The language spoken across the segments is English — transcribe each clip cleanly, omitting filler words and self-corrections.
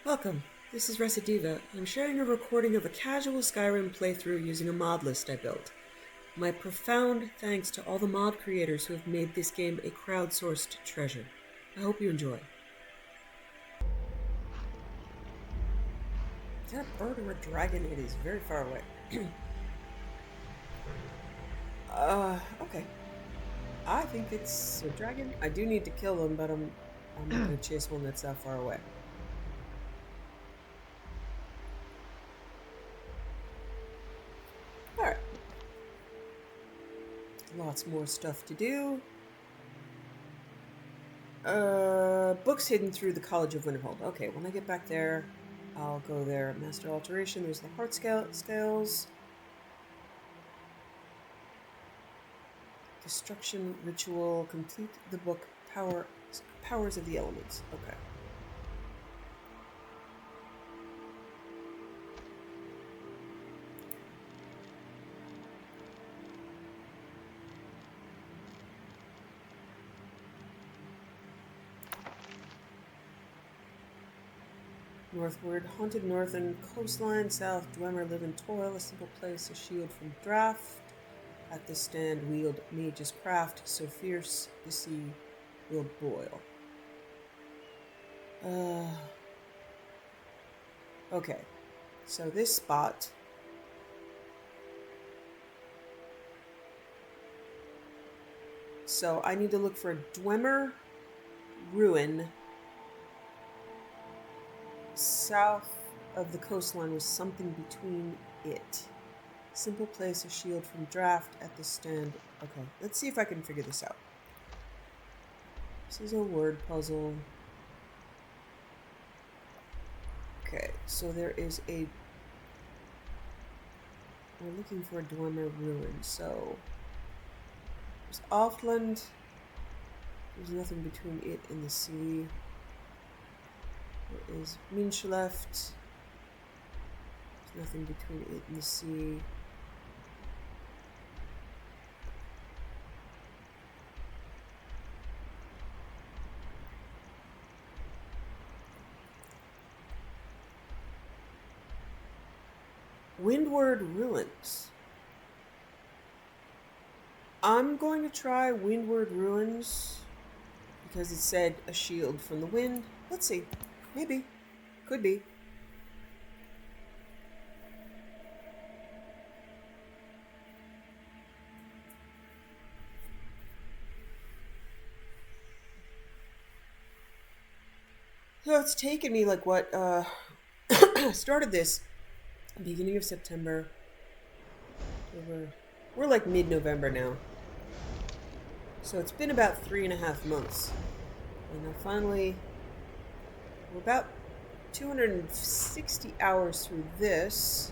Welcome. This is Recidiva. I'm sharing a recording of a casual Skyrim playthrough using a mod list I built. My profound thanks to all the mod creators who have made this game a crowdsourced treasure. I hope you enjoy. Is that a bird or a dragon? It is very far away. Okay. I think it's a dragon. I do need to kill them, but I'm not going to chase one that's that far away. Alright. Lots more stuff to do. Books hidden through the College of Winterhold. Okay, when I get back there, I'll go there. Master Alteration, there's the Heart Scales. Destruction Ritual, complete the book, Powers of the Elements. Okay. Northward, haunted northern coastline, south, Dwemer live and toil, a simple place, a shield from draft. At this stand, wield mage's craft, so fierce the sea will boil. Okay, so this spot. So I need to look for a Dwemer ruin. South of the coastline was something between it. Simple place, a shield from draft at the stand. Okay, let's see if I can figure this out. This is a word puzzle. Okay, so there is a... We're looking for a Dwemer ruin, so... There's Offland. There's nothing between it and the sea. There is Minschleft. There's nothing between it and the sea. Windward Ruins. I'm going to try Windward Ruins because it said a shield from the wind. Let's see. Maybe. Could be. So it's taken me like what, started this beginning of September. We're like mid-November now. So it's been about 3.5 months. And I finally... We're about 260 hours through this.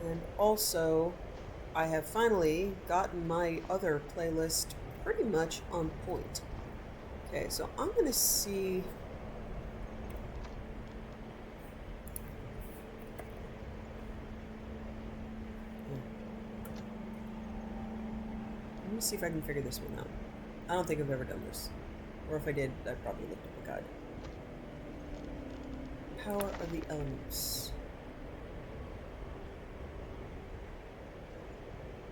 And also, I have finally gotten my other playlist pretty much on point. Okay, so I'm going to see... Let me see if I can figure this one out. I don't think I've ever done this. Or if I did, I probably looked up a guide. Power of the Elements.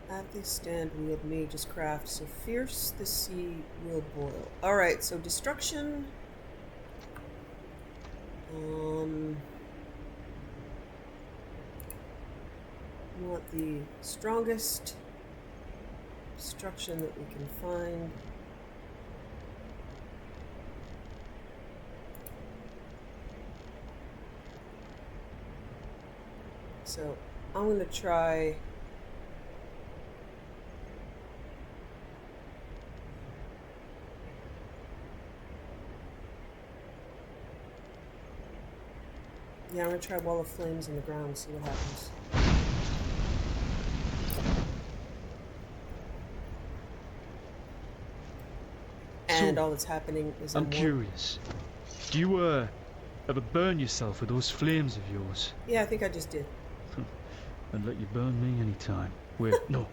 At the stand, wield mage's craft, so fierce the sea will boil. Alright, so destruction. We want the strongest destruction that we can find. So I'm going to try I'm going to try Wall of Flames in the ground, see what happens. And all that's happening is I'm curious. Do you ever burn yourself with those flames of yours? Yeah, I think I just did. I'd let you burn me anytime. Wait, no.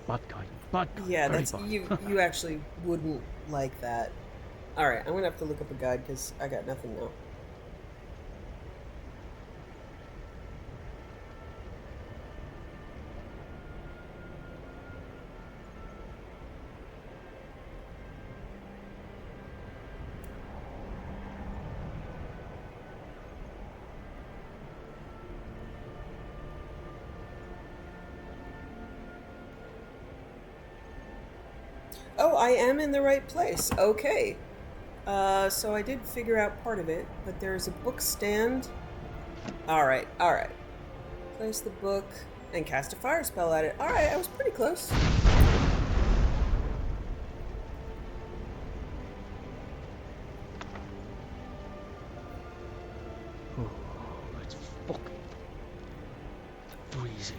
Bad kind. Bad kind. Yeah, Very that's bad. you actually wouldn't like that. Alright, I'm gonna have to look up a guide because I got nothing now. Oh, I am in the right place. Okay. So I did figure out part of it, but there's a book stand. Alright, alright. Place the book and cast a fire spell at it. Alright, I was pretty close. Oh, it's fucking freezing.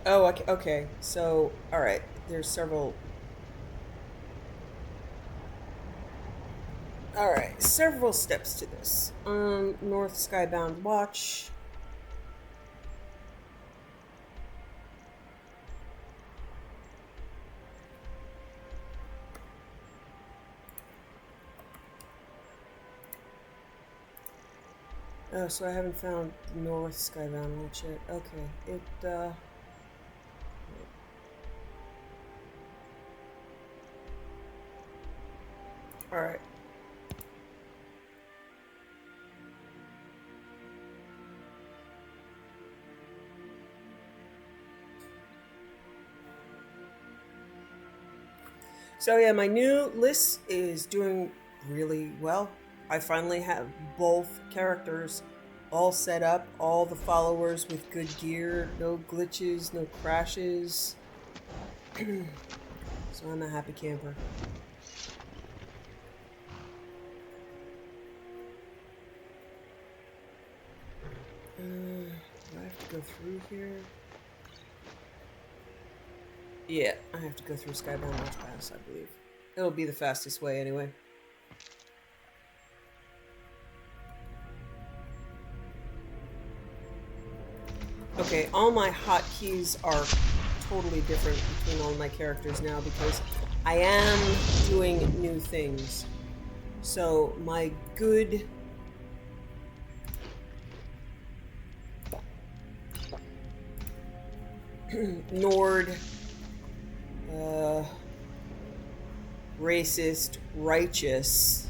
Oh, okay. Okay. So, alright. There's several. Alright, several steps to this. North Skybound Watch. Oh, so I haven't found North Skybound Watch yet. Okay, Alright. So yeah, my new list is doing really well. I finally have both characters all set up, all the followers with good gear, no glitches, no crashes. So I'm a happy camper. Do I have to go through here? Yeah, I have to go through Skybound Watch Pass, I believe. It'll be the fastest way anyway. Okay, all my hotkeys are totally different between all my characters now because I am doing new things. So my good Nord, racist, righteous,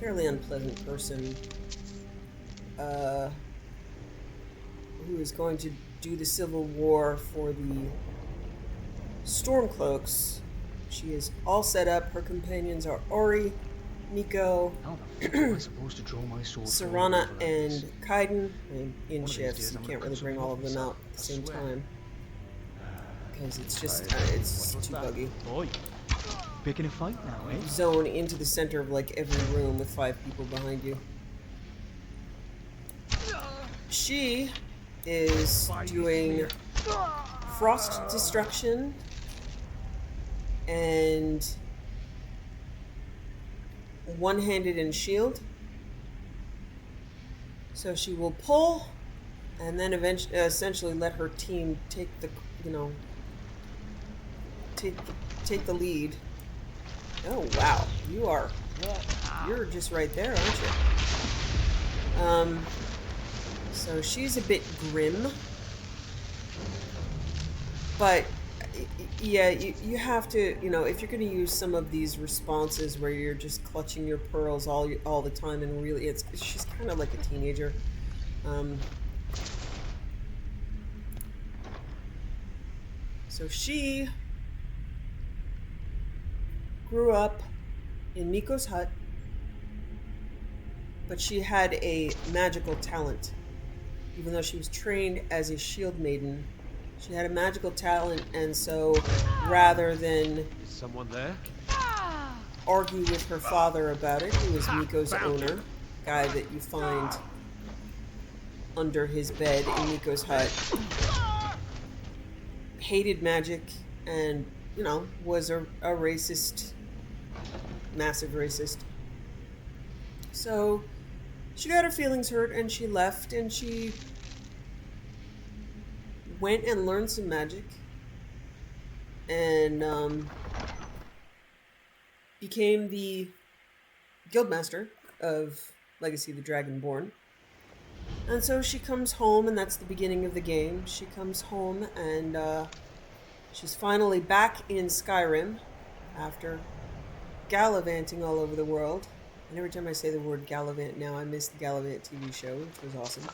fairly unpleasant person, who is going to do the civil war for the Stormcloaks. She is all set up. Her companions are Ori, Nico, How the fuck am I supposed to draw my sword? Serana, and Kaidan. In shifts, you can't really bring all of them out at the same time because it's just it's too buggy. Oi, picking a fight now, eh? Zone into the center of like every room with 5 people behind you. She is doing frost destruction and one-handed and shield. So she will pull and then eventually essentially let her team take the take the lead. Oh wow, you're just right there, aren't you? So she's a bit grim, but yeah, you have to, if you're going to use some of these responses where you're just clutching your pearls all the time, and really, she's kind of like a teenager. So she grew up in Miko's hut, but she had a magical talent. Even though she was trained as a shield maiden, she had a magical talent, and so rather than Is someone there? argue with her father about it, who is Miko's owner, guy that you find under his bed in Miko's hut, hated magic and, was a racist, massive racist. So she got her feelings hurt and she left and she went and learned some magic and became the guildmaster of Legacy of the Dragonborn. And so she comes home, and that's the beginning of the game. She comes home and she's finally back in Skyrim after gallivanting all over the world. And every time I say the word Gallivant now, I miss the Gallivant TV show, which was awesome.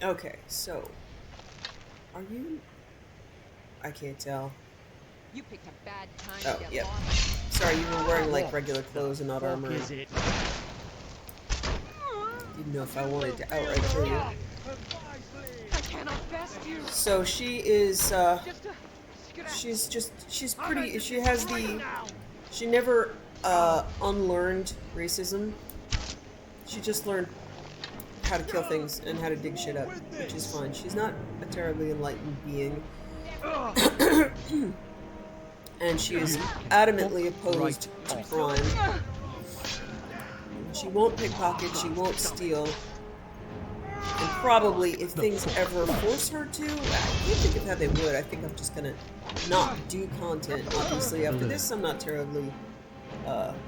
Okay, so... Are you... I can't tell. You picked a bad time Oh, to get yep. lost. Sorry, you were wearing, like, What regular clothes and not the fuck armor. is it? Didn't know if I wanted to outright kill you. I cannot best you. So she is, Just a she's pretty, she has the, she never, unlearned racism. She just learned how to kill things and how to dig shit up, which is fine. She's not a terribly enlightened being. And she is adamantly opposed to crime. She won't pickpocket, she won't steal. And probably, if things ever force her to, I can't think of how they would. I think I'm just gonna not do content. Obviously, after this, I'm not terribly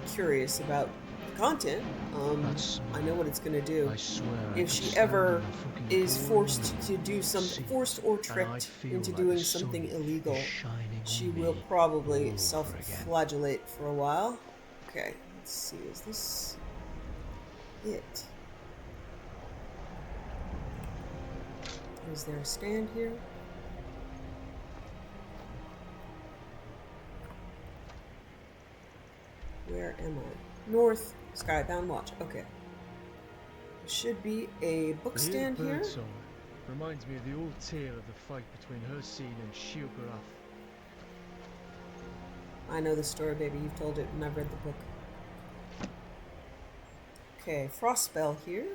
curious about the content. I know what it's gonna do. I swear If she ever is forced to do something, forced or tricked into doing something illegal, she will probably self-flagellate for a while. Okay, let's see. Is this it? Is there a stand here? Where am I? North, Skybound Watch. Okay. There should be a book stand here. Reminds me of the old tale of the fight between Hircine and Shilgarath. I know the story, baby. You've told it, and I've read the book. Okay, frost spell here.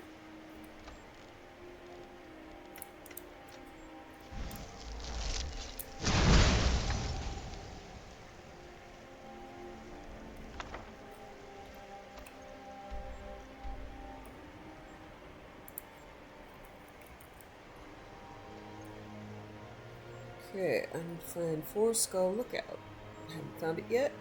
Okay, I need to find Four Skull Lookout. Haven't found it yet.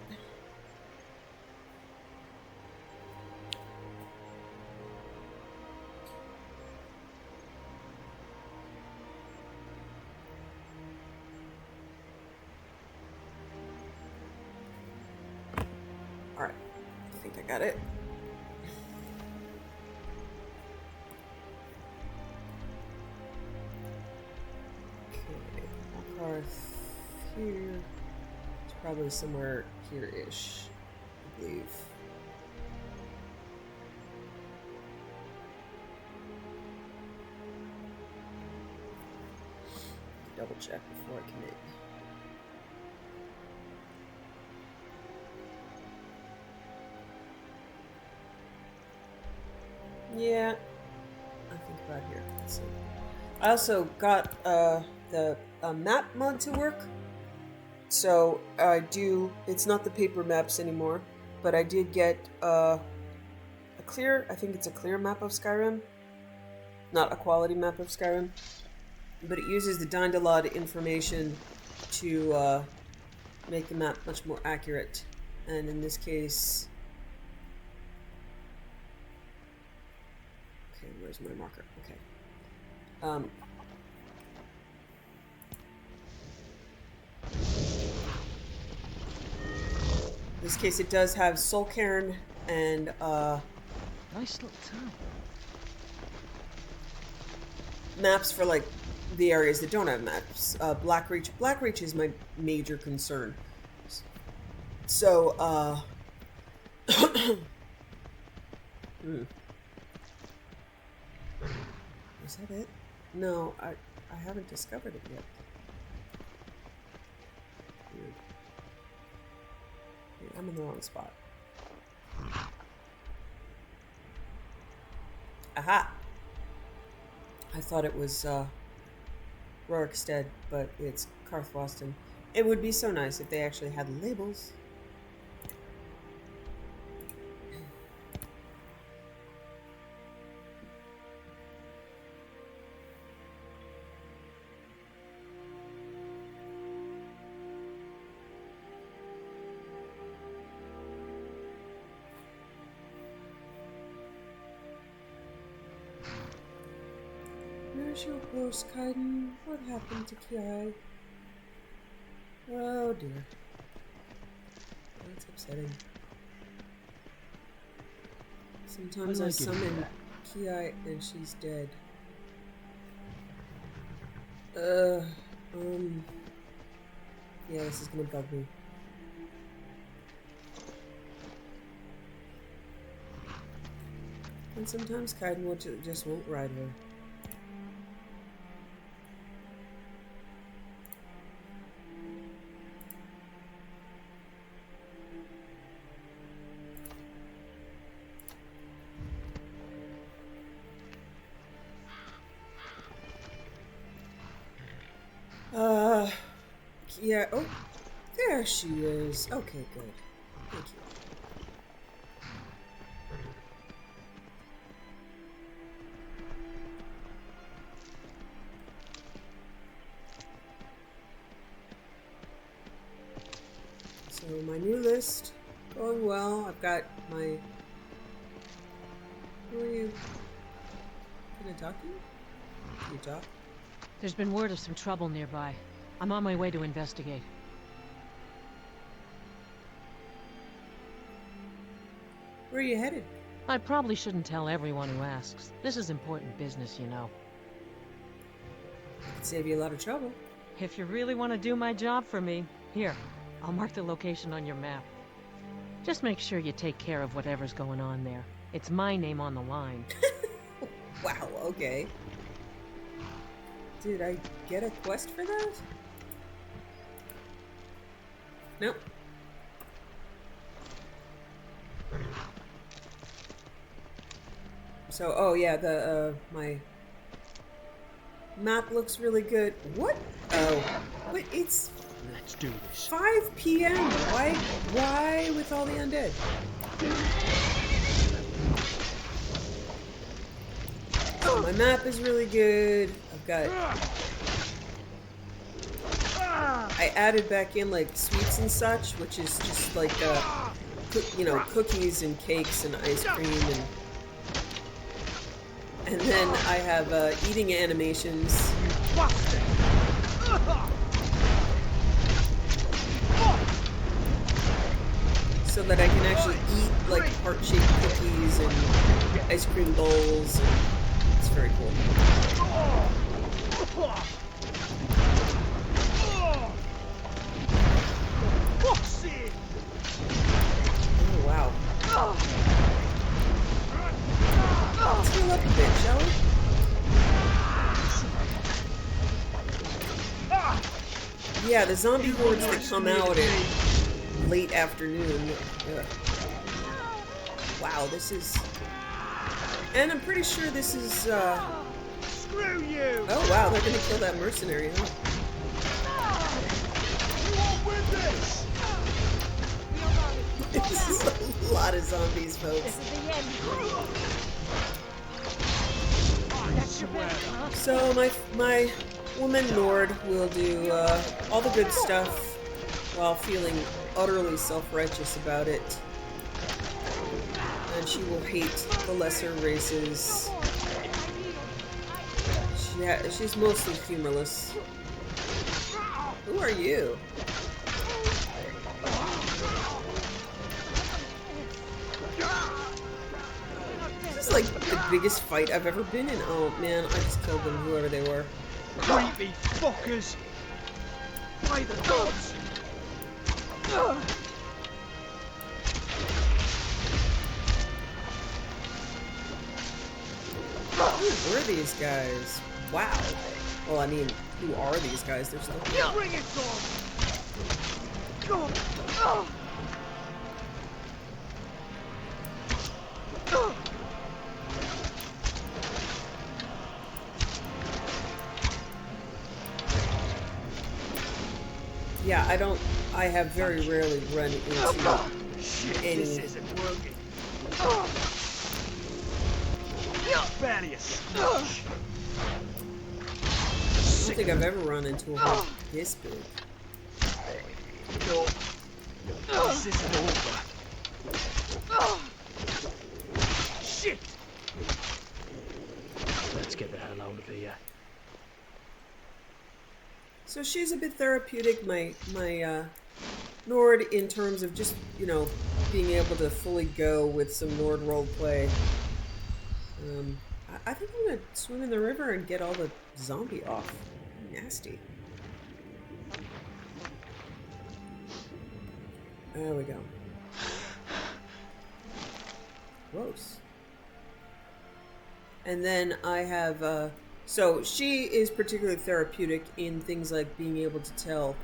Alright, I think I got it. Here. It's probably somewhere here-ish, I believe. Double check before I commit. Yeah, I think about here. Let's see. I also got the map mod to work. So I do, it's not the paper maps anymore, but I did get a clear, I think it's a clear map of Skyrim. Not a quality map of Skyrim. But it uses the Daindalad information to make the map much more accurate. And in this case... Okay, where's my marker? Okay. In this case, it does have Solcairn and, Nice little town. maps for, like, the areas that don't have maps. Blackreach. Blackreach is my major concern. So, Is that it? No, I haven't discovered it yet. Weird. I'm in the wrong spot. Aha! I thought it was Rorikstead, but it's Karthwasten. It would be so nice if they actually had labels. Where's your horse, Kaidan? What happened to Kiai? Oh dear. That's upsetting. Sometimes I like it summon here. Ki and she's dead. Yeah, this is gonna bug me. And sometimes Kaidan just won't ride her. Yeah, oh, there she is. Okay, good. Thank you. So my new list, going well. I've got my... Who are you? Can I talk to you? Can you talk? There's been word of some trouble nearby. I'm on my way to investigate. Where are you headed? I probably shouldn't tell everyone who asks. This is important business, you know. Could save you a lot of trouble. If you really want to do my job for me, here, I'll mark the location on your map. Just make sure you take care of whatever's going on there. It's my name on the line. Wow, okay. Did I get a quest for that? Nope. So, oh yeah, my map looks really good. What? Oh, wait, it's Let's do this. 5 p.m. Why with all the undead? So my map is really good. I've got... I added back in like sweets and such, which is just like, you know, cookies and cakes and ice cream and then I have eating animations. So that I can actually eat like heart-shaped cookies and ice cream bowls. And it's very cool. Oh wow. Let's heal up a bit, shall we? Yeah, the zombie hordes that come out at late afternoon. Ugh. Wow, this is... And I'm pretty sure this is, Screw you! Oh wow, they're gonna kill that mercenary, huh? You won't win this! This is a lot of zombies, folks. This is the end. So my woman lord will do all the good stuff while feeling utterly self-righteous about it. And she will hate the lesser races. She's mostly humorless. Who are you? This is like the biggest fight I've ever been in. Oh man, I just killed them, whoever they were. Creepy fuckers! By the gods! Who were these guys? Wow. Well, I mean, who are these guys? They're still... Bring it on! Yeah, I have very rarely run into any... This isn't working. Barely a I don't think I've ever run into a horde this big. No. This isn't over. Shit! Let's get the hell out of here. So she's a bit therapeutic, my Nord in terms of just, you know, being able to fully go with some Nord roleplay. I think I'm gonna swim in the river and get all the zombie off. Nasty. There we go. Gross. And then I have, so she is particularly therapeutic in things like being able to tell,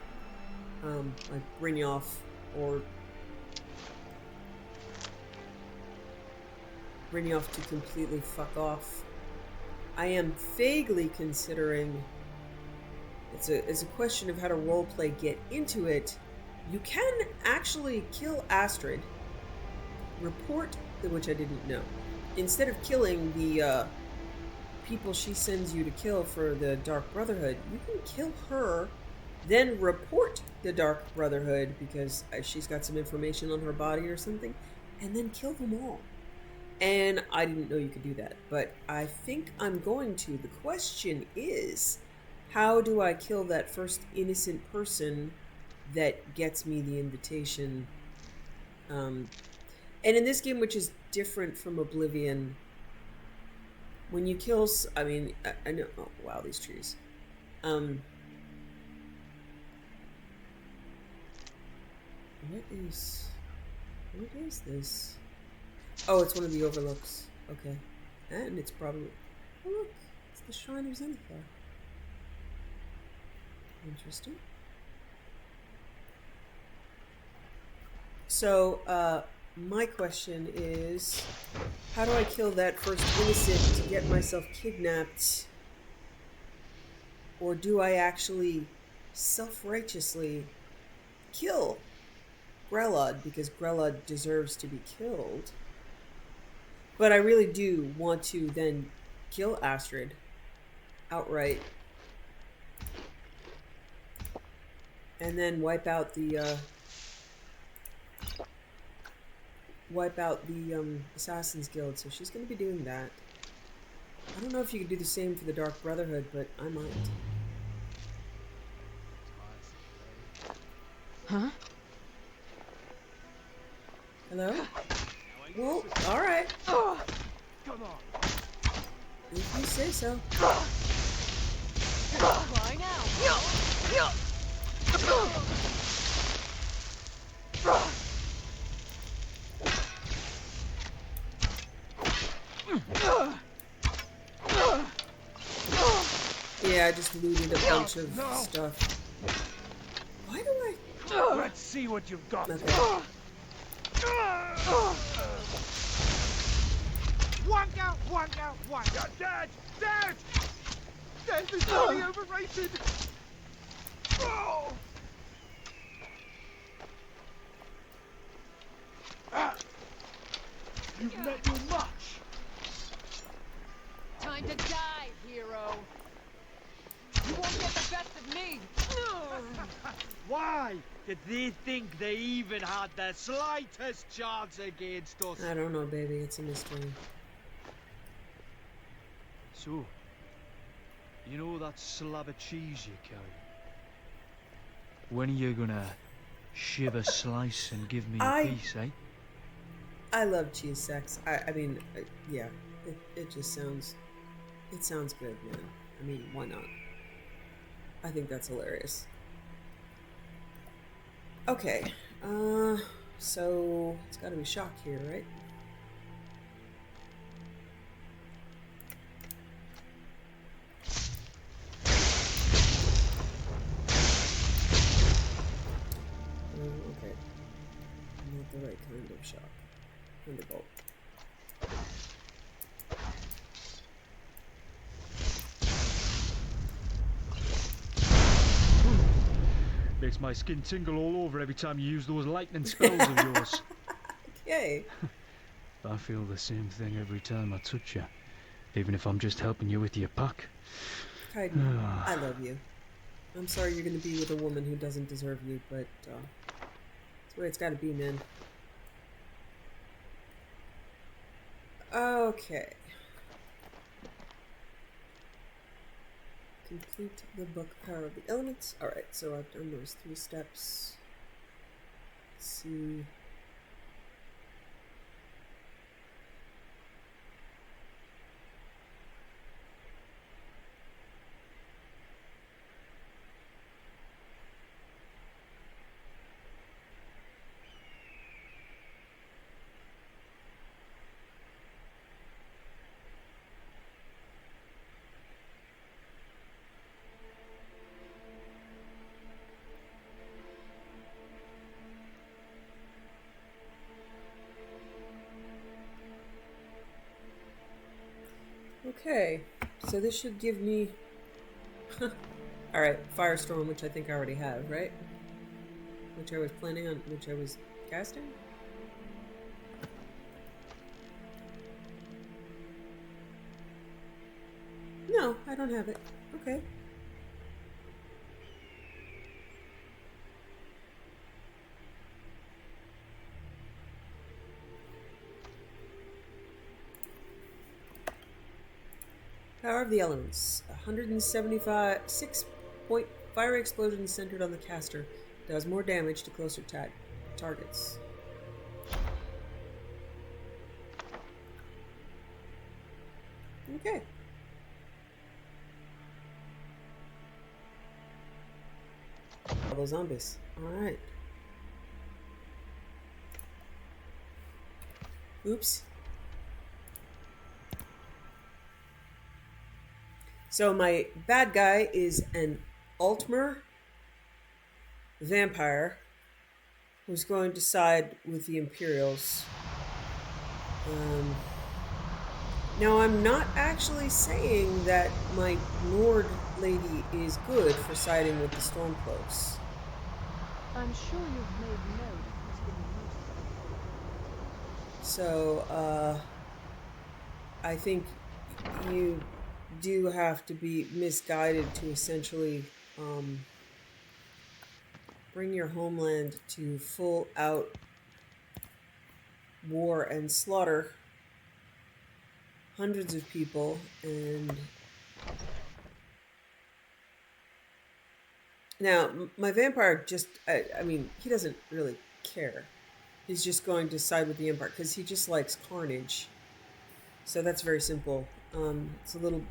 like Brynjolf or Brynjolf to completely fuck off. I am vaguely considering, it's a question of how to roleplay get into it. You can actually kill Astrid, report, which I didn't know. Instead of killing the people she sends you to kill for the Dark Brotherhood, you can kill her, then report the Dark Brotherhood because she's got some information on her body or something, and then kill them all. And I didn't know you could do that, but I think I'm going to. The question is, how do I kill that first innocent person that gets me the invitation? And in this game, which is different from Oblivion, when you kill, I mean, I know, oh wow, these trees. What is this? Oh, it's one of the overlooks. Okay. And it's probably, oh look, it's the Shrine of Zenithar. Interesting. So, my question is, how do I kill that first innocent to get myself kidnapped? Or do I actually self-righteously kill Grelod because Grelod deserves to be killed? But I really do want to then kill Astrid outright. And then wipe out the Assassin's Guild, so she's going to be doing that. I don't know if you could do the same for the Dark Brotherhood, but I might. Huh? Hello? Well, alright. Come on. If you say so. Crying out. Yeah, I just looted a bunch of stuff. Why do I... Let's see what you've got. Okay. Wank out, wank out, wank out. Dead! Dead! Death is really overrated! Oh! You've met your much! Time to die, hero. You won't get the best of me. Why did they think they even had the slightest chance against us? I don't know, baby. It's a mystery. So, you know that slab of cheese you carry? When are you gonna shiv a slice and give me a piece, eh? I love cheese sex. I mean, yeah. It just sounds... It sounds good, man. I mean, why not? I think that's hilarious. Okay. So... It's gotta be shock here, right? Okay. Not the right kind of shock. Thunderbolt. Makes my skin tingle all over every time you use those lightning spells of yours. Okay. I feel the same thing every time I touch you, even if I'm just helping you with your pack. Kaidan, I love you. I'm sorry you're gonna be with a woman who doesn't deserve you, but it's the way it's gotta be, man. Okay. Complete the book Power of the Elements. Alright, so I've done those 3 steps. Let's see. Okay, so this should give me... Alright, Firestorm, which I think I already have, right? Which I was planning on, which I was casting? No, I don't have it. Okay. Power of the Elements. 175... 6-point fire explosion centered on the caster. Does more damage to closer targets. Okay. All those zombies. Alright. Oops. So my bad guy is an Altmer vampire who's going to side with the Imperials. Now I'm not actually saying that my Lord Lady is good for siding with the Stormcloaks. I'm sure you've made note of who's been useful. So, I think you do have to be misguided to essentially bring your homeland to full out war and slaughter hundreds of people. And now my vampire just I mean, he doesn't really care. He's just going to side with the Empire because he just likes carnage. So that's very simple. It's a little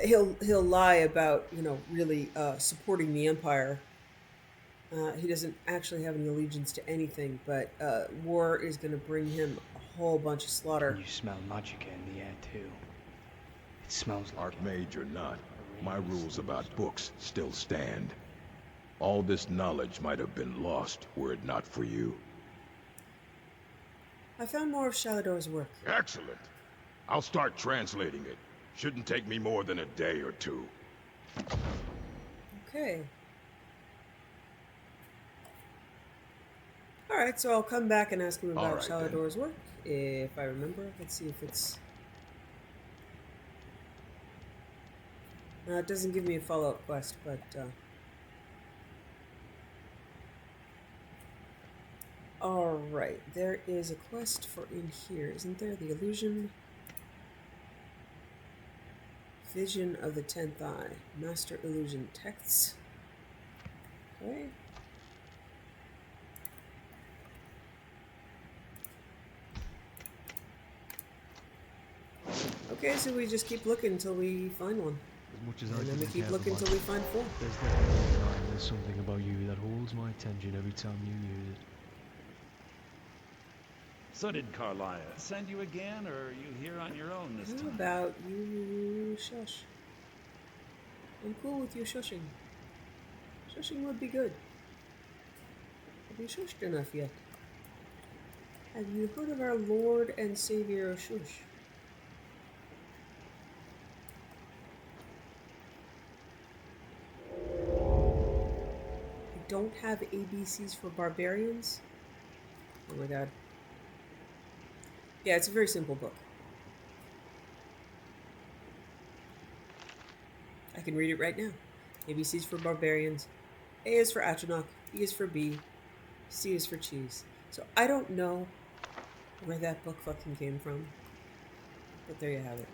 he'll lie about, you know, really supporting the Empire. He doesn't actually have any allegiance to anything, but war is going to bring him a whole bunch of slaughter. And you smell magic in the air too. It smells like Archmage or not, my rules about books still stand. All this knowledge might have been lost were it not for you. I found more of Shalador's work. Excellent. I'll start translating it. Shouldn't take me more than a day or two. Okay. Alright, so I'll come back and ask him about All right, Shalador's work, if I remember. Let's see if it's... it doesn't give me a follow-up quest, but... Alright, there is a quest for in here, isn't there? The illusion... Vision of the 10th Eye. Master Illusion Texts. Okay. Okay, so we just keep looking until we find one. as much as I And then we didn't keep care looking for until we find 4. There's definitely no denying there's something about you that holds my attention every time you use it. So did Carlia send you again, or are you here on your own this How time? about you shush? I'm cool with you shushing. Shushing would be good. Have you shushed enough yet? Have you heard of our Lord and Savior Shush? I don't have ABCs for barbarians? Oh my god. Yeah, it's a very simple book. I can read it right now. ABC is for barbarians. A is for Atronach. B is for B. C is for cheese. So I don't know where that book fucking came from. But there you have it.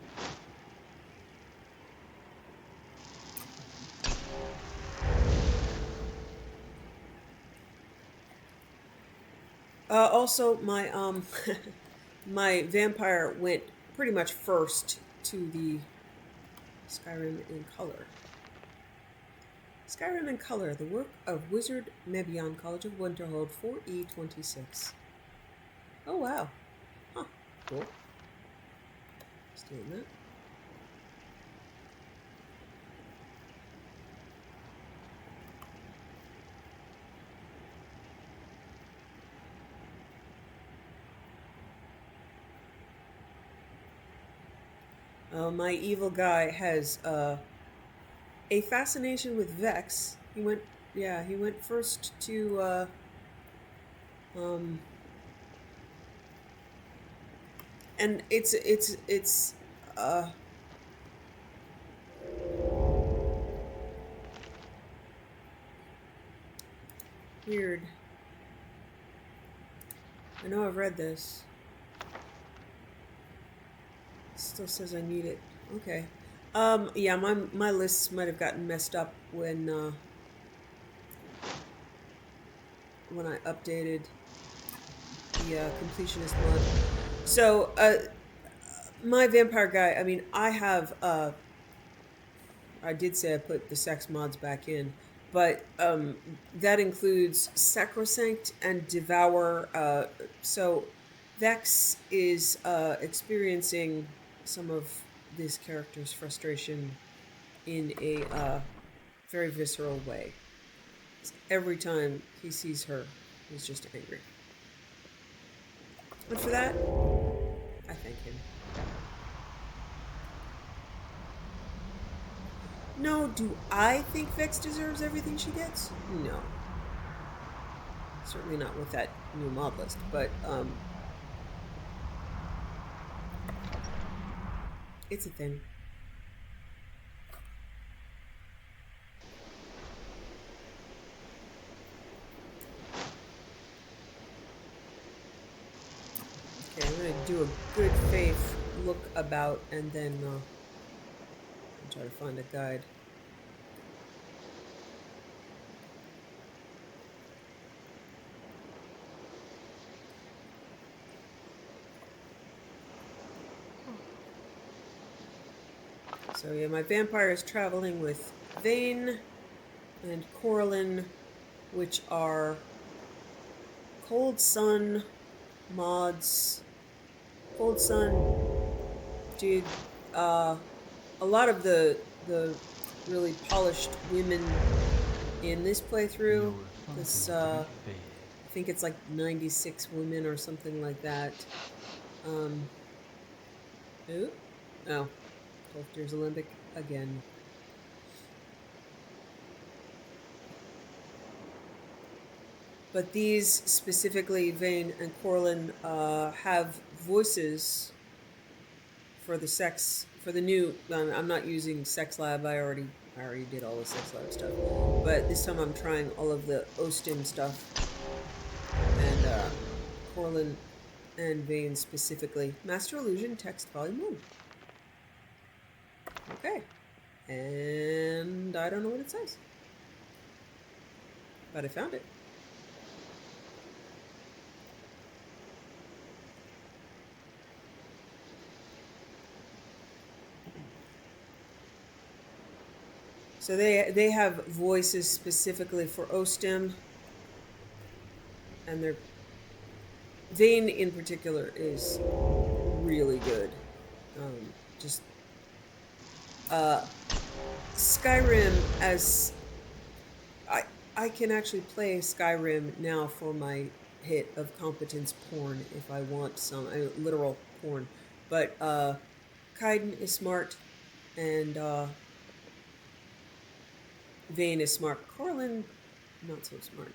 Also, my my vampire went pretty much first to the Skyrim in Color. Skyrim in Color, the work of Wizard Mebion, College of Winterhold, 4E26. Oh wow. Huh. Cool. Just doing that. My evil guy has a fascination with Vex. He went first to and it's weird. I know I've read this. It still says I need it. Okay. Yeah, my lists might have gotten messed up when I updated the completionist mod. So, my vampire guy, I mean, I have, I did say I put the sex mods back in, but that includes Sacrosanct and Devour. So, Vex is experiencing some of this character's frustration in a very visceral way. Every time he sees her, he's just angry. And for that, I thank him. No, do I think Vex deserves everything she gets? No. Certainly not with that new mod list, but it's a thing. Okay, I'm gonna do a good faith look about and then try to find a guide. So yeah, my vampire is traveling with Vane and Corlin, which are Cold Sun mods. Cold Sun did a lot of the really polished women in this playthrough. This I think it's like 96 women or something like that. Ooh, oh, 12 Years Olympic again. But these, specifically Vane and Corlin, have voices for the sex, for the new, I'm not using Sex Lab, I already did all the Sex Lab stuff. But this time I'm trying all of the Ostim stuff. And Corlin and Vane specifically. Master Illusion Text Volume 1. Okay. And I don't know what it says. But I found it. So they have voices specifically for Ostim, and their Vane in particular is really good. Just Skyrim, as I can actually play Skyrim now for my hit of competence porn if I want some literal porn, but Kaidan is smart and Vane is smart. Corlin, not so smart.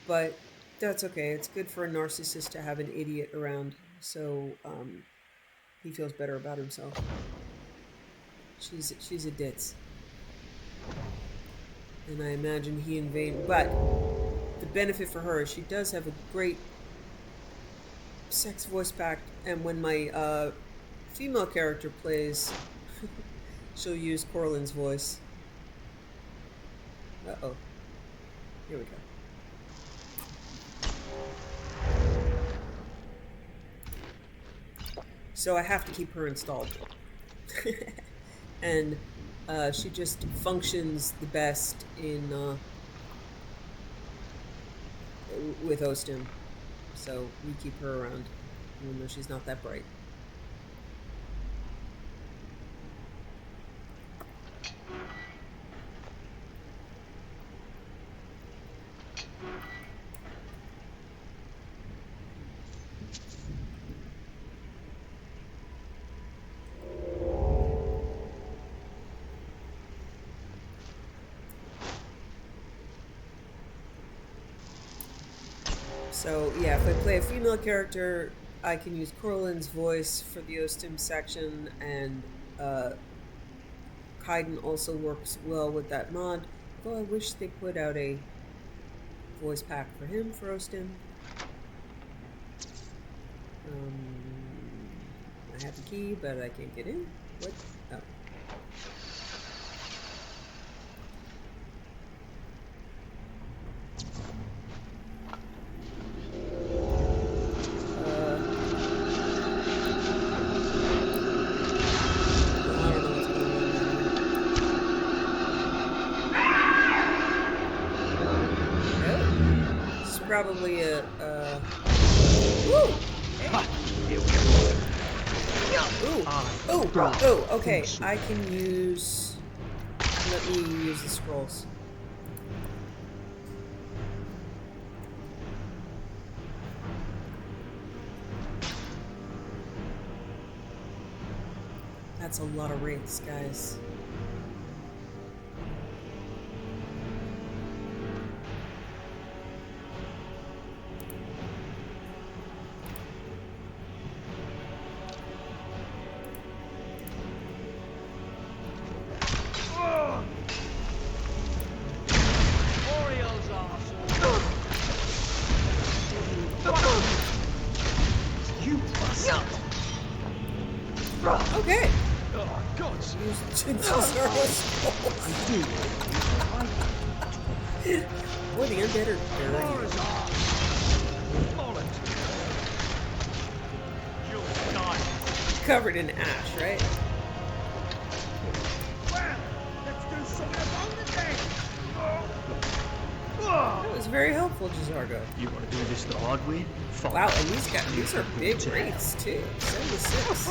But that's okay. It's good for a narcissist to have an idiot around, so he feels better about himself. She's a ditz. And I imagine he and Vane... But the benefit for her is she does have a great sex voice pack, and when my female character plays, she'll use Corlin's voice. Uh-oh. Here we go. So I have to keep her installed. And she just functions the best in with Ostim. So we keep her around, even though she's not that bright. So yeah, if I play a female character, I can use Corlin's voice for the Ostim section, and Kaidan also works well with that mod. Though I wish they put out a voice pack for him for Ostim. I have the key, but I can't get in. What? Oh. Probably a woo! Ooh, okay. I can use. Let me use the scrolls. That's a lot of wraiths, guys. Okay. Oh, God. Boy, the undead are dirty. Covered in ash, right? Well, let's do something about it then. That was very helpful, Jazargo. You want to do this the hard way? Fine. Wow, and these are big wraiths too. 76.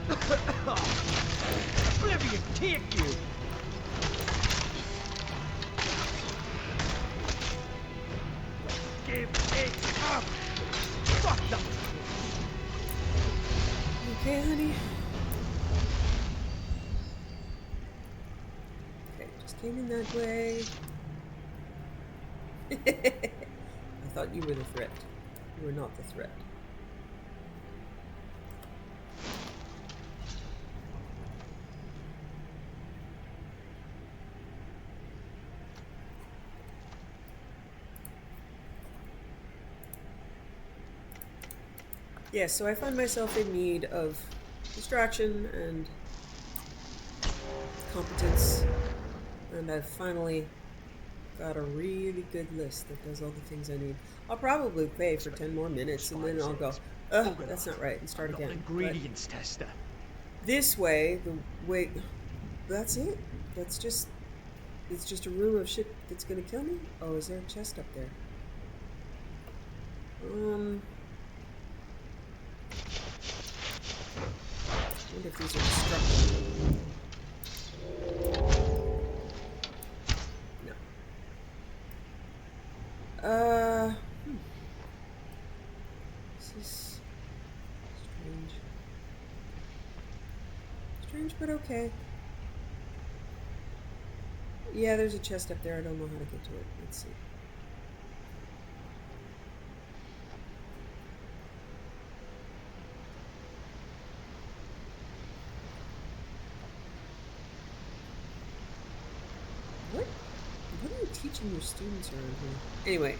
Oblivion, take you! Give it up! Fuck them! Okay, honey. Okay, just came in that way. I thought you were the threat. You were not the threat. Yeah, so I find myself in need of distraction and competence, and I've finally got a really good list that does all the things I need. I'll probably play for 10 more minutes, and then I'll go, ugh, that's not right, and start again. Ingredients tester. This way, that's it. It's just a room of shit that's gonna kill me? Oh, is there a chest up there? I wonder if these are destructible. No. This is strange. Strange, but okay. Yeah, there's a chest up there. I don't know how to get to it. Let's see. What are you teaching your students around here? Anyway,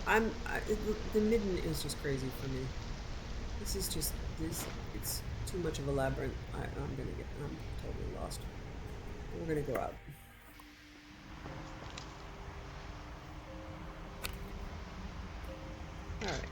the midden is just crazy for me. This is just it's too much of a labyrinth. I'm totally lost. We're gonna go out. Alright.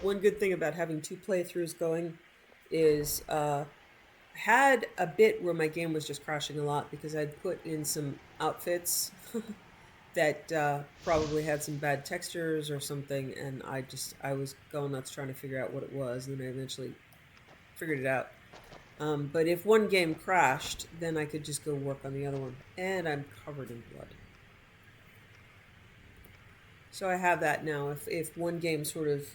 one good thing about having 2 playthroughs going is I had a bit where my game was just crashing a lot because I'd put in some outfits that probably had some bad textures or something, and I was going nuts trying to figure out what it was, and then I eventually figured it out. But if one game crashed, then I could just go work on the other one, and I'm covered in blood. So I have that now. If one game sort of,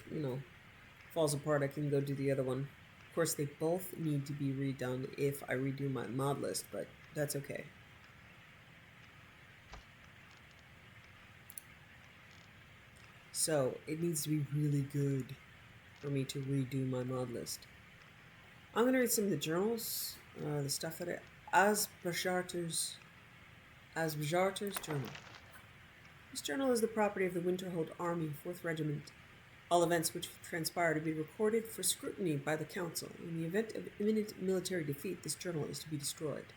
falls apart, I can go do the other one. Of course, they both need to be redone if I redo my mod list, but that's okay. So, it needs to be really good for me to redo my mod list. I'm going to read some of the journals, the stuff that Asbjarter's journal. This journal is the property of the Winterhold Army, 4th Regiment. All events which transpire to be recorded for scrutiny by the Council. In the event of imminent military defeat, this journal is to be destroyed.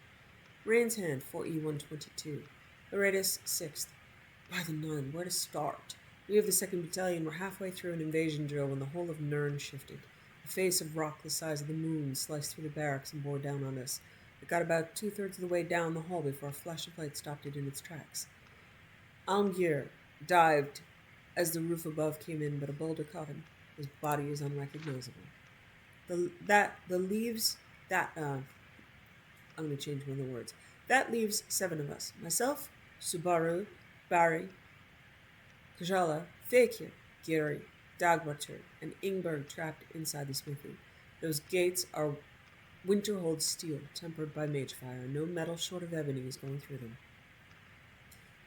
Rain's Hand, 4E122. Loretus, 6th. By the Nun, where to start? We of the 2nd Battalion were halfway through an invasion drill when the whole of Nirn shifted. A face of rock the size of the moon sliced through the barracks and bore down on us. It got about 2/3 of the way down the hall before a flash of light stopped it in its tracks. Almgir dived as the roof above came in, but a boulder caught him. His body is unrecognizable. I'm going to change one of the words. That leaves 7 of us. Myself, Subaru, Barry, Kajala, Fakir, Gary, Dagwater, and Ingberg trapped inside the smithy. Those gates are Winterhold steel, tempered by mage fire. No metal short of ebony is going through them.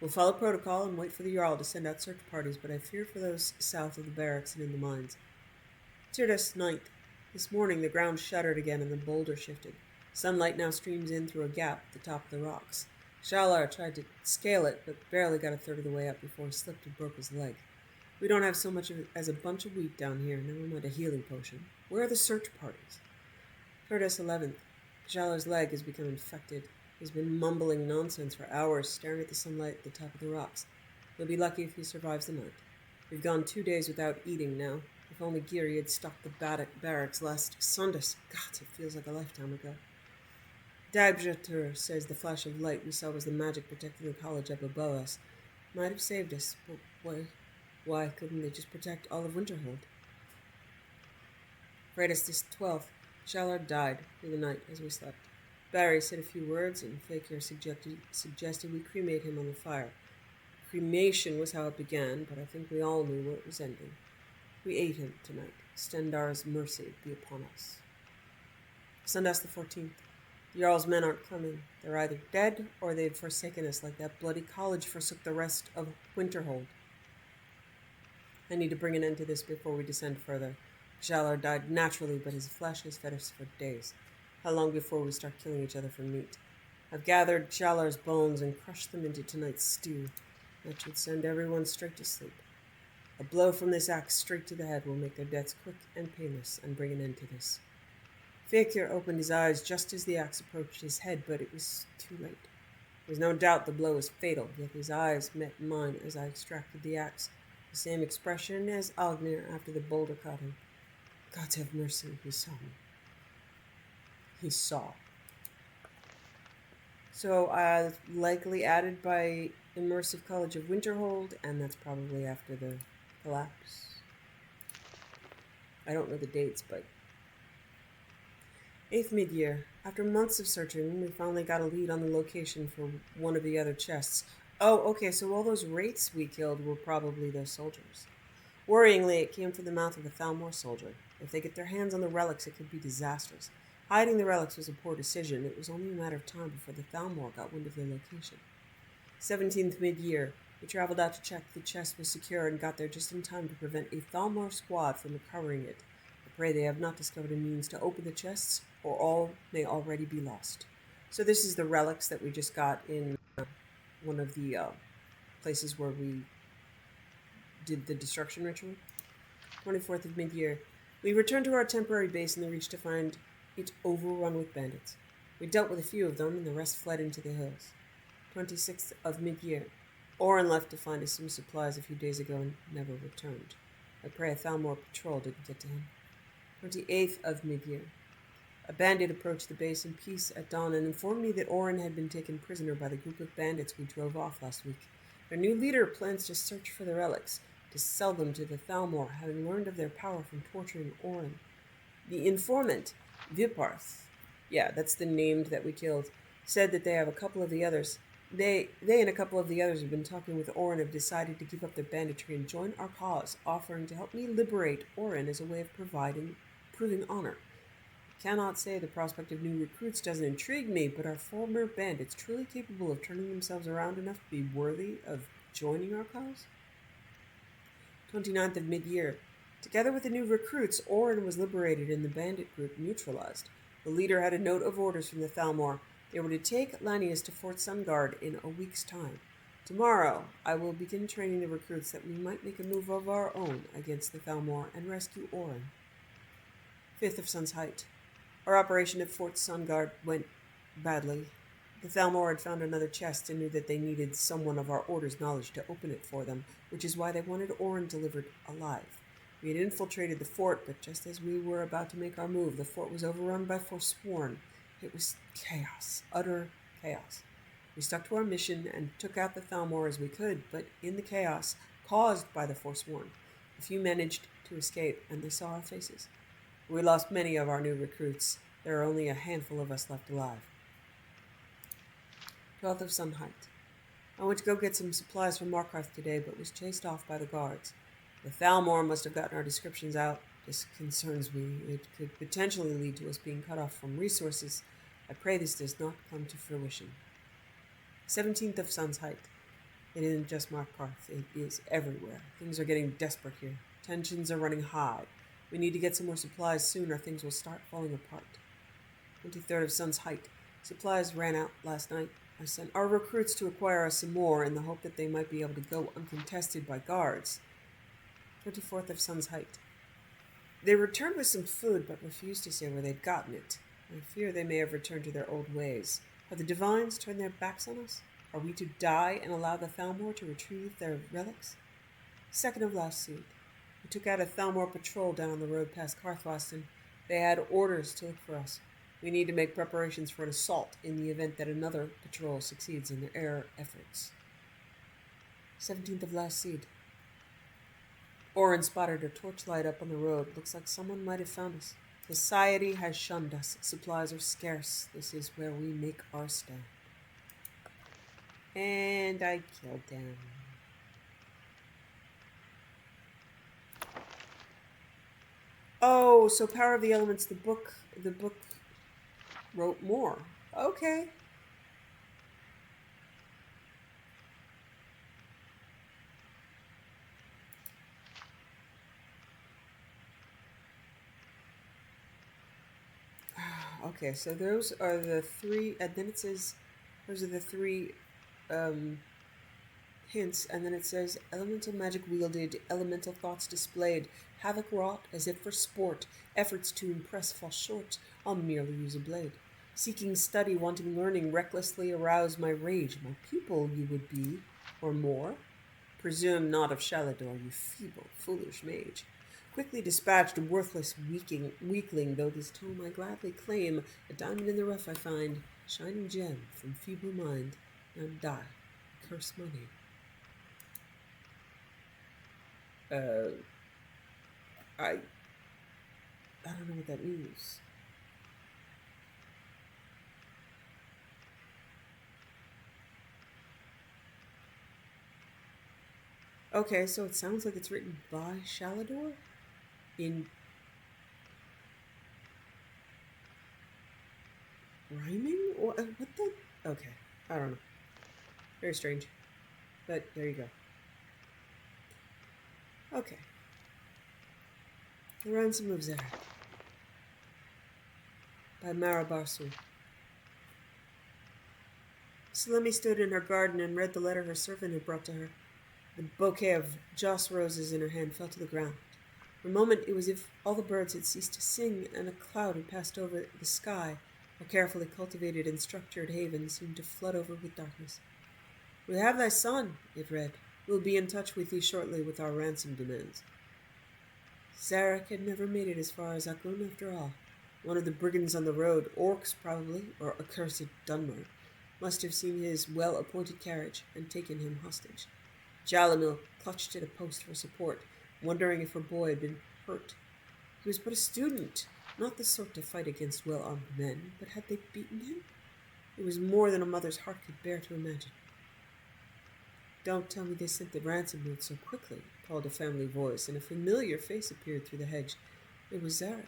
We'll follow protocol and wait for the Jarl to send out search parties, but I fear for those south of the barracks and in the mines. Tirdas 9th. This morning the ground shuddered again and the boulder shifted. Sunlight now streams in through a gap at the top of the rocks. Shalar tried to scale it, but barely got 1/3 of the way up before he slipped and broke his leg. We don't have so much as a bunch of wheat down here, never mind a healing potion. Where are the search parties? Tirdas 11th. Shalar's leg has become infected. He's been mumbling nonsense for hours, staring at the sunlight at the top of the rocks. He'll be lucky if he survives the night. We've gone 2 days without eating now. If only Giri had stocked the barracks last Sundas. God, it feels like a lifetime ago. Dabjatur says the flash of light we saw was the magic protecting the college up above us. Might have saved us, but why couldn't they just protect all of Winterhold? Freitas this 12th. Shalar died through the night as we slept. Barry said a few words, and Fakir suggested we cremate him on the fire. Cremation was how it began, but I think we all knew where it was ending. We ate him tonight. Stendar's mercy be upon us. Sundas the 14th. The Jarl's men aren't coming. They're either dead, or they've forsaken us like that bloody college forsook the rest of Winterhold. I need to bring an end to this before we descend further. Shalar died naturally, but his flesh has fed us for days. How long before we start killing each other for meat? I've gathered Shalar's bones and crushed them into tonight's stew. That should send everyone straight to sleep. A blow from this axe straight to the head will make their deaths quick and painless and bring an end to this. Fakir opened his eyes just as the axe approached his head, but it was too late. There was no doubt the blow was fatal, yet his eyes met mine as I extracted the axe. The same expression as Algnir after the boulder caught him. God have mercy, he saw me. He saw. So, likely added by Immersive College of Winterhold, and that's probably after the collapse. I don't know the dates, but 8th mid-year. After months of searching, we finally got a lead on the location for one of the other chests. Oh, okay, so all those wraiths we killed were probably those soldiers. Worryingly, it came from the mouth of a Thalmor soldier. If they get their hands on the relics, it could be disastrous. Hiding the relics was a poor decision. It was only a matter of time before the Thalmor got wind of their location. 17th mid-year. We traveled out to check the chest was secure and got there just in time to prevent a Thalmor squad from recovering it. I pray they have not discovered a means to open the chests, or all may already be lost. So this is the relics that we just got in one of the places where we did the destruction ritual. 24th of mid-year. We returned to our temporary base in the Reach to find it overrun with bandits. We dealt with a few of them, and the rest fled into the hills. 26th of mid-year. Oren left to find us some supplies a few days ago and never returned. I pray a Thalmor patrol didn't get to him. 28th of mid-year. A bandit approached the base in peace at dawn and informed me that Orin had been taken prisoner by the group of bandits we drove off last week. Their new leader plans to search for the relics, to sell them to the Thalmor, having learned of their power from torturing Orin. The informant, Viparth, yeah, that's the named that we killed, said that they have a couple of the others. They and a couple of the others have been talking with Orin and have decided to give up their banditry and join our cause, offering to help me liberate Orin as a way of proving honor. I cannot say the prospect of new recruits doesn't intrigue me, but are former bandits truly capable of turning themselves around enough to be worthy of joining our cause? 29th of mid-year. Together with the new recruits, Orin was liberated and the bandit group neutralized. The leader had a note of orders from the Thalmor. They were to take Lanius to Fort Sungard in a week's time. Tomorrow, I will begin training the recruits that we might make a move of our own against the Thalmor and rescue Orin. 5th of Sun's Height. Our operation at Fort Sungard went badly. The Thalmor had found another chest and knew that they needed someone of our order's knowledge to open it for them, which is why they wanted Orin delivered alive. We had infiltrated the fort, but just as we were about to make our move, the fort was overrun by Forsworn. It was chaos, utter chaos. We stuck to our mission and took out the Thalmor as we could, but in the chaos caused by the Forsworn, a few managed to escape, and they saw our faces. We lost many of our new recruits. There are only a handful of us left alive. 12th of Sun Height. I went to go get some supplies from Markarth today, but was chased off by the guards. The Thalmor must have gotten our descriptions out. This concerns me. It could potentially lead to us being cut off from resources. I pray this does not come to fruition. 17th of Sun's Height. It isn't just Markarth. It is everywhere. Things are getting desperate here. Tensions are running high. We need to get some more supplies soon or things will start falling apart. 23rd of Sun's Height. Supplies ran out last night. I sent our recruits to acquire us some more in the hope that they might be able to go uncontested by guards. 24th of Sun's Height. They returned with some food, but refused to say where they'd gotten it. I fear they may have returned to their old ways. Have the Divines turned their backs on us? Are we to die and allow the Thalmor to retrieve their relics? 2nd of last seed. We took out a Thalmor patrol down on the road past Carthwasten. They had orders to look for us. We need to make preparations for an assault in the event that another patrol succeeds in their air efforts. 17th of last seed. Orin spotted a torchlight up on the road. Looks like someone might have found us. Society has shunned us. Supplies are scarce. This is where we make our stand. And I killed them. Oh, so Power of the Elements, the book wrote more. Okay. Okay, so those are the three, and then it says, those are the three hints, and then it says, elemental magic wielded, elemental thoughts displayed, havoc wrought as if for sport, efforts to impress fall short, I'll merely use a blade. Seeking study, wanting learning, recklessly arouse my rage, my pupil you would be, or more? Presume not of Shalador, you feeble, foolish mage. Quickly dispatched, worthless weakling, though this tome I gladly claim, a diamond in the rough I find, shining gem from feeble mind, now die, curse my name. I don't know what that means. Okay, so it sounds like it's written by Shalador? In rhyming? What the? Okay, I don't know. Very strange. But there you go. Okay. The Ransom of Zara by Mara Barsu. Salemi stood in her garden and read the letter her servant had brought to her. The bouquet of joss roses in her hand fell to the ground. For a moment it was as if all the birds had ceased to sing and a cloud had passed over the sky. Her carefully cultivated and structured haven seemed to flood over with darkness. We have thy son, it read. We'll be in touch with thee shortly with our ransom demands. Zarek had never made it as far as Akun after all. One of the brigands on the road, orcs probably, or accursed Dunmer, must have seen his well-appointed carriage and taken him hostage. Jalamil clutched at a post for support, wondering if her boy had been hurt. He was but a student, not the sort to fight against well-armed men, but had they beaten him? It was more than a mother's heart could bear to imagine. Don't tell me they sent the ransom note so quickly, called a family voice, and a familiar face appeared through the hedge. It was Zarek.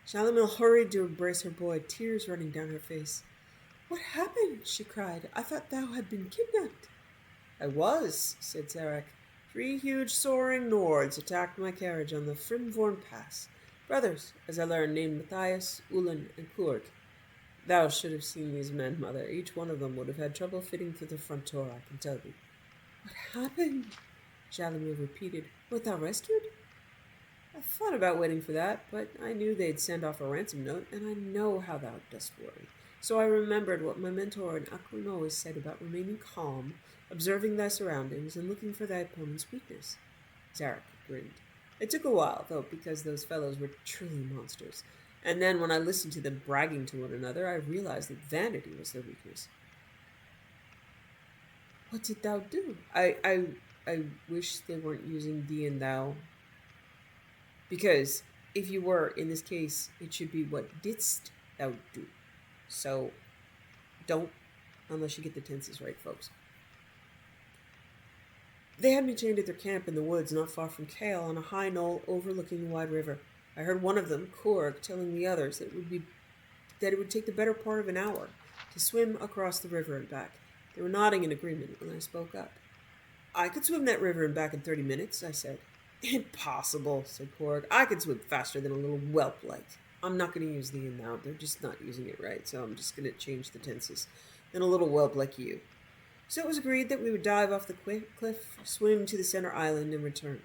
Shalamil hurried to embrace her boy, tears running down her face. What happened? She cried. I thought thou had been kidnapped. I was, said Zarek. 3 huge soaring Nords attacked my carriage on the Frimvorn Pass. Brothers, as I learned, named Matthias, Ulan, and Kurg. Thou should have seen these men, mother. Each one of them would have had trouble fitting through the front door, I can tell thee. What happened? Jalamir repeated. Wert thou rescued? I thought about waiting for that, but I knew they'd send off a ransom note, and I know how thou dost worry. So I remembered what my mentor in Akun always said about remaining calm, observing thy surroundings, and looking for thy opponent's weakness. Zarek grinned. It took a while, though, because those fellows were truly monsters. And then when I listened to them bragging to one another, I realized that vanity was their weakness. What did thou do? I wish they weren't using thee and thou. Because if you were, in this case, it should be what didst thou do. So, don't, unless you get the tenses right, folks. They had me chained at their camp in the woods not far from Kale on a high knoll overlooking the wide river. I heard one of them, Korg, telling the others that it would take the better part of an hour to swim across the river and back. They were nodding in agreement when I spoke up. I could swim that river and back in 30 minutes, I said. Impossible, said Korg. I could swim faster than a little whelp like. I'm not going to use the and thou. They're just not using it right, so I'm just going to change the tenses. Then a little whelp like you. So it was agreed that we would dive off the cliff, swim to the center island, and return.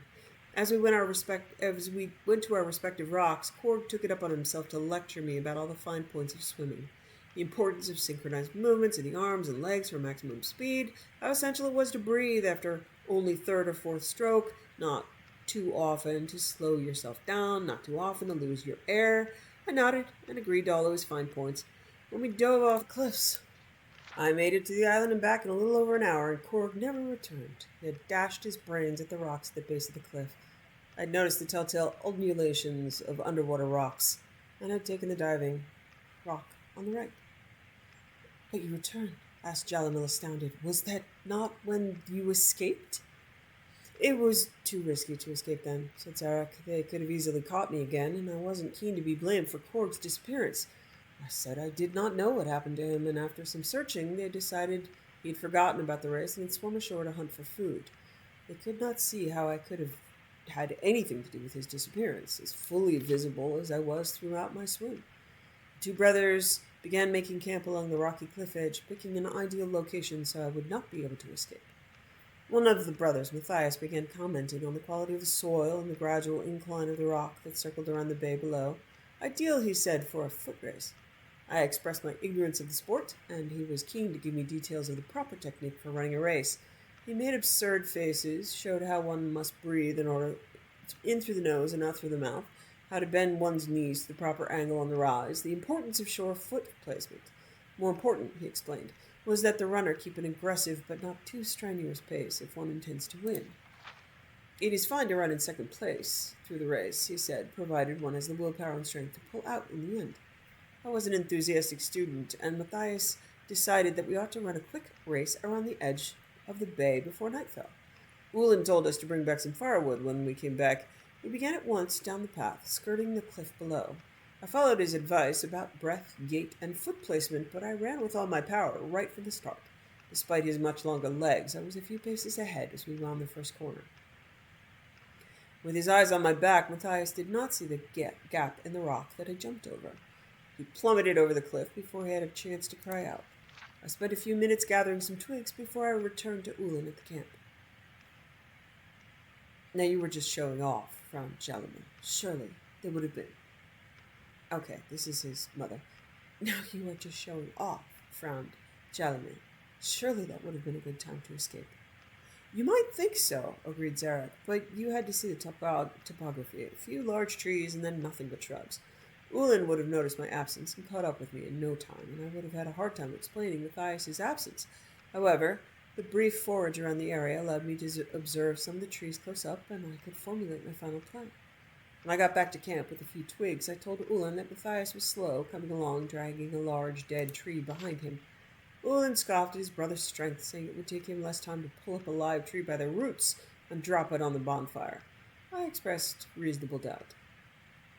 As we went to our respective rocks, Korg took it up on himself to lecture me about all the fine points of swimming. The importance of synchronized movements in the arms and legs for maximum speed, how essential it was to breathe after only 3rd or 4th stroke, not too often to slow yourself down, not too often to lose your air. I nodded and agreed to all of his fine points. When we dove off the cliffs, I made it to the island and back in a little over an hour, and Korg never returned. He had dashed his brains at the rocks at the base of the cliff. I'd noticed the telltale undulations of underwater rocks, and had taken the diving rock on the right. But you returned? Asked Jalamil, astounded. Was that not when you escaped? It was too risky to escape then, said Zarek. They could have easily caught me again, and I wasn't keen to be blamed for Korg's disappearance. I said I did not know what happened to him, and after some searching, they decided he'd forgotten about the race and had swum ashore to hunt for food. They could not see how I could have had anything to do with his disappearance, as fully visible as I was throughout my swim. The 2 brothers began making camp along the rocky cliff edge, picking an ideal location so I would not be able to escape. One of the brothers, Matthias, began commenting on the quality of the soil and the gradual incline of the rock that circled around the bay below. Ideal, he said, for a foot race. I expressed my ignorance of the sport, and he was keen to give me details of the proper technique for running a race. He made absurd faces, showed how one must breathe in through the nose and out through the mouth, how to bend one's knees to the proper angle on the rise, the importance of shore foot placement. More important, he explained, was that the runner keep an aggressive but not too strenuous pace if one intends to win. It is fine to run in second place through the race, he said, provided one has the willpower and strength to pull out in the end. I was an enthusiastic student, and Matthias decided that we ought to run a quick race around the edge of the bay before night fell. Ulan told us to bring back some firewood. When we came back, we began at once down the path, skirting the cliff below. I followed his advice about breath, gait, and foot placement, but I ran with all my power right from the start. Despite his much longer legs, I was a few paces ahead as we rounded the first corner. With his eyes on my back, Matthias did not see the gap in the rock that I jumped over. He plummeted over the cliff before he had a chance to cry out. I spent a few minutes gathering some twigs before I returned to Ulan at the camp. Now you were just showing off, frowned Jalamil. Surely there would have been. Okay, this is his mother. Now you are just showing off, frowned Jalamil. Surely that would have been a good time to escape. You might think so, agreed Zarek, but you had to see the topography. A few large trees and then nothing but shrubs. Ulin would have noticed my absence and caught up with me in no time, and I would have had a hard time explaining Matthias's absence. However, the brief forage around the area allowed me to observe some of the trees close up, and I could formulate my final plan. When I got back to camp with a few twigs, I told Ulin that Matthias was slow, coming along, dragging a large dead tree behind him. Ulin scoffed at his brother's strength, saying it would take him less time to pull up a live tree by the roots and drop it on the bonfire. I expressed reasonable doubt.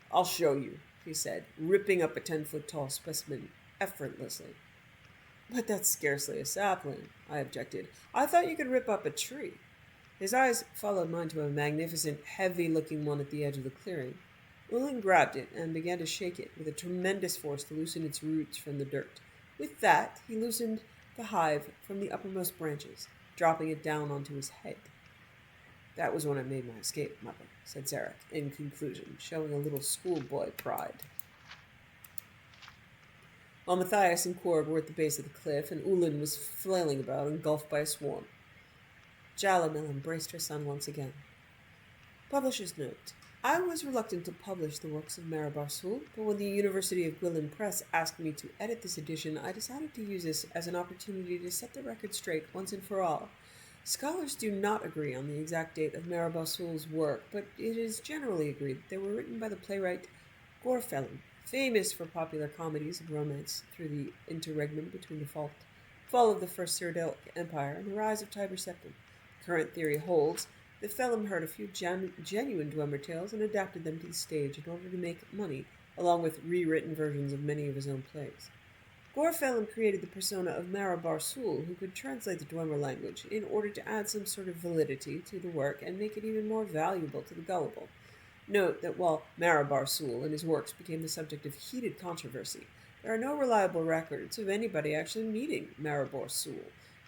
I'll show you, he said, ripping up a 10-foot-tall specimen effortlessly. But that's scarcely a sapling, I objected. I thought you could rip up a tree. His eyes followed mine to a magnificent, heavy-looking one at the edge of the clearing. Ulin grabbed it and began to shake it with a tremendous force to loosen its roots from the dirt. With that, he loosened the hive from the uppermost branches, dropping it down onto his head. That was when I made my escape, Mother, said Zarek, in conclusion, showing a little schoolboy pride. While Matthias and Korg were at the base of the cliff, and Ulin was flailing about, engulfed by a swarm, Jalamil embraced her son once again. Publisher's note. I was reluctant to publish the works of Marabar Sul, but when the University of Gwilym Press asked me to edit this edition, I decided to use this as an opportunity to set the record straight once and for all. Scholars do not agree on the exact date of Marabar Sul's work, but it is generally agreed that they were written by the playwright Guar, famous for popular comedies and romance through the interregnum between the fall of the First Cyrodiilic Empire and the rise of Tiber Septim. The current theory holds that Phelim heard a few genuine Dwemer tales and adapted them to the stage in order to make money, along with rewritten versions of many of his own plays. Guar Phelim created the persona of Marabar Sul, who could translate the Dwemer language in order to add some sort of validity to the work and make it even more valuable to the gullible. Note that while Marabar Sul and his works became the subject of heated controversy, there are no reliable records of anybody actually meeting Marabar Sul,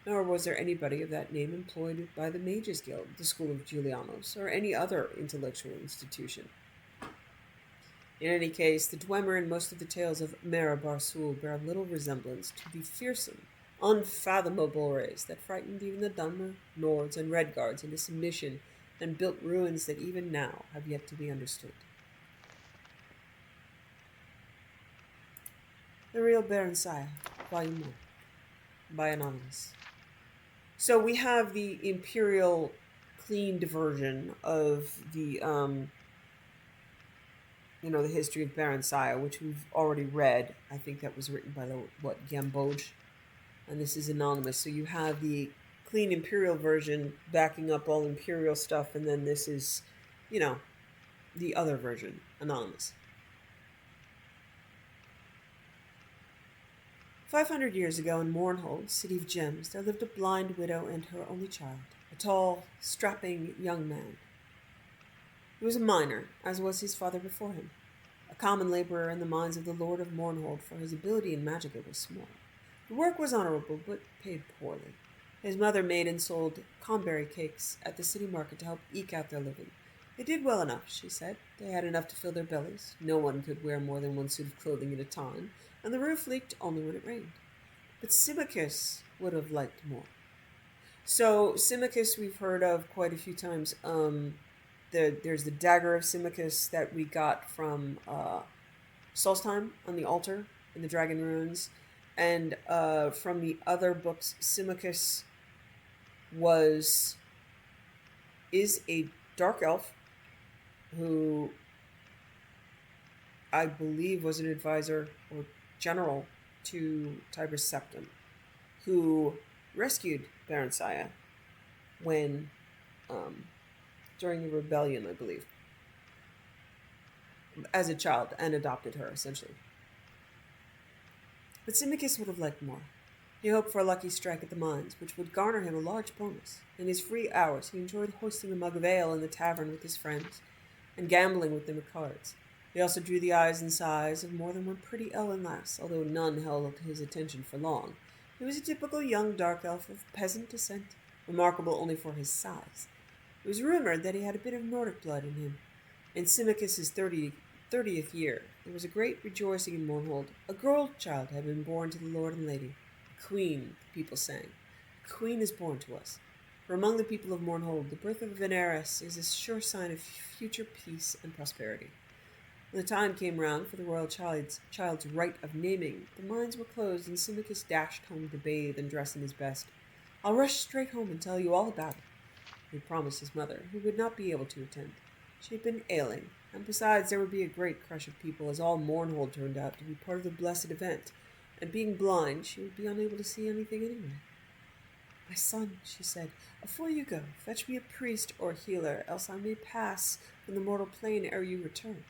nor was there anybody of that name employed by the Mages Guild, the School of Julianos, or any other intellectual institution. In any case, the Dwemer in most of the tales of Marabar Sul bear little resemblance to the fearsome, unfathomable race that frightened even the Dunmer, Nords, and Redguards into submission and built ruins that even now have yet to be understood. The Real Baron Saya, Volume 1, by Anonymous. So we have the Imperial cleaned version of the, the history of Baron Saya, which we've already read. I think that was written by, Gamboj. And this is Anonymous. So you have the clean Imperial version backing up all Imperial stuff, and then this is, the other version, Anonymous. 500 years ago in Mournhold, city of gems, there lived a blind widow and her only child, a tall, strapping young man. He was a miner, as was his father before him, a common laborer in the mines of the Lord of Mournhold, for his ability in magic was small. The work was honorable, but paid poorly. His mother made and sold conberry cakes at the city market to help eke out their living. They did well enough, she said. They had enough to fill their bellies. No one could wear more than one suit of clothing at a time, and the roof leaked only when it rained. But Symmachus would have liked more. So Symmachus we've heard of quite a few times. There's the dagger of Symmachus that we got from Solstheim on the altar in the Dragon Ruins. And from the other books, Symmachus is a dark elf who I believe was an advisor or general to Tiber Septim, who rescued Baron Saya when during the rebellion, I believe, as a child, and adopted her essentially. But Symmachus would have liked more. He hoped for a lucky strike at the mines, which would garner him a large bonus. In his free hours, he enjoyed hoisting a mug of ale in the tavern with his friends and gambling with them at cards. He also drew the eyes and sighs of more than one pretty elven lass, although none held his attention for long. He was a typical young dark elf of peasant descent, remarkable only for his size. It was rumored that he had a bit of Nordic blood in him. In Symmachus's 30th year, there was a great rejoicing in Mournhold. A girl child had been born to the lord and lady. A queen, the people sang. A queen is born to us. For among the people of Mournhold, the birth of an heiress is a sure sign of future peace and prosperity. When the time came round for the royal child's rite of naming, the mines were closed, and Symmachus dashed home to bathe and dress in his best. "I'll rush straight home and tell you all about it," he promised his mother, who would not be able to attend. She had been ailing, and besides there would be a great crush of people, as all Mournhold turned out to be part of the blessed event, and being blind, she would be unable to see anything anyway. "My son," she said, "before you go, fetch me a priest or healer, else I may pass from the mortal plane ere you return."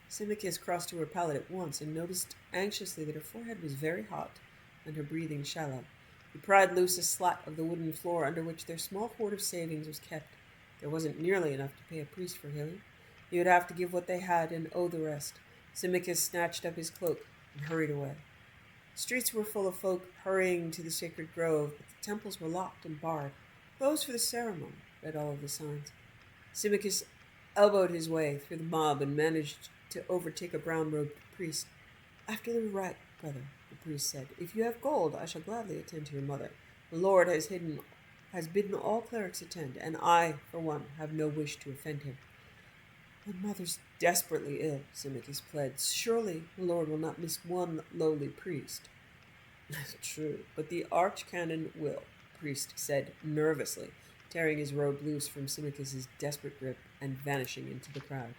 Symmachus crossed to her pallet at once and noticed anxiously that her forehead was very hot and her breathing shallow. He pried loose a slat of the wooden floor under which their small hoard of savings was kept. There wasn't nearly enough to pay a priest for healing. He would have to give what they had and owe the rest. Symmachus snatched up his cloak and hurried away. The streets were full of folk hurrying to the sacred grove, but the temples were locked and barred. "Closed for the ceremony," read all of the signs. Symmachus elbowed his way through the mob and managed to overtake a brown-robed priest. "After the rite, brother," the priest said. "If you have gold, I shall gladly attend to your mother. The Lord has bidden all clerics attend, and I, for one, have no wish to offend him." "My mother's desperately ill," Symmachus pled. "Surely the Lord will not miss one lowly priest." "True, but the archcanon will," the priest said nervously, tearing his robe loose from Symmachus's desperate grip and vanishing into the crowd.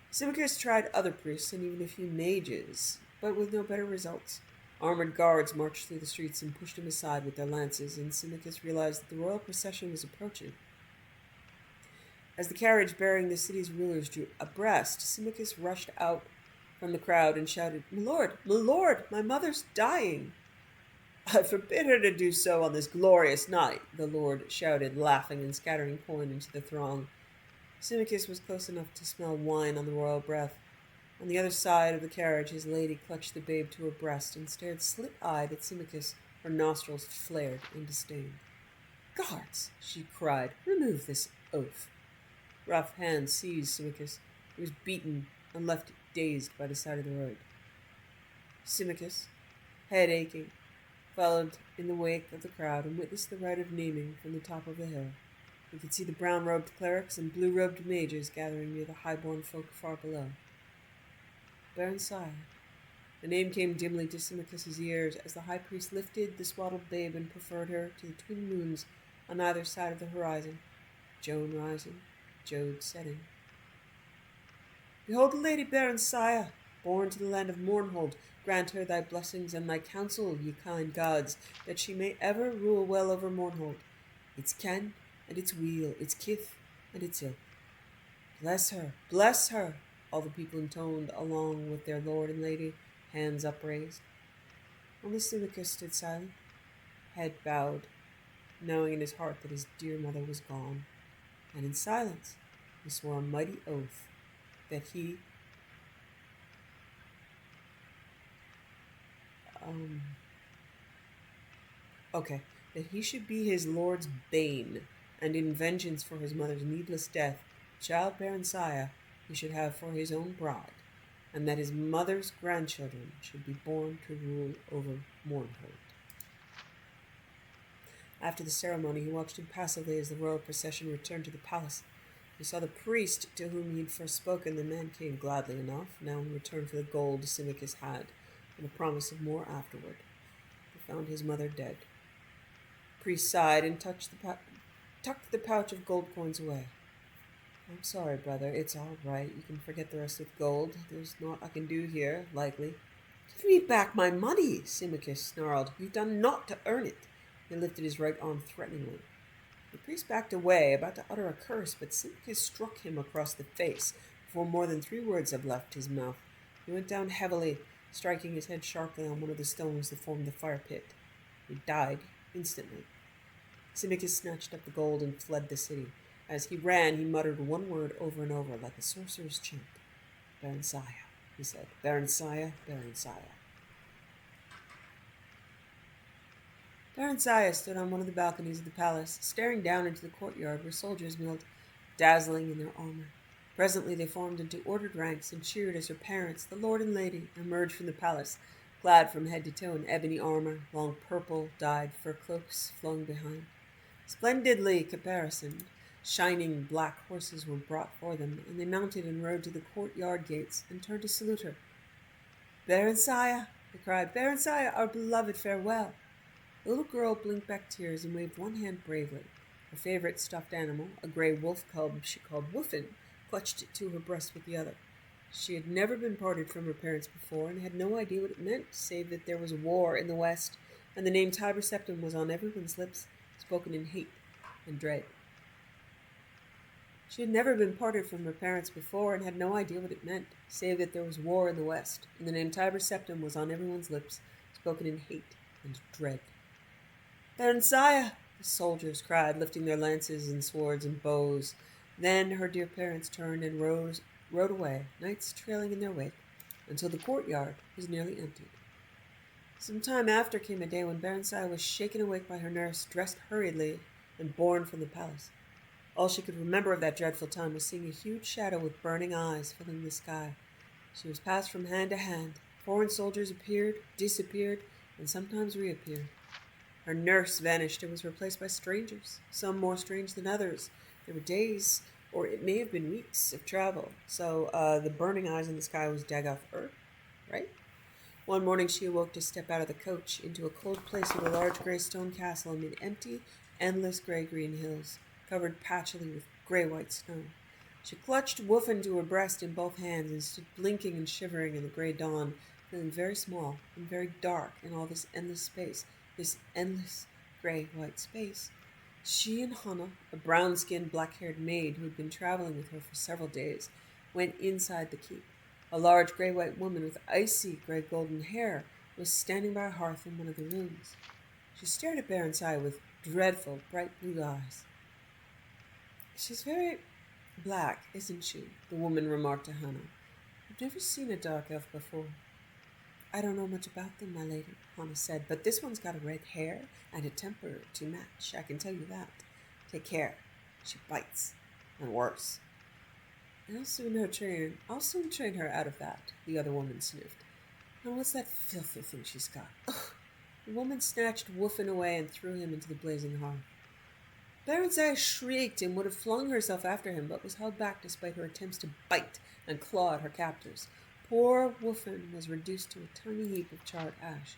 Symmachus tried other priests and even a few mages, but with no better results. Armored guards marched through the streets and pushed him aside with their lances, and Symmachus realized that the royal procession was approaching. As the carriage bearing the city's rulers drew abreast, Symmachus rushed out from the crowd and shouted, my lord, my mother's dying." "I forbid her to do so on this glorious night," the lord shouted, laughing and scattering coin into the throng. Symmachus was close enough to smell wine on the royal breath. On the other side of the carriage, his lady clutched the babe to her breast and stared slit-eyed at Symmachus, her nostrils flared in disdain. "Guards!" she cried. "Remove this oaf." Rough hands seized Symmachus. He was beaten and left dazed by the side of the road. Symmachus, head aching, followed in the wake of the crowd and witnessed the rite of naming from the top of the hill. He could see the brown-robed clerics and blue-robed mages gathering near the high-born folk far below. Barensiah. The name came dimly to Symmachus's ears as the high priest lifted the swaddled babe and preferred her to the twin moons on either side of the horizon, Joan rising, Jode setting. "Behold the Lady Barensiah, born to the land of Mournhold. Grant her thy blessings and thy counsel, ye kind gods, that she may ever rule well over Mournhold, its ken and its weal, its kith and its ilk. Bless her, bless her," all the people intoned along with their lord and lady, hands upraised. Only Symmachus stood silent, head bowed, knowing in his heart that his dear mother was gone, and in silence he swore a mighty oath that he that he should be his lord's bane, and in vengeance for his mother's needless death, the child Barensiah he should have for his own bride, and that his mother's grandchildren should be born to rule over Mournhold. After the ceremony, he watched impassively as the royal procession returned to the palace. He saw the priest to whom he had first spoken. The man came gladly enough, now in return for the gold Symmachus had, and a promise of more afterward. He found his mother dead. The priest sighed and tucked the pouch of gold coins away. "I'm sorry, brother. It's all right. You can forget the rest with gold. There's naught I can do here, likely." "Give me back my money," Symmachus snarled. "You've done naught to earn it." He lifted his right arm threateningly. The priest backed away, about to utter a curse, but Symmachus struck him across the face before more than 3 words had left his mouth. He went down heavily, striking his head sharply on one of the stones that formed the fire pit. He died instantly. Symmachus snatched up the gold and fled the city. As he ran, he muttered one word over and over, like a sorcerer's chant. "Barensiah," he said. "Barensiah, Barensiah." Barensiah stood on one of the balconies of the palace, staring down into the courtyard where soldiers milled, dazzling in their armor. Presently they formed into ordered ranks and cheered as her parents, the lord and lady, emerged from the palace, clad from head to toe in ebony armor, long purple dyed fur cloaks flung behind. Splendidly caparisoned, shining black horses were brought for them, and they mounted and rode to the courtyard gates and turned to salute her. "Berensaya!" they cried. "Berensaya, our beloved, farewell!" The little girl blinked back tears and waved one hand bravely. Her favorite stuffed animal, a gray wolf cub she called Woofin, clutched it to her breast with the other. She had never been parted from her parents before and had no idea what it meant, save that there was war in the West, and the name Tiber Septim was on everyone's lips, spoken in hate and dread. She had never been parted from her parents before and had no idea what it meant, save that there was war in the West, and the name Tiber Septim was on everyone's lips, spoken in hate and dread. "Berensaya!" the soldiers cried, lifting their lances and swords and bows. Then her dear parents turned and rode away, knights trailing in their wake, until the courtyard was nearly emptied. Some time after came a day when Berensaya was shaken awake by her nurse, dressed hurriedly, and borne from the palace. All she could remember of that dreadful time was seeing a huge shadow with burning eyes filling the sky. She was passed from hand to hand. Foreign soldiers appeared, disappeared, and sometimes reappeared. Her nurse vanished and was replaced by strangers, some more strange than others. There were days, or it may have been weeks, of travel. So the burning eyes in the sky was Dagoth Earth, right? One morning she awoke to step out of the coach into a cold place with a large grey stone castle amid empty, endless grey-green hills, covered patchily with grey-white snow. She clutched Woofin to her breast in both hands and stood blinking and shivering in the grey dawn, feeling very small and very dark in all this endless space, this endless grey-white space. She and Hannah, a brown-skinned, black-haired maid who had been traveling with her for several days, went inside the keep. A large grey-white woman with icy grey-golden hair was standing by a hearth in one of the rooms. She stared at Berensaya with dreadful, bright blue eyes. "She's very black, isn't she?" the woman remarked to Hannah. "I've never seen a dark elf before." "I don't know much about them, my lady," Hannah said, "but this one's got a red hair and a temper to match, I can tell you that. Take care. She bites. And worse." I'll soon train her out of that," the other woman sniffed. "And what's that filthy thing she's got?" Ugh. The woman snatched Woofin away and threw him into the blazing hearth. Berensaya shrieked and would have flung herself after him, but was held back despite her attempts to bite and claw at her captors. Poor Woofin was reduced to a tiny heap of charred ash.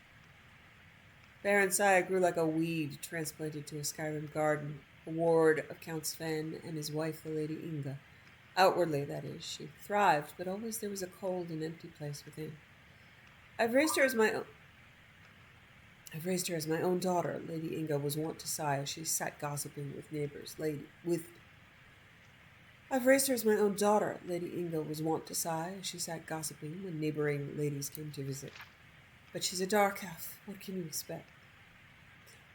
Berensaya grew like a weed transplanted to a Skyrim garden, a ward of Count Sven and his wife, the Lady Inga. Outwardly, that is, she thrived, but always there was a cold and empty place within. I've raised her as my own daughter, Lady Inga was wont to sigh as she sat gossiping with neighbors. I've raised her as my own daughter, Lady Inga was wont to sigh as she sat gossiping when neighboring ladies came to visit. But she's a dark elf. What can you expect?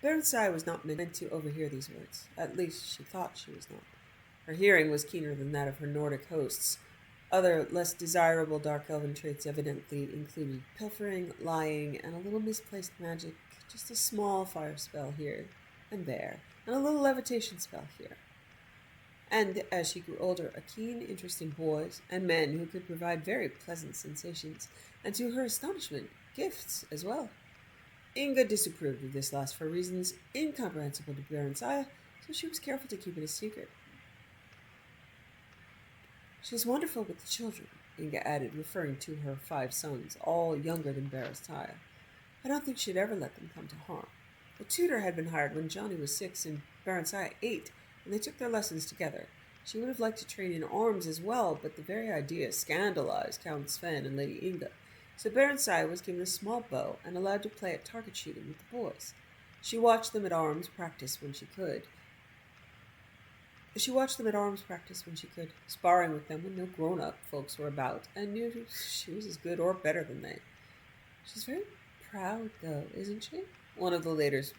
Berensaya was not meant to overhear these words. At least she thought she was not. Her hearing was keener than that of her Nordic hosts. Other, less desirable dark elven traits evidently included pilfering, lying, and a little misplaced magic, just a small fire spell here and there, and a little levitation spell here. And, as she grew older, a keen interest in boys and men who could provide very pleasant sensations, and to her astonishment, gifts as well. Inga disapproved of this last for reasons incomprehensible to Berensaya, so she was careful to keep it a secret. She's wonderful with the children, Inga added, referring to her 5 sons, all younger than Berensaya. I don't think she'd ever let them come to harm. A tutor had been hired when Johnny was 6 and Berensaya 8, and they took their lessons together. She would have liked to train in arms as well, but the very idea scandalized Count Sven and Lady Inga, so Berensaya was given a small bow and allowed to play at target shooting with the boys. She watched them at arms practice when she could, sparring with them when no grown-up folks were about, and knew she was as good or better than they. She's very proud, though, isn't she? One of the ladies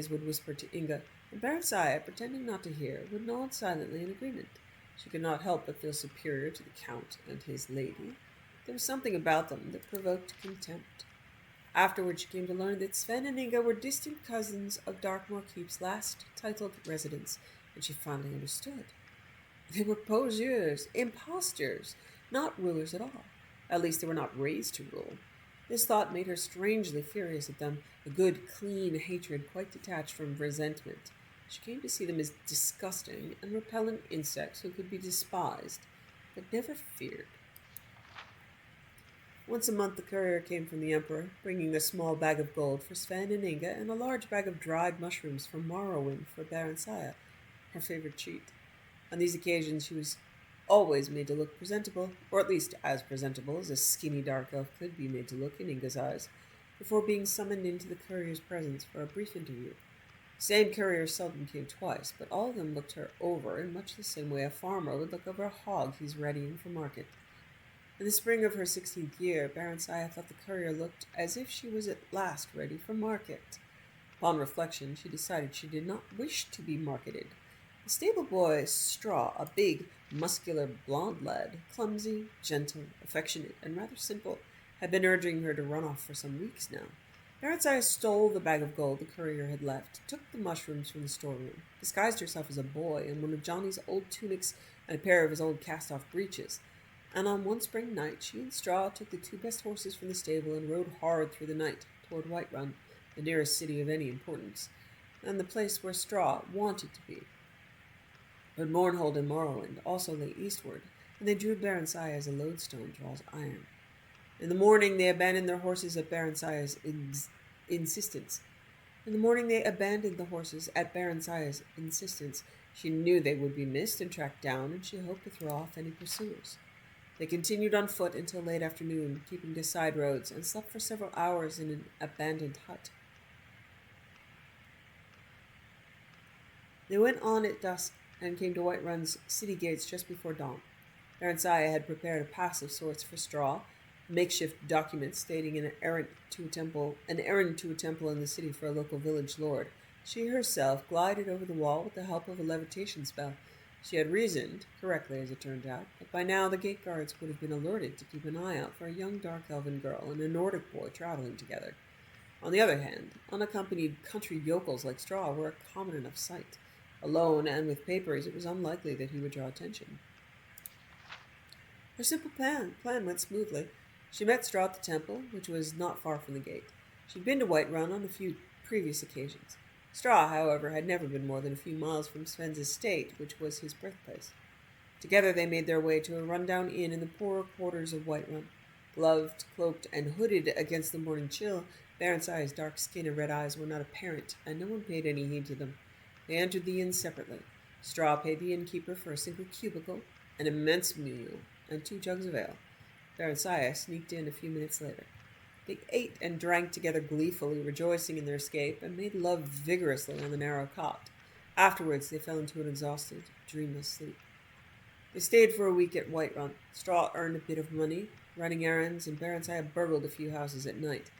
would whisper to Inga, and Berensaya, pretending not to hear, would nod silently in agreement. She could not help but feel superior to the Count and his lady. There was something about them that provoked contempt. Afterward she came to learn that Sven and Inga were distant cousins of Darkmoor Keep's last titled residents, and she finally understood. They were poseurs, impostors, not rulers at all. At least they were not raised to rule. This thought made her strangely furious at them, a good, clean hatred quite detached from resentment. She came to see them as disgusting and repellent insects who could be despised, but never feared. Once a month the courier came from the Emperor, bringing a small bag of gold for Sven and Inga and a large bag of dried mushrooms from Morrowind for Barensiah, her favorite treat. On these occasions she was always made to look presentable, or at least as presentable as a skinny dark elf could be made to look in Inga's eyes, before being summoned into the courier's presence for a brief interview. The same courier seldom came twice, but all of them looked her over in much the same way a farmer would look over a hog he's readying for market. In the spring of her 16th year, Barensiah thought the courier looked as if she was at last ready for market. Upon reflection, she decided she did not wish to be marketed. The stable boy, Straw, a big, muscular, blond lad, clumsy, gentle, affectionate, and rather simple, had been urging her to run off for some weeks now. Barensiah stole the bag of gold the courier had left, took the mushrooms from the storeroom, disguised herself as a boy in one of Johnny's old tunics and a pair of his old cast-off breeches, and on one spring night she and Straw took the two best horses from the stable and rode hard through the night toward Whiterun, the nearest city of any importance, and the place where Straw wanted to be. But Mournhold and Morrowind also lay eastward, and they drew Barensiah as a lodestone draws iron. In the morning they abandoned their horses at Barensiah's insistence. She knew they would be missed and tracked down, and she hoped to throw off any pursuers. They continued on foot until late afternoon, keeping to side roads, and slept for several hours in an abandoned hut. They went on at dusk and came to Whiterun's city gates just before dawn. Barensiah had prepared a pass of sorts for Straw, a makeshift document stating an errand to a temple in the city for a local village lord. She herself glided over the wall with the help of a levitation spell. She had reasoned, correctly as it turned out, that by now the gate guards would have been alerted to keep an eye out for a young dark elven girl and a Nordic boy traveling together. On the other hand, unaccompanied country yokels like Straw were a common enough sight. Alone and with papers, it was unlikely that he would draw attention. Her simple plan went smoothly. She met Straw at the temple, which was not far from the gate. She'd been to Whiterun on a few previous occasions. Straw, however, had never been more than a few miles from Sven's estate, which was his birthplace. Together they made their way to a rundown inn in the poorer quarters of Whiterun. Gloved, cloaked, and hooded against the morning chill, Barensiah's dark skin and red eyes were not apparent, and no one paid any heed to them. They entered the inn separately. Straw paid the innkeeper for a single cubicle, an immense meal, and 2 jugs of ale. Barensiah sneaked in a few minutes later. They ate and drank together gleefully, rejoicing in their escape, and made love vigorously on the narrow cot. Afterwards they fell into an exhausted, dreamless sleep. They stayed for a week at Whiterun. Straw earned a bit of money, running errands, and Barensiah burgled a few houses at night.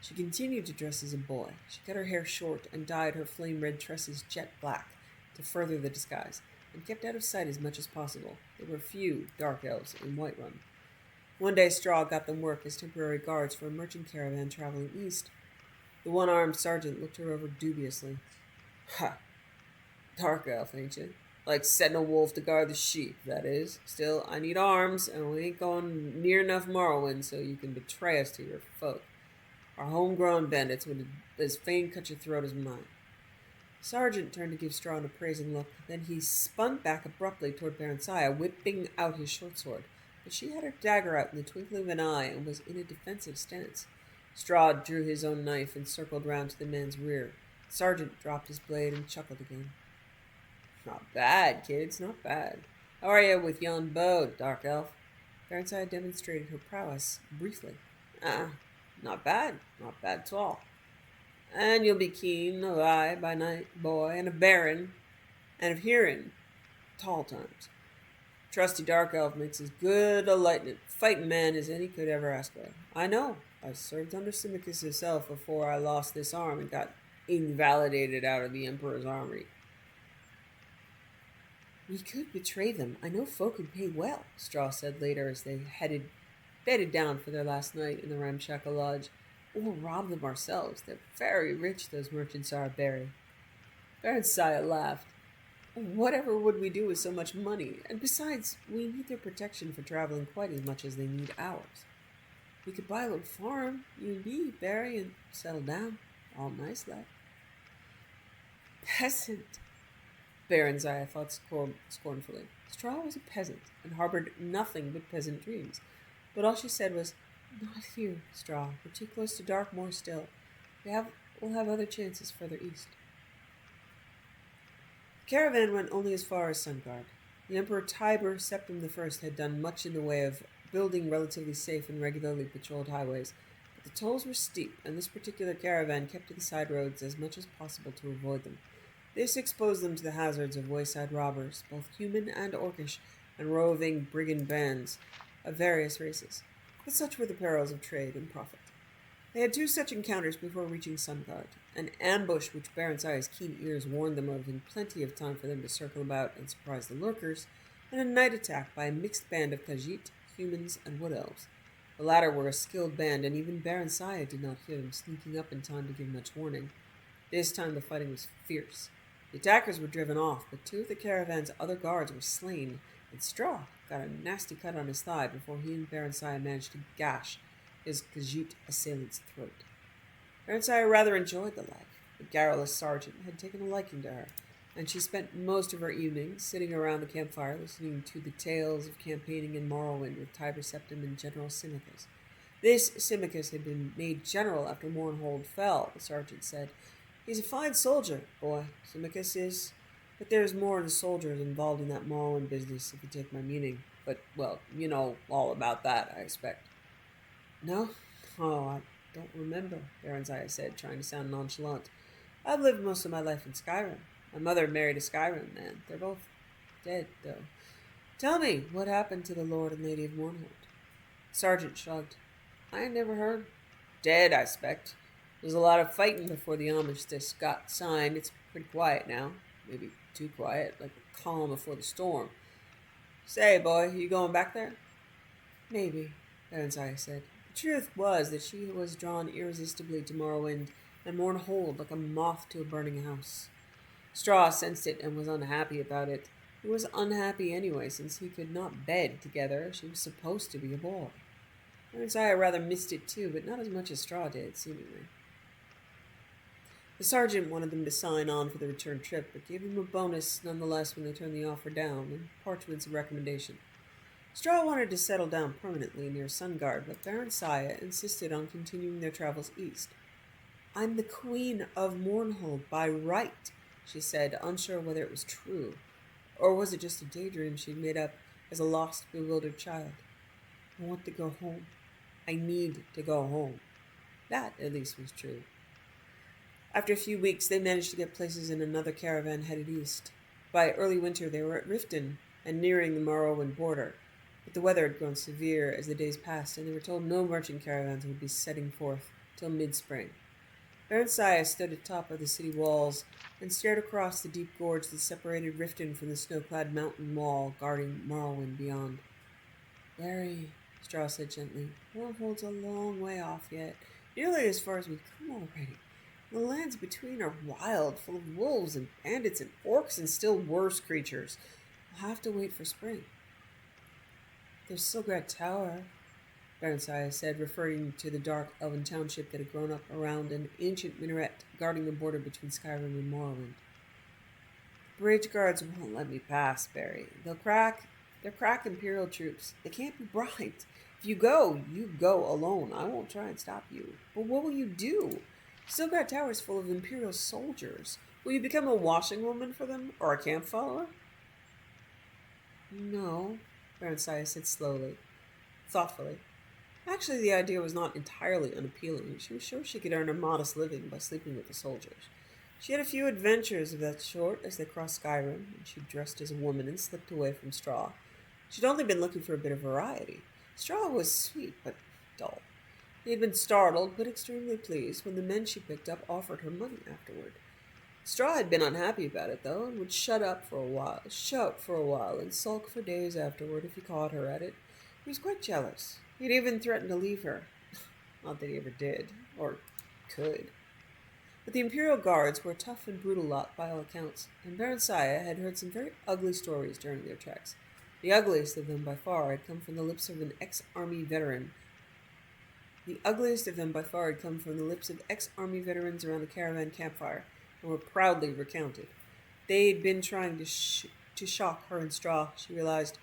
She continued to dress as a boy. She cut her hair short and dyed her flame-red tresses jet black to further the disguise, and kept out of sight as much as possible. There were few dark elves in Whiterun. One day Straw got them work as temporary guards for a merchant caravan traveling east. The one-armed sergeant looked her over dubiously. "Ha! Dark elf, ain't you? Like setting a wolf to guard the sheep, that is. Still, I need arms, and we ain't going near enough Morrowind so you can betray us to your folk. Our homegrown bandits would as fain cut your throat as mine." The sergeant turned to give Straw an appraising look, then he spun back abruptly toward Barensiah, whipping out his short sword. But she had her dagger out in the twinkling of an eye and was in a defensive stance. Straw drew his own knife and circled round to the man's rear. The sergeant dropped his blade and chuckled again. "Not bad, kids, not bad. How are you with yon bow, dark elf?" Barensiah demonstrated her prowess briefly. Not bad at all. And you'll be keen of eye by night, boy, and of bearing, and of hearing, tall times. Trusty dark elf makes as good a fighting man as any could ever ask for. I know. I served under Symmachus himself before I lost this arm and got invalidated out of the Emperor's army. "We could betray them. I know folk would pay well," Straw said later as they bedded down for their last night in the ramshackle lodge. "Or rob them ourselves. They're very rich, those merchants are, Barry." Barensiah laughed. "Whatever would we do with so much money? And besides, we need their protection for traveling quite as much as they need ours." We could buy a little farm, you and me, Barry, and settle down. All nice, lad. Peasant, Baronziah thought scornfully. Straw was a peasant, and harbored nothing but peasant dreams. But all she said was, "Not here, Straw. We're too close to Darkmoor still. We'll have other chances further east." The caravan went only as far as Sungard. The Emperor Tiber Septim I had done much in the way of building relatively safe and regularly patrolled highways, but the tolls were steep, and this particular caravan kept to the side roads as much as possible to avoid them. This exposed them to the hazards of wayside robbers, both human and orcish, and roving brigand bands of various races. But such were the perils of trade and profit. They had 2 such encounters before reaching Sungard, an ambush which Baronziah's keen ears warned them of in plenty of time for them to circle about and surprise the lurkers, and a night attack by a mixed band of Khajiit, humans, and wood elves. The latter were a skilled band, and even Baronziah did not hear them sneaking up in time to give much warning. This time the fighting was fierce. The attackers were driven off, but 2 of the caravan's other guards were slain, and Straw got a nasty cut on his thigh before he and Baronziah managed to gash his Khajiit assailant's throat. Baronziah rather enjoyed the life. The garrulous sergeant had taken a liking to her, and she spent most of her evenings sitting around the campfire listening to the tales of campaigning in Morrowind with Tiber Septim and General Symmachus. This Symmachus had been made general after Mournhold fell, the sergeant said. He's a fine soldier, boy, Symmachus is. But there's more than soldiers involved in that Morrowind business, if you take my meaning. But, well, you know all about that, I expect. No? Oh, I don't remember, Baronziah said, trying to sound nonchalant. I've lived most of my life in Skyrim. My mother married a Skyrim man. They're both dead, though. Tell me, what happened to the Lord and Lady of Mournhold? The sergeant shrugged. I ain't never heard. Dead, I expect. There was a lot of fighting before the armistice got signed. It's pretty quiet now. Maybe too quiet, like the calm before the storm. Say, boy, you going back there? Maybe, Baronziah said. The truth was that she was drawn irresistibly to Morrowind and Mournhold like a moth to a burning house. Straw sensed it and was unhappy about it. He was unhappy anyway, since he could not bed together. She was supposed to be a boy. Baronziah rather missed it too, but not as much as Straw did, seemingly. The sergeant wanted them to sign on for the return trip, but gave him a bonus nonetheless when they turned the offer down, and parchments of recommendation. Straw wanted to settle down permanently near Sungard, but Baronziah insisted on continuing their travels east. I'm the Queen of Mournhold by right, she said, unsure whether it was true, or was it just a daydream she'd made up as a lost, bewildered child. I want to go home. I need to go home. That, at least, was true. After a few weeks, they managed to get places in another caravan headed east. By early winter, they were at Riften and nearing the Morrowind border, but the weather had grown severe as the days passed, and they were told no merchant caravans would be setting forth till mid-spring. Baronziah stood atop of the city walls and stared across the deep gorge that separated Riften from the snow-clad mountain wall guarding Morrowind beyond. Barry, Straw said gently, Mournhold's a long way off yet, nearly as far as we've come already. The lands between are wild, full of wolves and bandits and orcs and still worse creatures. We'll have to wait for spring. There's Silgrad Tower, Baronziah said, referring to the dark elven township that had grown up around an ancient minaret guarding the border between Skyrim and Morrowind. The bridge guards won't let me pass, Barry. They're crack Imperial troops. They can't be bribed. If you go alone. I won't try and stop you. But what will you do? Silgrad Tower is full of Imperial soldiers. Will you become a washing woman for them, or a camp follower? No, Baronziah said slowly, thoughtfully. Actually, the idea was not entirely unappealing. She was sure she could earn a modest living by sleeping with the soldiers. She had a few adventures of that sort as they crossed Skyrim, and she dressed as a woman and slipped away from Straw. She'd only been looking for a bit of variety. Straw was sweet, but dull. He had been startled, but extremely pleased, when the men she picked up offered her money afterward. Straw had been unhappy about it, though, and would shout for a while, and sulk for days afterward if he caught her at it. He was quite jealous. He'd even threatened to leave her. Not that he ever did, or could. But the Imperial Guards were a tough and brutal lot by all accounts, and Baronziah had heard some very ugly stories during their treks. The ugliest of them by far had come from the lips of an ex-army veteran The ugliest of them by far had come from the lips of ex-army veterans around the caravan campfire, and were proudly recounted. They had been trying to shock her and Straw, she realized,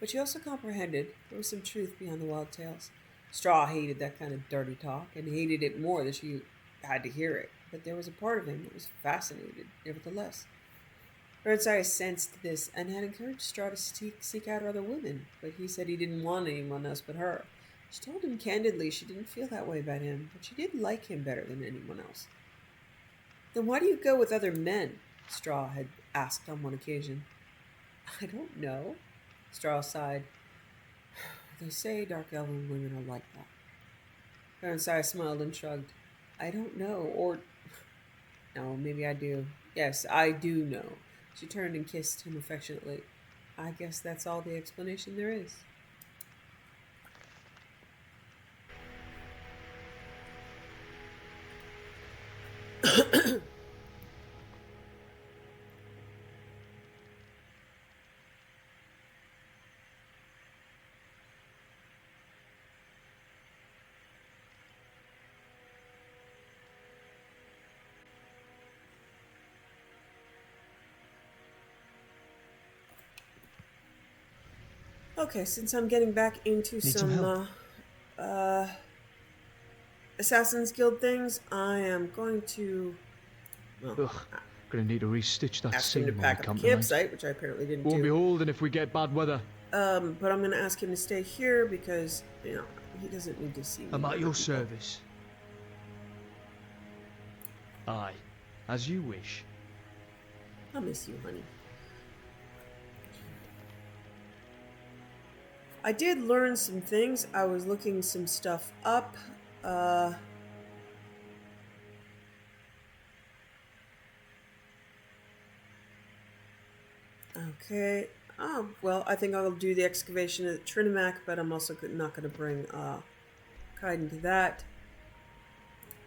but she also comprehended there was some truth behind the wild tales. Straw hated that kind of dirty talk, and hated it more that she had to hear it, but there was a part of him that was fascinated, nevertheless. Burnside sensed this and had encouraged Straw to seek out other women, but he said he didn't want anyone else but her. She told him candidly she didn't feel that way about him, but she did like him better than anyone else. Then why do you go with other men? Straw had asked on one occasion. I don't know, Straw sighed. They say dark elven women are like that. Burnside smiled and shrugged. I don't know, or... No, maybe I do. Yes, I do know. She turned and kissed him affectionately. I guess that's all the explanation there is. Okay, since I'm getting back into some Assassin's Guild things, I am going to Gonna need to restitch that ask him scene to when we pack up come the tonight. campsite, which I apparently didn't Won't be do. holding if we get bad weather. But I'm going to ask him to stay here because, you know, he doesn't need to see me. I'm at your murder people. service. Aye, as you wish. I'll miss you, honey. I did learn some things. I was looking some stuff up. Okay. Oh, well, I think I'll do the excavation at Trinimac, but I'm also not going to bring Kaidan to that.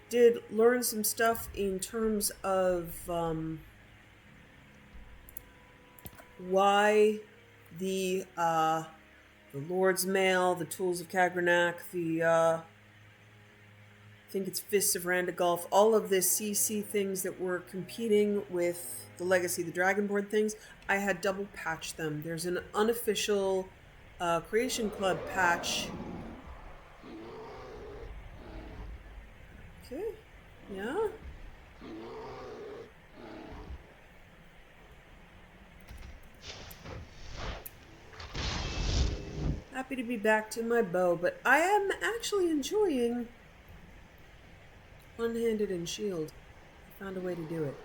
Did learn some stuff in terms of why the Lord's Mail, the Tools of Kagranak, I think it's Fists of Randagulf, all of the CC things that were competing with the Legacy of the Dragonborn things, I had double patched them. There's an unofficial Creation Club patch. Okay, yeah. Happy to be back to my bow, but I am actually enjoying one-handed and shield. I found a way to do it.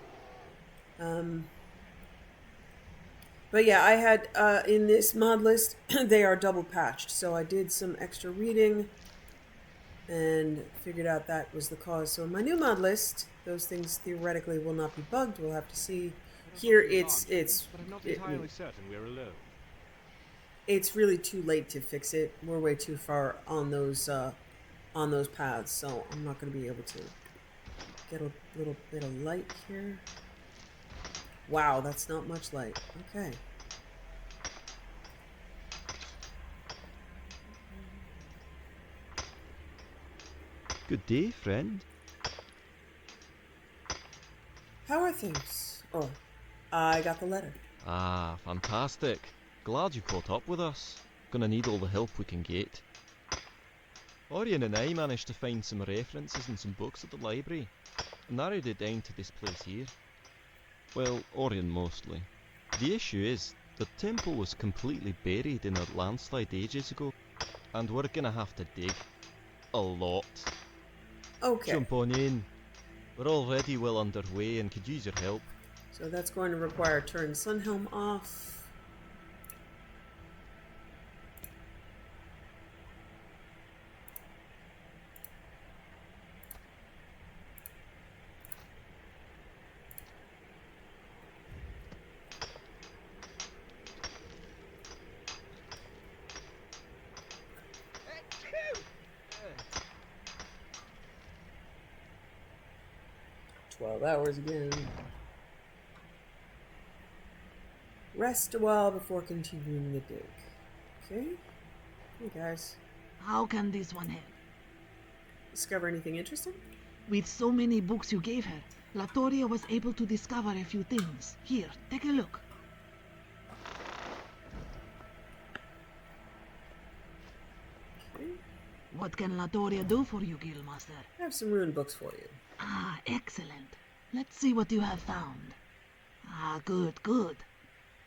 But yeah, I had in this mod list they are double patched, so I did some extra reading and figured out that was the cause. So in my new mod list, those things theoretically will not be bugged. We'll have to see. Here it's But I'm not entirely certain we're alone. it's really too late to fix it. We're way too far on those paths, so I'm not going to be able to get a little bit of light here. Wow, that's not much light. Okay. Good day, friend. How are things? Oh, I got the letter. Ah, fantastic. Glad you caught up with us. Gonna need all the help we can get. Orion and I managed to find some references and some books at the library. Narrowed it down to this place here. Well, Orion mostly. The issue is, the temple was completely buried in a landslide ages ago, and we're gonna have to dig. A lot. Okay. Jump on in. We're already well underway and could use your help. So that's going to require turning Sunhelm off. Hours again. Rest a while before continuing the dig. Okay? Hey guys. How can this one help? discover anything interesting? With so many books you gave her, Latoria was able to discover a few things. Here, take a look. Okay. What can Latoria do for you, Guildmaster? I have some rune books for you. Ah, excellent. Let's see what you have found. Ah, good, good.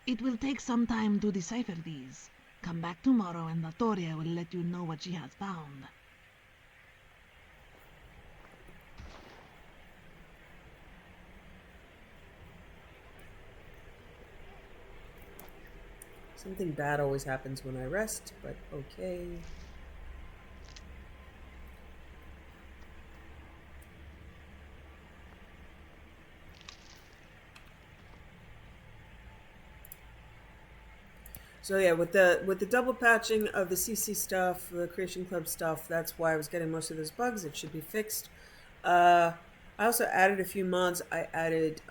It will take some time to decipher these. Come back tomorrow and Latoria will let you know what she has found. Something bad always happens when I rest, but okay. So yeah, with the double patching of the CC stuff, the Creation Club stuff, that's why I was getting most of those bugs. It should be fixed. I also added a few mods. I added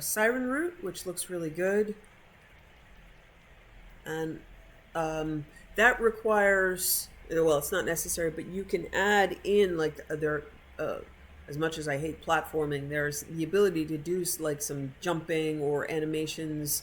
Siren Root, which looks really good. And that requires, well, it's not necessary, but you can add in, like, as much as I hate platforming, there's the ability to do like some jumping or animations.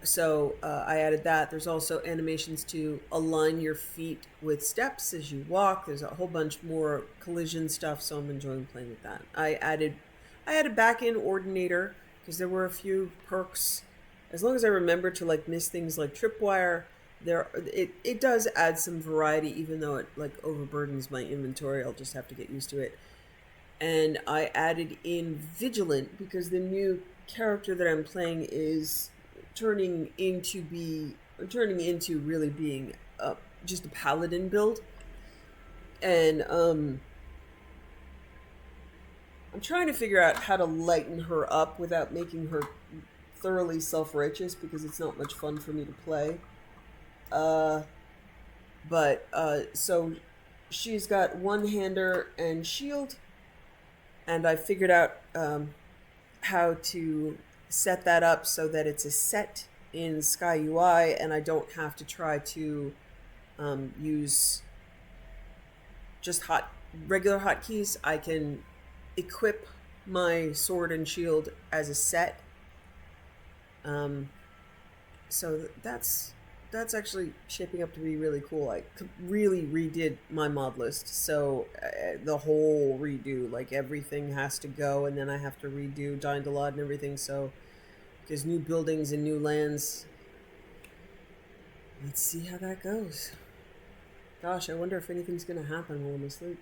So I added that. There's also animations to align your feet with steps as you walk. There's a whole bunch more collision stuff, so I'm enjoying playing with that. I added back in Ordinator because there were a few perks. As long as I remember to like miss things like tripwire, it does add some variety, even though it like overburdens my inventory. I'll just have to get used to it. And I added in Vigilant because the new character that I'm playing is turning into really being just a paladin build. And I'm trying to figure out how to lighten her up without making her thoroughly self-righteous, because it's not much fun for me to play. So she's got one-hander and shield, and I figured out how to set that up so that it's a set in Sky UI, and I don't have to try to use just regular hotkeys. I can equip my sword and shield as a set. So that's actually shaping up to be really cool. I really redid my mod list, so the whole redo, like everything has to go, and then I have to redo Giant Alod and everything, so there's new buildings and new lands. Let's see how that goes. Gosh, I wonder if anything's gonna happen while I'm asleep.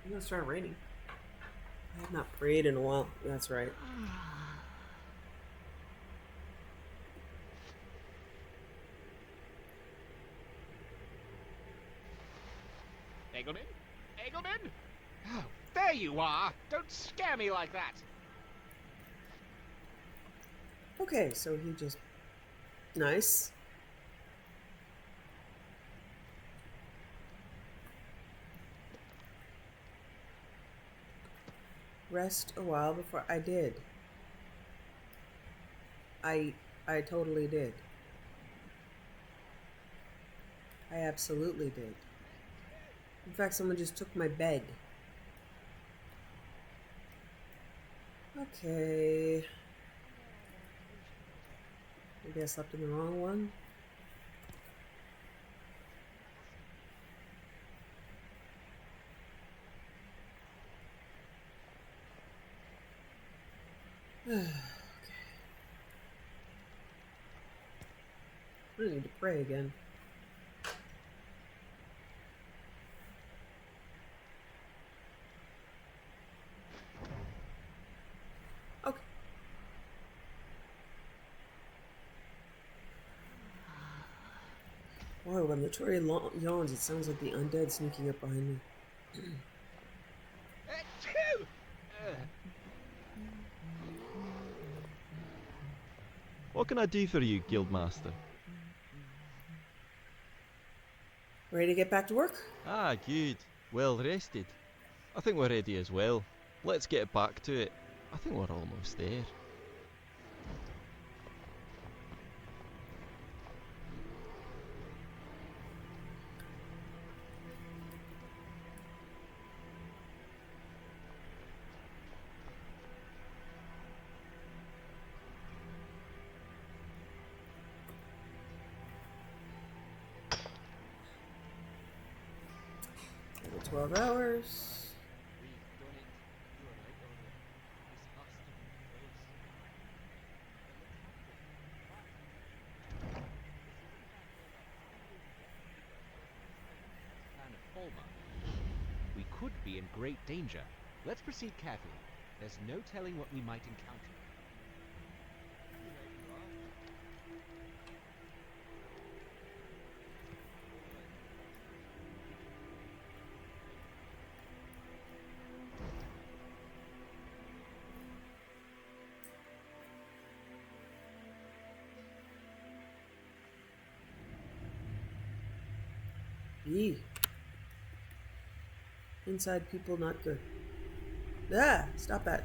It's gonna start raining. I have not prayed in a while. That's right. Egelman? Egelman? Oh, there you are! Don't scare me like that! Okay, so he just... Nice. Rest a while before I did. I totally did. I absolutely did. In fact, someone just took my bed. Okay. Maybe I slept in the wrong one. Okay. I need to pray again. Okay. Boy, when Latoria yawns, it sounds like the undead sneaking up behind me. What can I do for you, Guildmaster? Ready to get back to work? Ah, good. Well rested. I think we're ready as well. Let's get back to it. I think we're almost there. 12 hours. We could be in great danger. Let's proceed carefully. There's no telling what we might encounter. Yee. Inside people not good. Ah, stop that.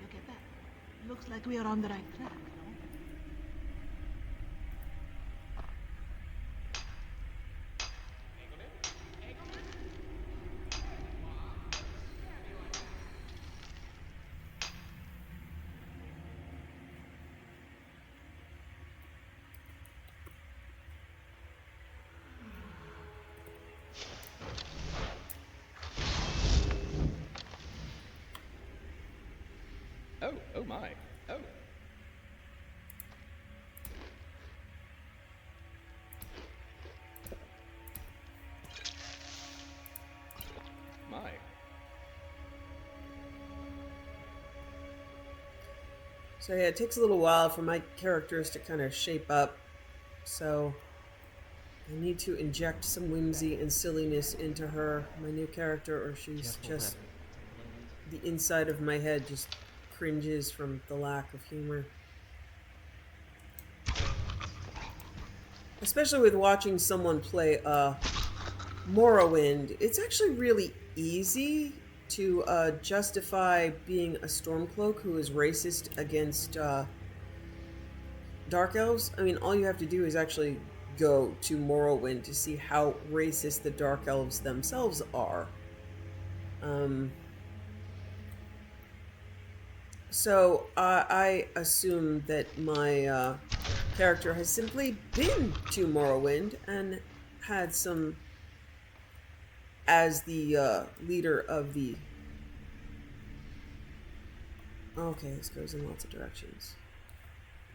Look at that. Looks like we are on the right track, no? Oh my. Oh. My. So yeah, it takes a little while for my characters to kind of shape up. So I need to inject some whimsy and silliness into her, my new character, or she's just... the inside of my head just cringes from the lack of humor. Especially with watching someone play Morrowind, it's actually really easy to justify being a Stormcloak who is racist against Dark Elves. I mean, all you have to do is actually go to Morrowind to see how racist the Dark Elves themselves are. So I assume that my character has simply been to Morrowind and had some, as the leader of the... Okay, this goes in lots of directions.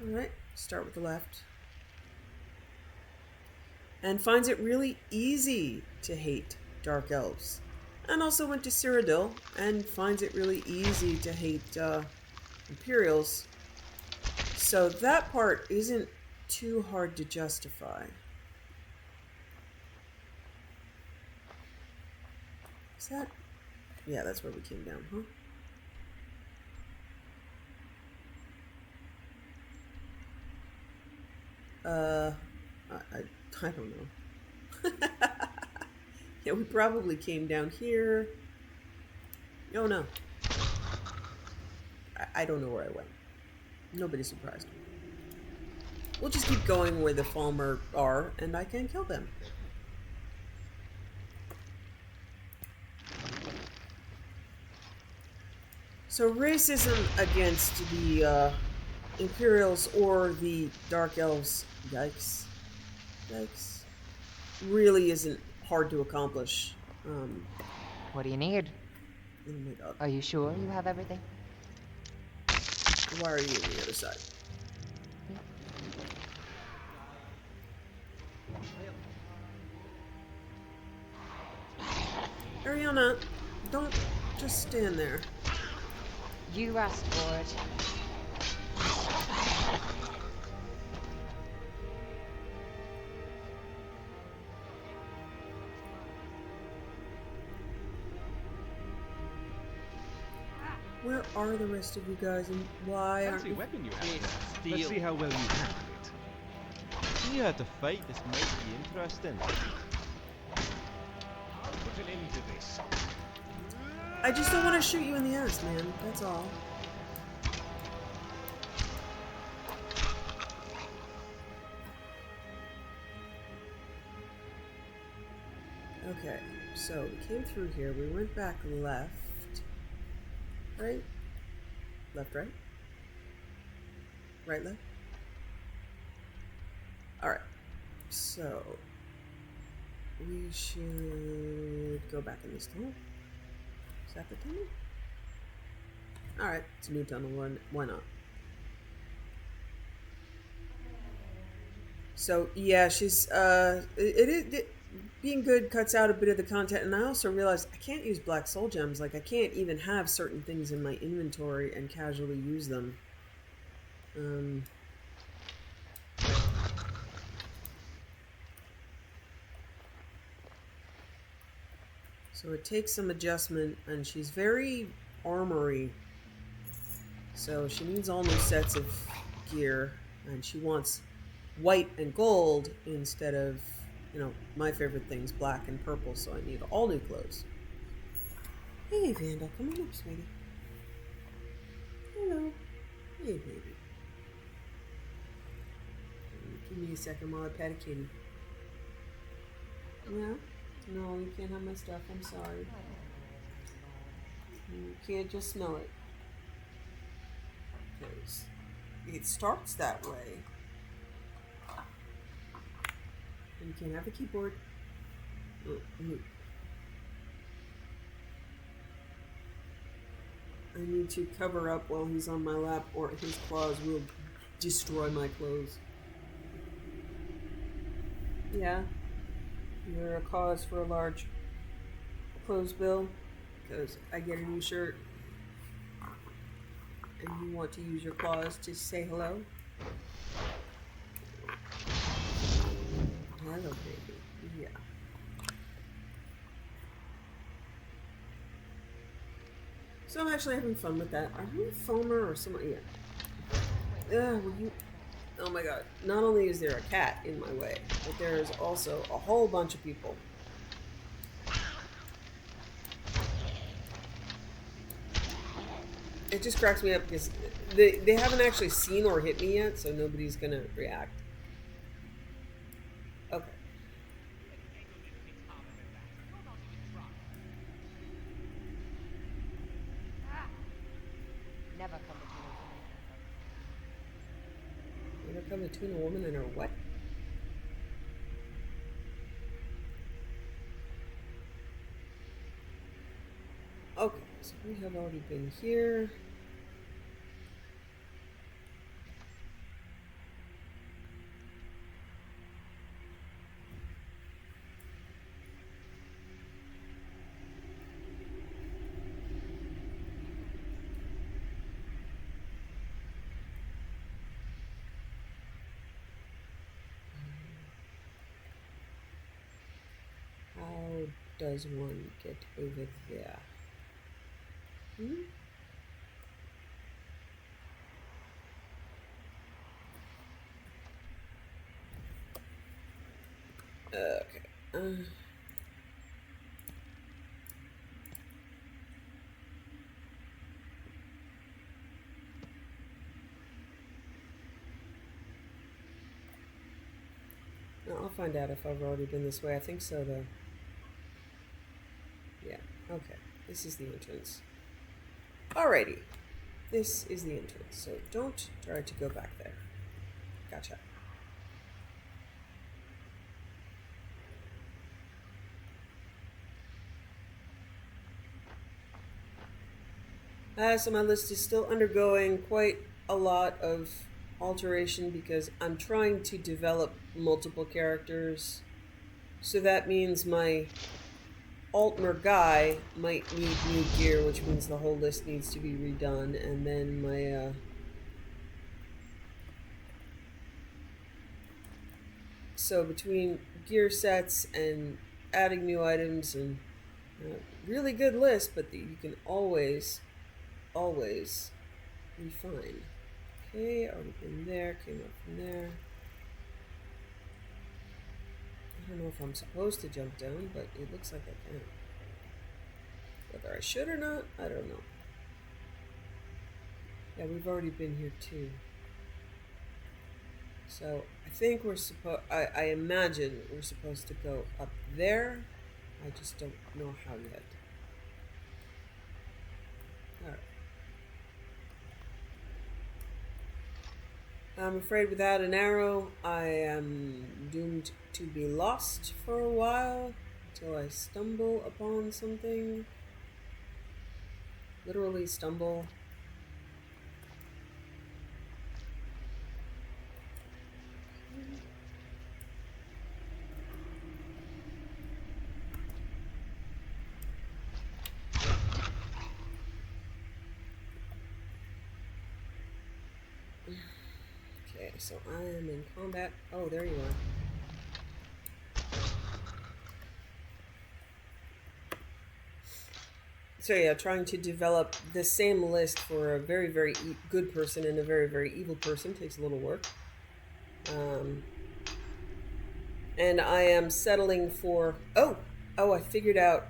Alright, start with the left. And finds it really easy to hate Dark Elves. And also went to Cyrodiil and finds it really easy to hate Imperials. So that part isn't too hard to justify. Is that... Yeah, that's where we came down, huh? I don't know. Yeah, we probably came down here. Oh no. I don't know where I went. Nobody's surprised. We'll just keep going where the Falmer are, and I can kill them. So racism against the Imperials or the Dark Elves, yikes, really isn't hard to accomplish. What do you need? Oh my god. Are you sure you have everything? Why are you on the other side? Ariana, don't just stand there. You asked for it. Where are the rest of you guys, and why aren't Fancy you... weapon you have. Steel. Let's see how well you handle it. If you had to fight, this might be interesting. I'll put an end to this. I just don't want to shoot you in the ass, man. That's all. Okay, so we came through here. We went back left. Right? Left, right? Right, left? Alright. So, we should go back in this tunnel. Is that the tunnel? Alright, it's a new tunnel. Why not? So, yeah, she's, being good cuts out a bit of the content, and I also realized I can't use black soul gems. Like, I can't even have certain things in my inventory and casually use them. So it takes some adjustment, and she's very armory. So she needs all new sets of gear, and she wants white and gold instead of, you know, my favorite things, black and purple, so I need all new clothes. Hey, Vanda, come on up, sweetie. Hello. Hey, baby. Give me a second while I pat a kitty. Yeah? No, you can't have my stuff. I'm sorry. You can't just smell it. Because it starts that way. And you can't have the keyboard. I need to cover up while he's on my lap, or his claws will destroy my clothes. Yeah. You're a cause for a large clothes bill because I get a new shirt and you want to use your claws to say hello. Hello, baby. Yeah. So I'm actually having fun with that. Are you a foamer or someone? Yeah. Will you? Oh my god. Not only is there a cat in my way, but there is also a whole bunch of people. It just cracks me up because they haven't actually seen or hit me yet, so nobody's gonna react. Okay. Never come between a woman. Never come between a woman and her what? Okay, so we have already been here. How does one get over there? Okay. I'll find out if I've already been this way. I think so, though. Yeah, okay. This is the entrance. Alrighty. This is the entrance, so don't try to go back there. Gotcha. So my list is still undergoing quite a lot of alteration because I'm trying to develop multiple characters. So that means my Altmer guy might need new gear, which means the whole list needs to be redone, and then my so between gear sets and adding new items and really good list, but you can always always refine. Okay, already been there, came up from there. I don't know if I'm supposed to jump down, but it looks like I can. Whether I should or not, I don't know. Yeah, we've already been here too. So I think we're supposed, I imagine we're supposed to go up there. I just don't know how yet. Alright. I'm afraid without an arrow, I am doomed to be lost for a while until I stumble upon something. Literally stumble. Okay, so I am in combat. Oh, there you are. So yeah, trying to develop the same list for a very, very good person and a very, very evil person takes a little work. And I am settling for... Oh, I figured out...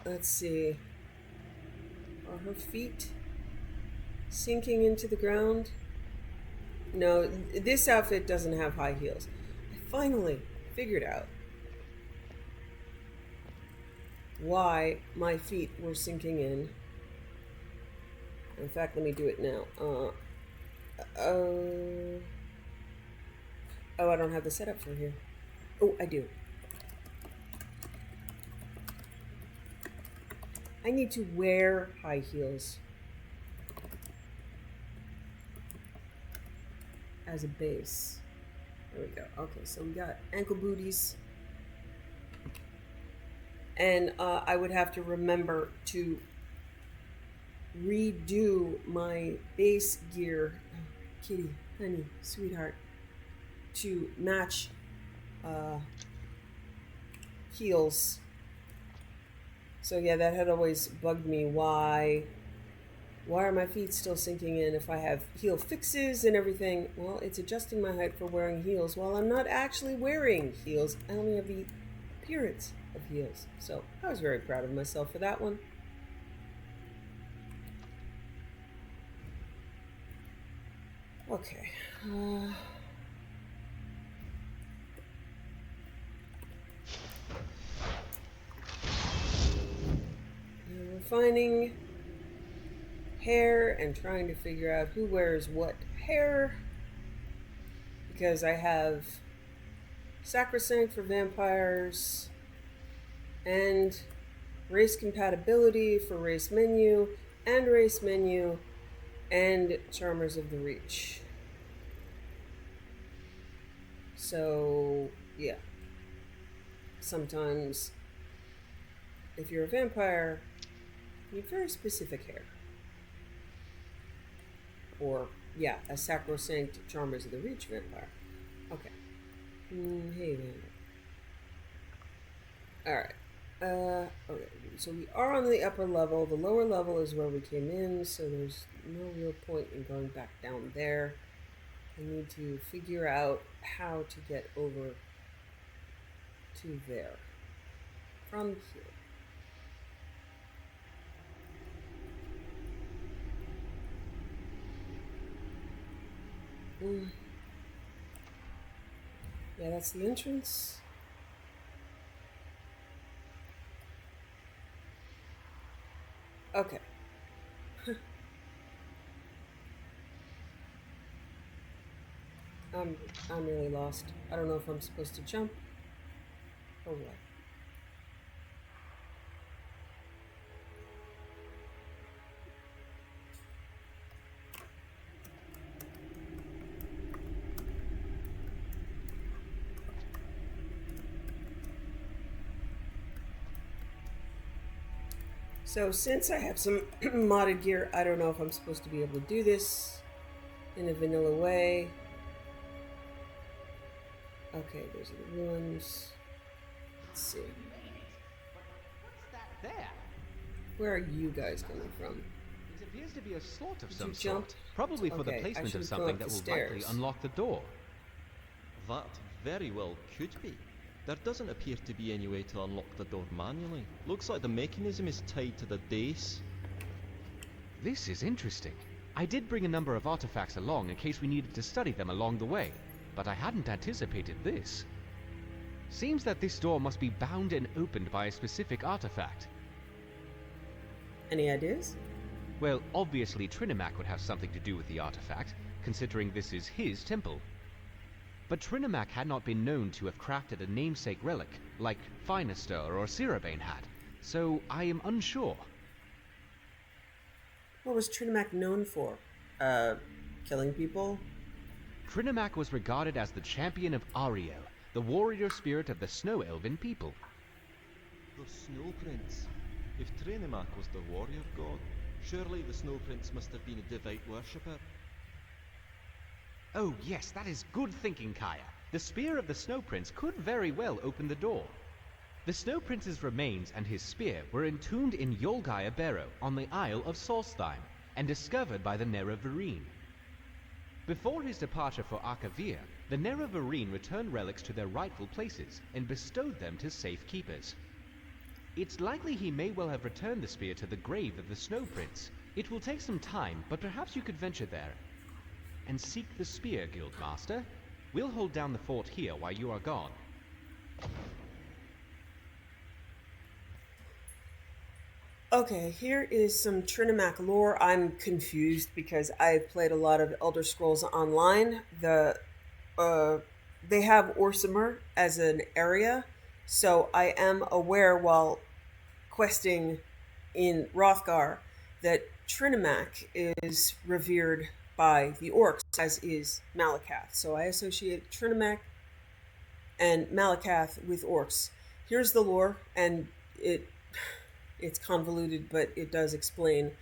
Let's see. Are her feet sinking into the ground? No, this outfit doesn't have high heels. I finally figured out why my feet were sinking in. In fact, let me do it now. Oh, I don't have the setup for here. Oh, I do. I need to wear high heels as a base. There we go. Okay, so we got ankle booties. And I would have to remember to redo my base gear, kitty, honey, sweetheart, to match heels. So yeah, that had always bugged me. Why are my feet still sinking in if I have heel fixes and everything? Well, it's adjusting my height for wearing heels while I'm not actually wearing heels. I only have the appearance of heels. So I was very proud of myself for that one. Okay. Refining hair and trying to figure out who wears what hair, because I have sacrosanct for vampires and race compatibility for race menu and race menu and Charmers of the Reach. So yeah, sometimes if you're a vampire, you need very specific hair. Or, yeah, a sacrosanct Charmers of the Reach vampire. Okay. Hey, man. Alright. Okay, so we are on the upper level. The lower level is where we came in, so there's no real point in going back down there. I need to figure out how to get over to there. From here. Yeah, that's the entrance. Okay. I'm really lost. I don't know if I'm supposed to jump or what. So since I have some modded gear, I don't know if I'm supposed to be able to do this in a vanilla way. Okay, those are the ruins. Let's see. What's that there? Where are you guys coming from? It appears to be a slot of Did some you jump? sort. Probably for the Okay, I placement should of have come something up that the will likely stairs. unlock the door. That very well could be. There doesn't appear to be any way to unlock the door manually. Looks like the mechanism is tied to the dais. This is interesting. I did bring a number of artifacts along in case we needed to study them along the way, but I hadn't anticipated this. Seems that this door must be bound and opened by a specific artifact. Any ideas? Well, obviously Trinimac would have something to do with the artifact, considering this is his temple. But Trinimac had not been known to have crafted a namesake relic, like Finaster or Cirabane had, so I am unsure. What was Trinimac known for? Killing people? Trinimac was regarded as the champion of Ariel, the warrior spirit of the Snow Elven people. The Snow Prince. If Trinimac was the warrior god, surely the Snow Prince must have been a devout worshipper. Oh yes, that is good thinking, Kaya. The spear of the Snow Prince could very well open the door. The Snow Prince's remains and his spear were entombed in Yolgaya Barrow on the Isle of Solstheim and discovered by the Nerevarine. Before his departure for Arkavir, the Nerevarine returned relics to their rightful places and bestowed them to safekeepers. It's likely he may well have returned the spear to the grave of the Snow Prince. It will take some time, but perhaps you could venture there and seek the spear, Guildmaster. We'll hold down the fort here while you are gone. Okay, here is some Trinimac lore. I'm confused because I've played a lot of Elder Scrolls Online. They have Orsimer as an area, so I am aware while questing in Hrothgar that Trinimac is revered by the orcs, as is Malakath. So I associate Trinimac and Malakath with orcs. Here's the lore, and it's convoluted, but it does explain.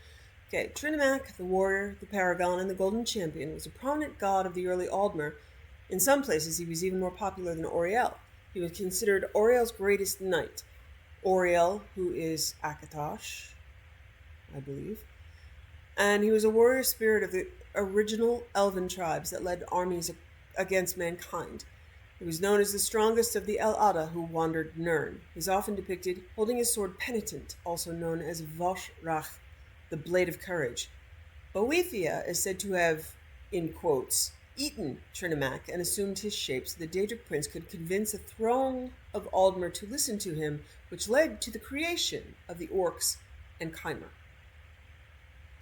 Okay, Trinimac, the warrior, the paragon, and the golden champion, was a prominent god of the early Aldmer. In some places, he was even more popular than Auriel. He was considered Auriel's greatest knight. Auriel, who is Akatosh, I believe. And he was a warrior spirit of the original elven tribes that led armies against mankind. He was known as the strongest of the El Ada who wandered Nirn. He's often depicted holding his sword penitent, also known as Vosh-Rach, the blade of courage. Boethia is said to have, in quotes, eaten Trinimac and assumed his shape so the Daedric prince could convince a throng of Aldmer to listen to him, which led to the creation of the orcs and Chimer.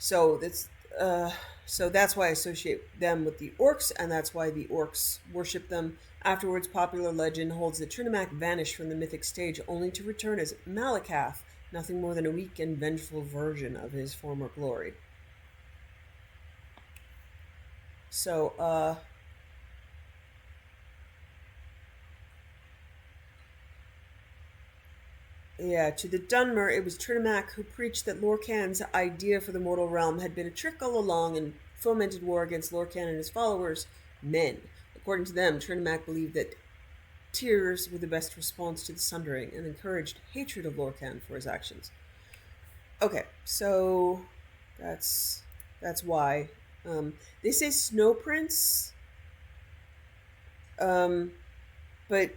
So that's why I associate them with the orcs, and that's why the orcs worship them. Afterwards, popular legend holds that Trinimac vanished from the mythic stage only to return as Malakath, nothing more than a weak and vengeful version of his former glory. So, yeah, to the Dunmer, it was Trinimac who preached that Lorkhan's idea for the mortal realm had been a trick all along and fomented war against Lorkhan and his followers, men. According to them, Trinimac believed that tears were the best response to the sundering and encouraged hatred of Lorkhan for his actions. Okay, so that's why. They say Snow Prince, but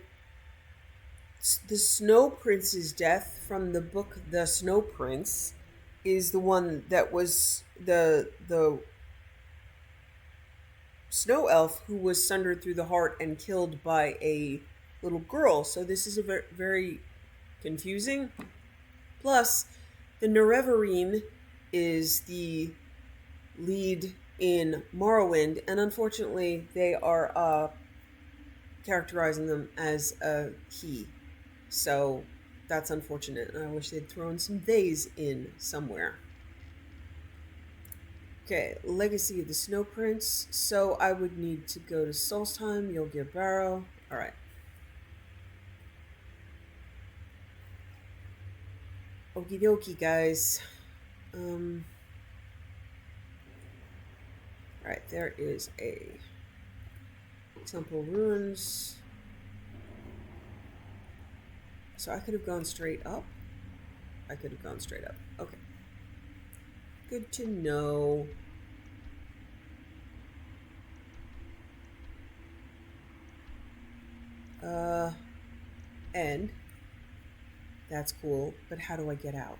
the Snow Prince's death from the book The Snow Prince is the one that was the snow elf who was sundered through the heart and killed by a little girl. So this is a very, very confusing. Plus, the Nerevarine is the lead in Morrowind, and unfortunately they are characterizing them as a he. So that's unfortunate, and I wish they'd thrown some theys in somewhere. Okay, Legacy of the Snow Prince. So I would need to go to Solstheim, Yolgir Barrow. Alright. Okie dokie, guys. Alright, there is a Temple Ruins. So I could have gone straight up. I could have gone straight up. Okay. Good to know. And that's cool, but how do I get out?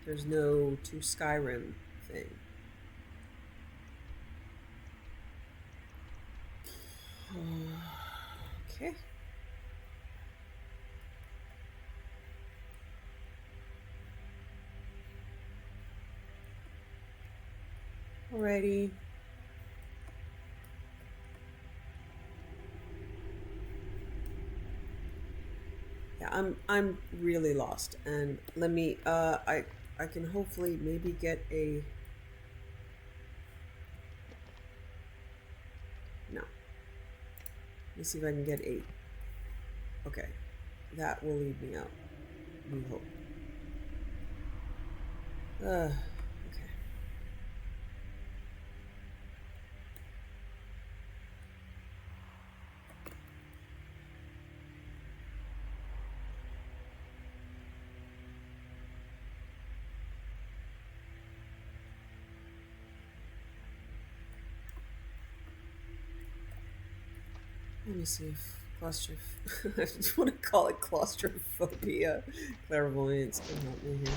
There's no to Skyrim thing. Okay. Alrighty. Yeah, I'm really lost, and let me I can hopefully maybe get a no. Let me see if I can get a okay. That will leave me out. We hope. Okay. Let me see if I just want to call it claustrophobia. Clairvoyance can help me here.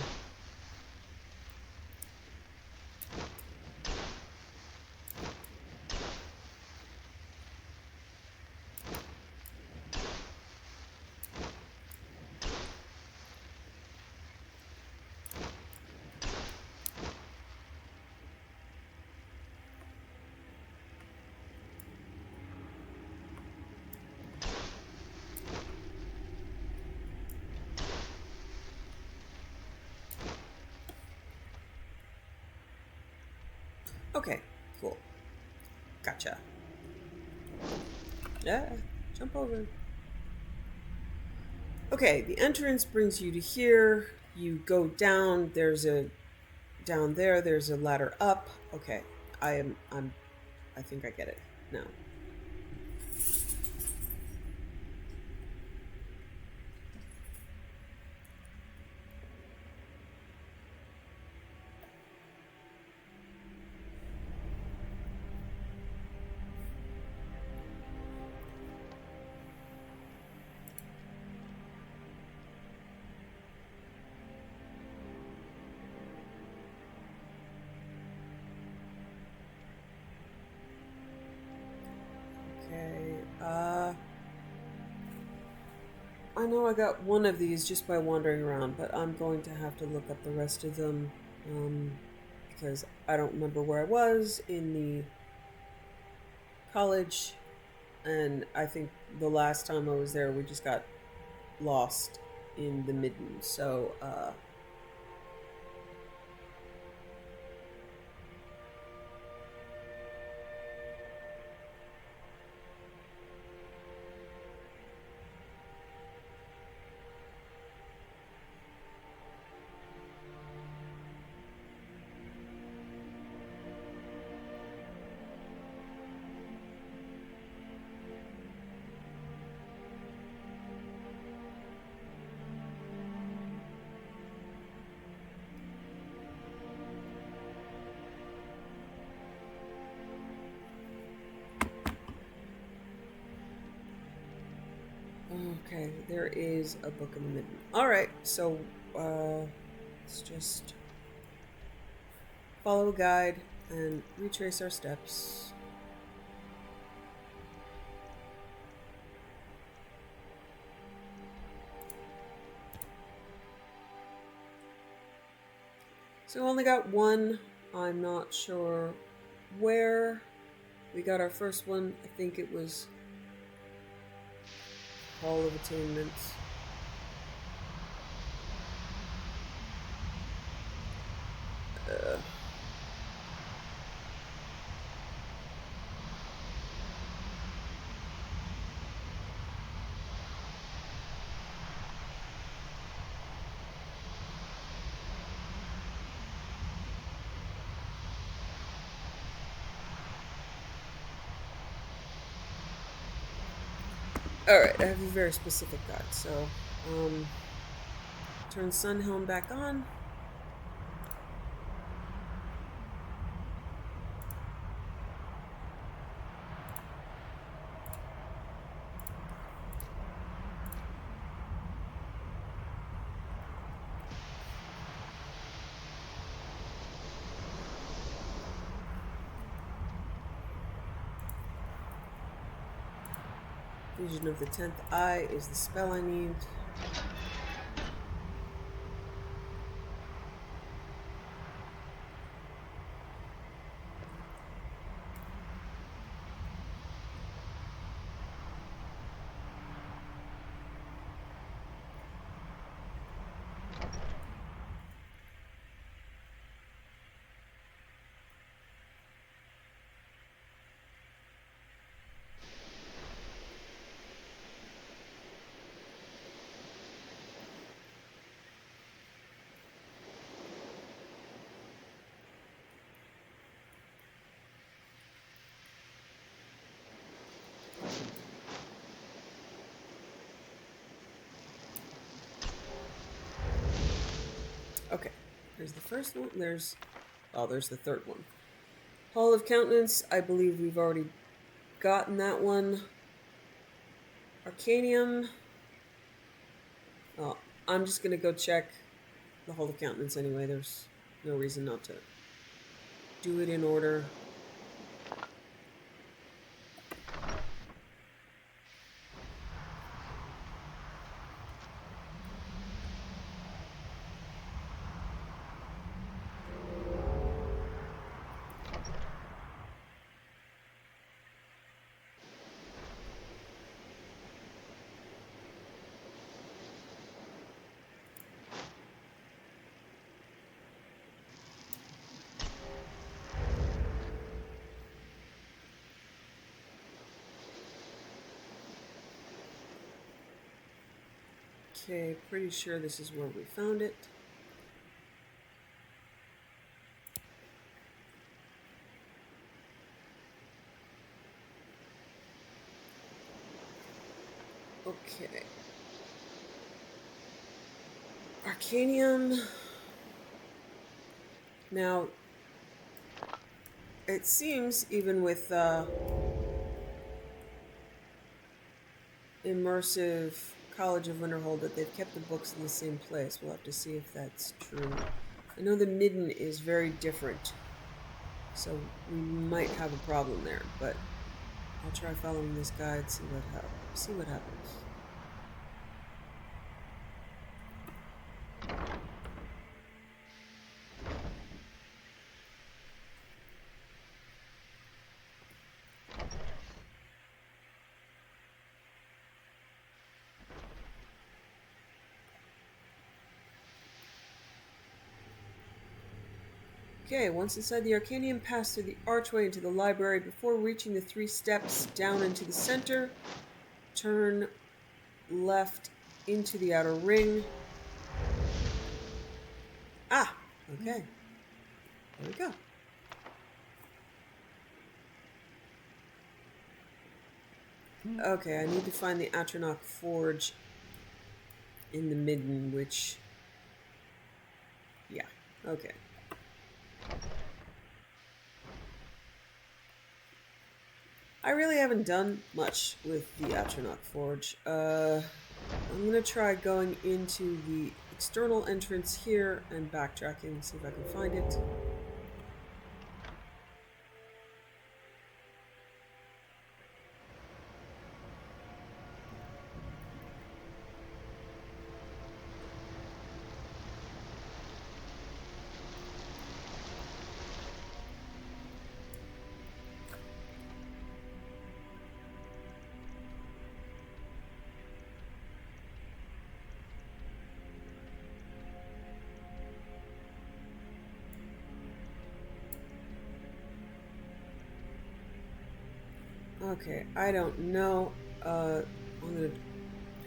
Okay, cool. Gotcha. Yeah, jump over. Okay, the entrance brings you to here. You go down. There's a down there. There's a ladder up. Okay, I think I get it now. I know I got one of these just by wandering around, but I'm going to have to look up the rest of them, because I don't remember where I was in the college, and I think the last time I was there we just got lost in the midden, so, okay, there is a book in the midden. Alright, so, let's just follow a guide and retrace our steps. So we only got one. I'm not sure where. We got our first one. I think it was Hall of Attainment. Alright, I have a very specific guide, so, turn Sun Helm back on. Vision of the 10th Eye is the spell I need. Okay, there's the first one. There's the third one. Hall of Countenance, I believe we've already gotten that one. Arcanium. Oh, I'm just gonna go check the Hall of Countenance anyway. There's no reason not to do it in order. Okay, pretty sure this is where we found it. Okay. Arcanium. Now, it seems even with immersive College of Winterhold that they've kept the books in the same place. We'll have to see if that's true. I know the Midden is very different, so we might have a problem there, but I'll try following this guide, see what happens. Okay, once inside the Arcanium, pass through the archway into the library. Before reaching the 3 steps down into the center, turn left into the outer ring. Ah, okay. There we go. Okay, I need to find the Atronach Forge in the Midden, which... yeah, okay. I really haven't done much with the Atronach Forge. I'm gonna try going into the external entrance here and backtracking, see if I can find it. Okay, I don't know. I'm gonna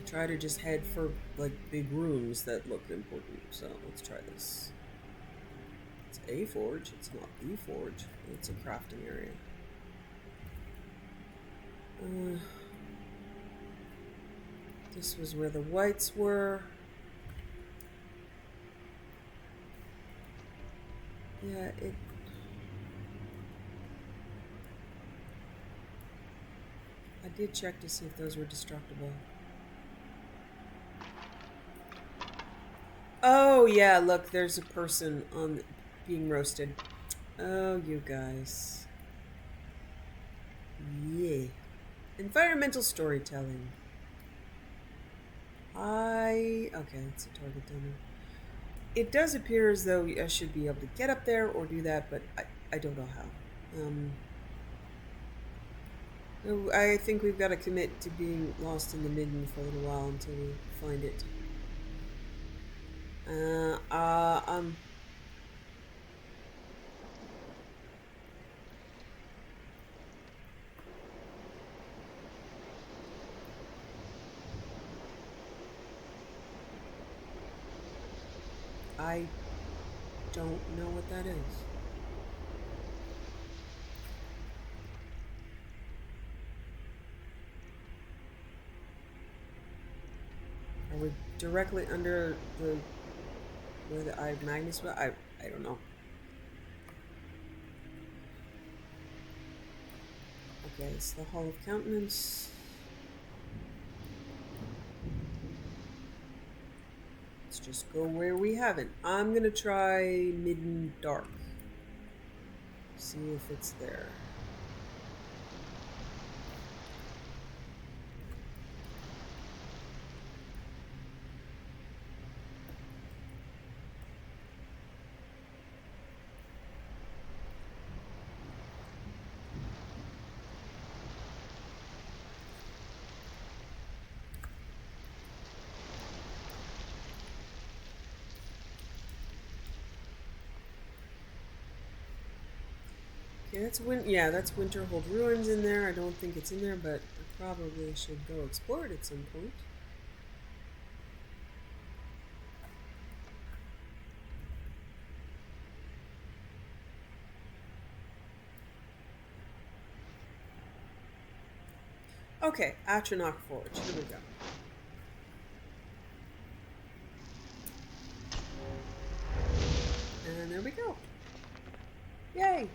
try to just head for, like, big rooms that look important. So, let's try this. It's a forge. It's not the forge. It's a crafting area. This was where the whites were. Yeah, it... I did check to see if those were destructible. Oh, yeah, look, there's a person on being roasted. Oh, you guys. Yeah. Environmental storytelling. Okay, it's a target demo. It does appear as though I should be able to get up there or do that, but I don't know how. I think we've got to commit to being lost in the midden for a little while until we find it. I don't know what that is. Are we directly under the where the Eye of Magnus was? I don't know. Okay, it's the Hall of Countenance. Let's just go where we haven't. I'm gonna try Midden Dark. See if it's there. Okay, that's that's Winterhold Ruins in there. I don't think it's in there, but I probably should go explore it at some point. Okay, Atronach Forge. Here we go. And there we go. Yay!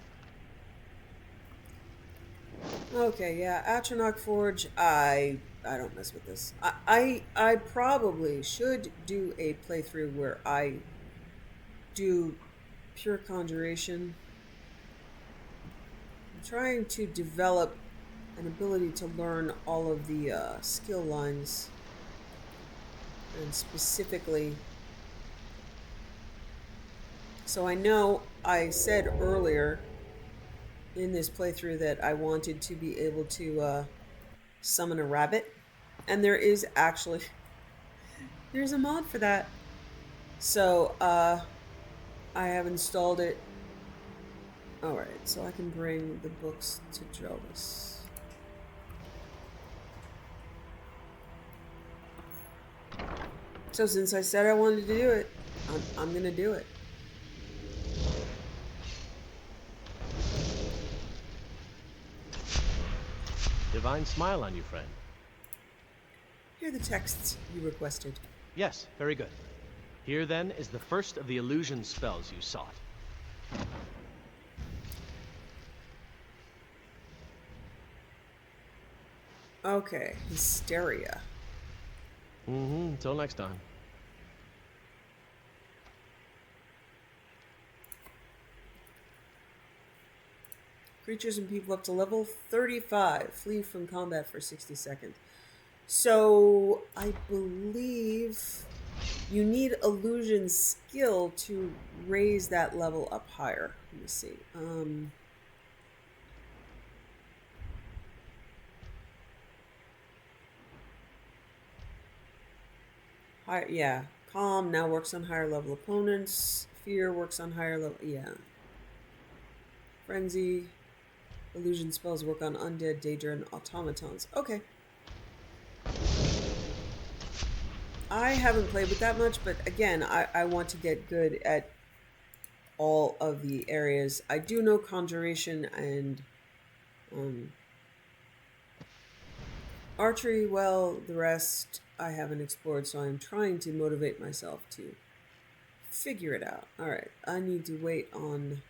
Okay, yeah, Atronach Forge. I don't mess with this. I probably should do a playthrough where I do pure conjuration. I'm trying to develop an ability to learn all of the skill lines, and specifically, so I know I said earlier in this playthrough that I wanted to be able to summon a rabbit, and there is actually there's a mod for that. So I have installed it. Alright, so I can bring the books to Jovis. So since I said I wanted to do it, I'm gonna do it. Divine smile on you, friend. Here are the texts you requested. Yes, very good. Here then is the first of the illusion spells you sought. Okay, hysteria. Until next time. Creatures and people up to level 35 flee from combat for 60 seconds. So I believe you need illusion skill to raise that level up higher. Let me see. Yeah. Calm now works on higher level opponents. Fear works on higher level. Yeah. Frenzy. Illusion spells work on undead, daedra, and automatons. Okay. I haven't played with that much, but again, I want to get good at all of the areas. I do know conjuration and archery well. The rest I haven't explored, so I'm trying to motivate myself to figure it out. Alright, I need to wait on...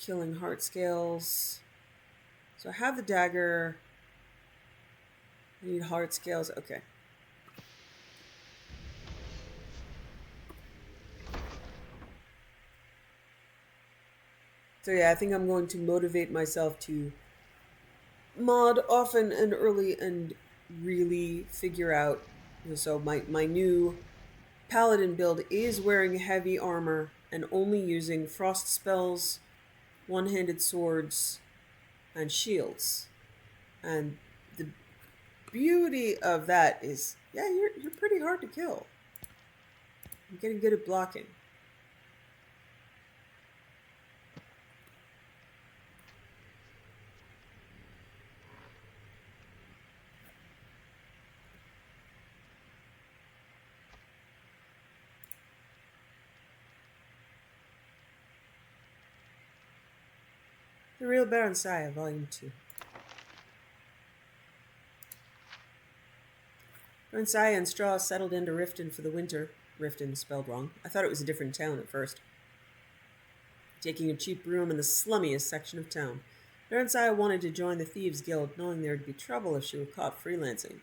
killing heart scales. So I have the dagger. I need heart scales. Okay. So yeah, I think I'm going to motivate myself to mod often and early and really figure out. So my new paladin build is wearing heavy armor and only using frost spells, one-handed swords, and shields. And the beauty of that is, yeah, you're pretty hard to kill. I'm getting good at blocking. The Real Baron Saya, Volume 2. Baron Saya and Straw settled into Riften for the winter. Riften spelled wrong. I thought it was a different town at first. Taking a cheap room in the slummiest section of town. Baron Saya wanted to join the Thieves Guild, knowing there'd be trouble if she were caught freelancing.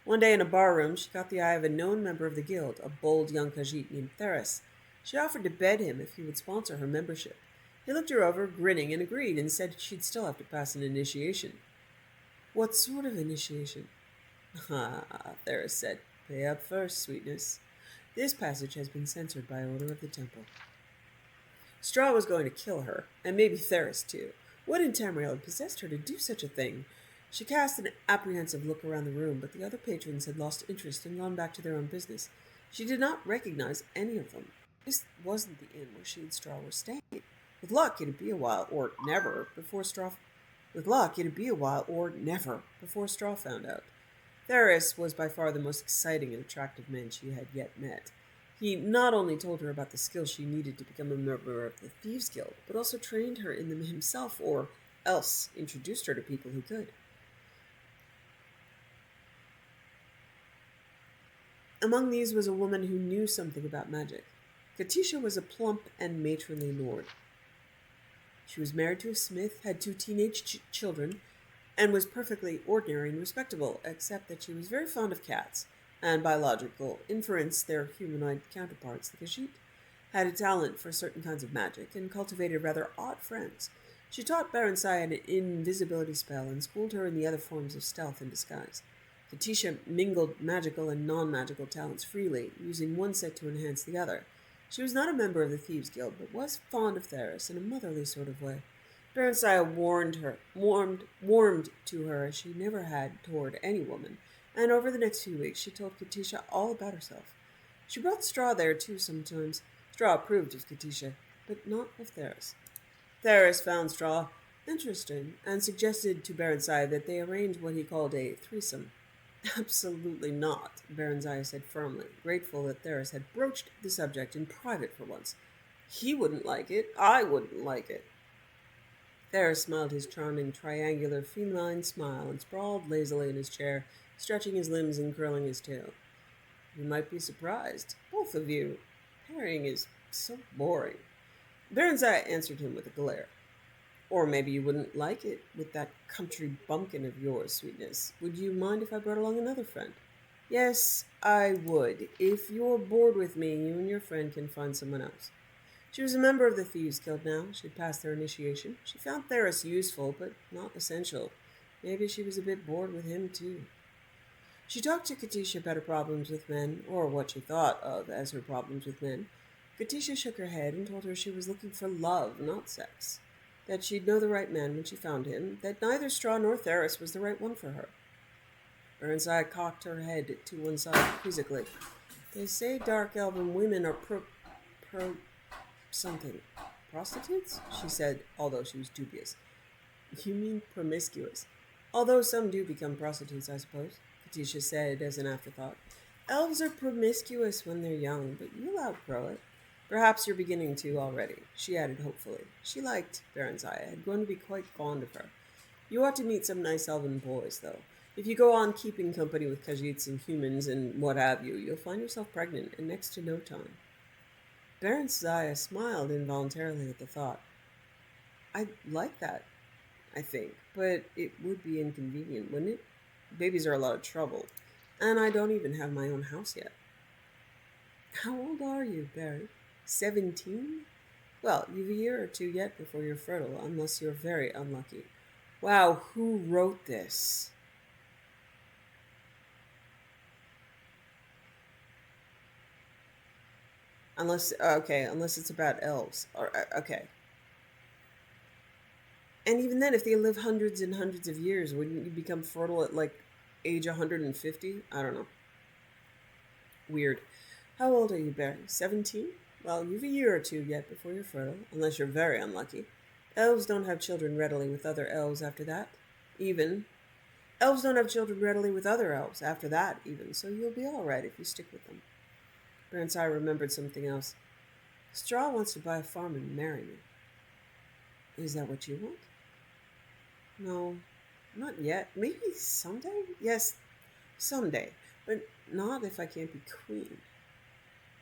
One day in a barroom, she caught the eye of a known member of the guild, a bold young Khajiit named Theris. She offered to bed him if he would sponsor her membership. He looked her over, grinning, and agreed, and said she'd still have to pass an initiation. What sort of initiation? Ah, Theris said. Pay up first, sweetness. This passage has been censored by order of the temple. Straw was going to kill her, and maybe Theris too. What in Tamriel had possessed her to do such a thing? She cast an apprehensive look around the room, but the other patrons had lost interest and gone back to their own business. She did not recognize any of them. This wasn't the inn where she and Straw were staying. With luck, it'd be a while, or never, before Straw found out. Theris was by far the most exciting and attractive man she had yet met. He not only told her about the skills she needed to become a member of the Thieves Guild, but also trained her in them himself, or else introduced her to people who could. Among these was a woman who knew something about magic. Katisha was a plump and matronly lord. She was married to a smith, had 2 teenage children, and was perfectly ordinary and respectable, except that she was very fond of cats, and by logical inference their humanoid counterparts, the Khajiit, had a talent for certain kinds of magic, and cultivated rather odd friends. She taught Baron Saya an invisibility spell, and schooled her in the other forms of stealth and disguise. Katisha mingled magical and non-magical talents freely, using one set to enhance the other. She was not a member of the Thieves Guild, but was fond of Theris in a motherly sort of way. Baron Saya warmed to her as she never had toward any woman, and over the next few weeks she told Katisha all about herself. She brought Straw there too sometimes. Straw approved of Katisha, but not of Theris. Theris found Straw interesting, and suggested to Baron Saya that they arrange what he called a threesome. Absolutely not, Baron Saya said firmly, grateful that Theris had broached the subject in private for once. He wouldn't like it. I wouldn't like it. Theris smiled his charming, triangular, feline smile and sprawled lazily in his chair, stretching his limbs and curling his tail. You might be surprised, both of you. Pairing is so boring. Baron Saya answered him with a glare. Or maybe you wouldn't like it with that country bumpkin of yours, sweetness. Would you mind if I brought along another friend? Yes, I would. If you're bored with me, you and your friend can find someone else. She was a member of the Thieves Guild now. She'd passed their initiation. She found Theris useful, but not essential. Maybe she was a bit bored with him, too. She talked to Katisha about her problems with men, or what she thought of as her problems with men. Katisha shook her head and told her she was looking for love, not sex. That she'd know the right man when she found him, that neither Straw nor Theris was the right one for her. Baron Saya cocked her head to one side quizzically. They say dark elven women are something. Prostitutes? She said, although she was dubious. You mean promiscuous. Although some do become prostitutes, I suppose, Katisha said as an afterthought. Elves are promiscuous when they're young, but you'll outgrow it. Perhaps you're beginning to already, she added hopefully. She liked Baron Saya, had grown to be quite fond of her. You ought to meet some nice elven boys, though. If you go on keeping company with Khajiits and humans and what have you, you'll find yourself pregnant in next to no time. Baron Saya smiled involuntarily at the thought. I'd like that, I think, but it would be inconvenient, wouldn't it? Babies are a lot of trouble, and I don't even have my own house yet. How old are you, Baron? 17? Well, you've a year or two yet before you're fertile, unless you're very unlucky. Wow, who wrote this? Unless, okay, unless it's about elves. Or, okay. And even then, if they live hundreds and hundreds of years, wouldn't you become fertile at, like, age 150? I don't know. Weird. How old are you, Barry? 17? Well, you've a year or two yet before you're fertile, unless you're very unlucky. Elves don't have children readily with other elves after that. Elves don't have children readily with other elves after that, even, so you'll be all right if you stick with them. Burnside remembered something else. Straw wants to buy a farm and marry me. Is that what you want? No, not yet. Maybe someday? Yes, someday. But not if I can't be queen.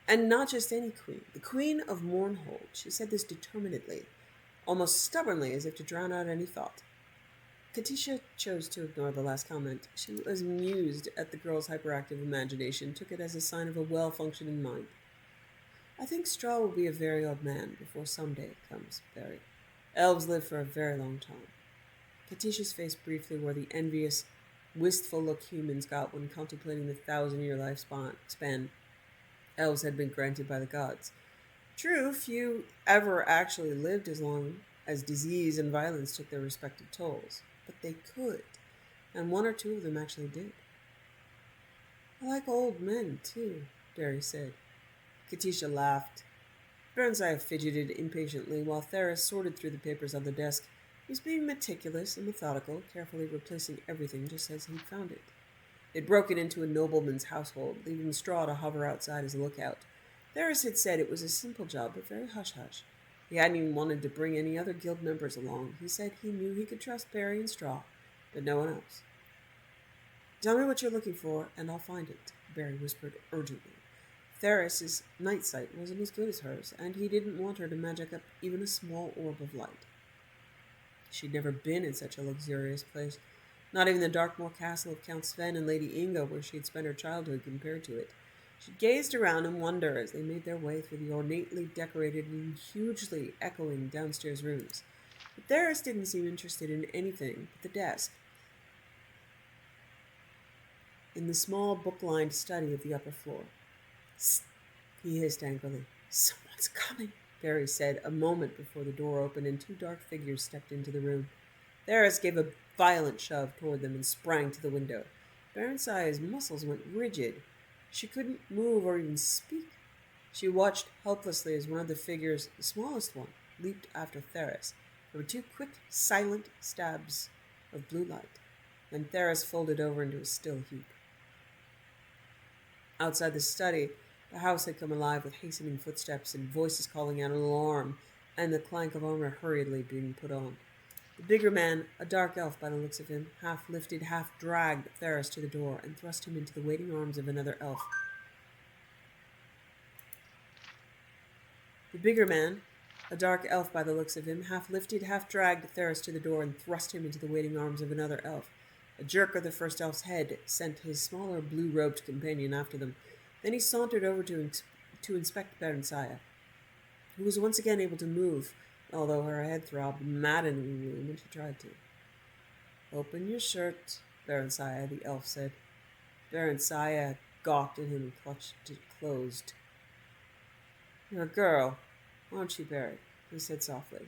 And not just any queen. The Queen of Mournhold. She said this determinedly, almost stubbornly, as if to drown out any thought. Katisha chose to ignore the last comment. She was amused at the girl's hyperactive imagination, took it as a sign of a well-functioning mind. I think Straw will be a very old man before someday comes, Barry. Elves live for a very long time. Katisha's face briefly wore the envious, wistful look humans got when contemplating the 1,000-year lifespan elves had been granted by the gods. True, few ever actually lived as long as disease and violence took their respective tolls. But they could, and one or two of them actually did. I like old men, too, Barry said. Katisha laughed. Burnside fidgeted impatiently while Theris sorted through the papers on the desk. He was being meticulous and methodical, carefully replacing everything just as he'd found it. They'd broken into a nobleman's household, leaving Straw to hover outside as a lookout. Theris had said it was a simple job, but very hush-hush. He hadn't even wanted to bring any other guild members along. He said he knew he could trust Barry and Straw, but no one else. Tell me what you're looking for, and I'll find it, Barry whispered urgently. Theris's night sight wasn't as good as hers, and he didn't want her to magic up even a small orb of light. She'd never been in such a luxurious place. Not even the Darkmoor castle of Count Sven and Lady Inga, where she had spent her childhood, compared to it. She gazed around in wonder as they made their way through the ornately decorated and hugely echoing downstairs rooms. But Theris didn't seem interested in anything but the desk in the small book-lined study of the upper floor. Sst, he hissed angrily. Someone's coming, Barry said, a moment before the door opened and two dark figures stepped into the room. Theris gave a violent shove toward them and sprang to the window. Baronsia's muscles went rigid. She couldn't move or even speak. She watched helplessly as one of the figures, the smallest one, leaped after Theris. There were two quick, silent stabs of blue light. Then Theris folded over into a still heap. Outside the study, the house had come alive with hastening footsteps and voices calling out an alarm, and the clank of armor hurriedly being put on. The bigger man, a dark elf by the looks of him, half lifted, half dragged Theris to the door and thrust him into the waiting arms of another elf. The bigger man, a dark elf by the looks of him, half lifted, half dragged Theris to the door and thrust him into the waiting arms of another elf. A jerk of the first elf's head sent his smaller blue-robed companion after them. Then he sauntered over to inspect Baronsia, who was once again able to move, although her head throbbed maddeningly when she tried to. Open your shirt, Baronsia, the elf said. Baronsia gawked at him and clutched it closed. You're a girl, aren't you, Barry? He said softly.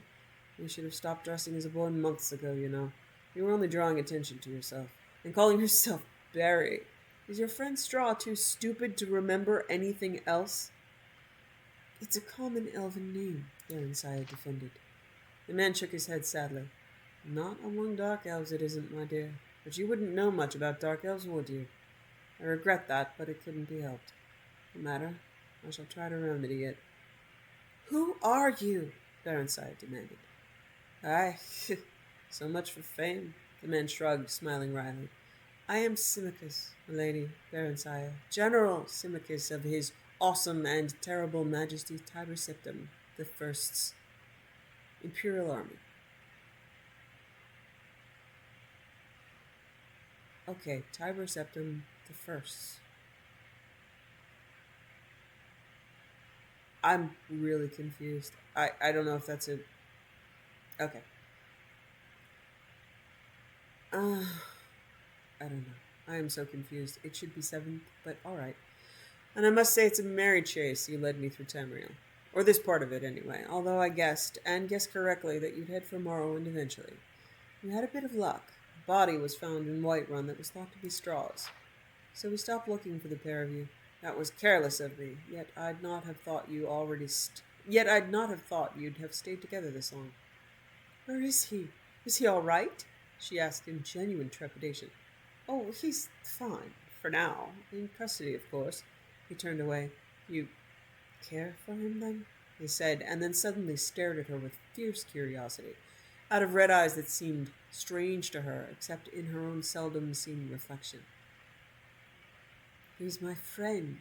You should have stopped dressing as a boy months ago, you know. You were only drawing attention to yourself. And calling yourself Barry. Is your friend Straw too stupid to remember anything else? It's a common elven name, Baronsia defended. The man shook his head sadly. Not among dark elves it isn't, my dear. But you wouldn't know much about dark elves, would you? I regret that, but it couldn't be helped. No matter. I shall try to remedy it. Who are you? Baronsia demanded. Aye, so much for fame. The man shrugged, smiling wryly. I am Symmachus, milady, Baronsia, General Symmachus of his awesome and terrible majesty Tiber Septim, the First's Imperial Army. Okay, Tiber Septim, the First's. I'm really confused. I don't know if that's a... Okay. I don't know. I am so confused. It should be 7th, but alright. And I must say it's a merry chase you led me through Tamriel. Or this part of it, anyway. Although I guessed, and guessed correctly, that you'd head for Morrowind eventually. You had a bit of luck. A body was found in Whiterun that was thought to be Straw's. So we stopped looking for the pair of you. That was careless of me, yet I'd not have thought you'd have stayed together this long. Where is he? Is he all right? She asked in genuine trepidation. Oh, he's fine, for now. In custody, of course. He turned away. You care for him, then? He said, and then suddenly stared at her with fierce curiosity, out of red eyes that seemed strange to her, except in her own seldom-seen reflection. He's my friend,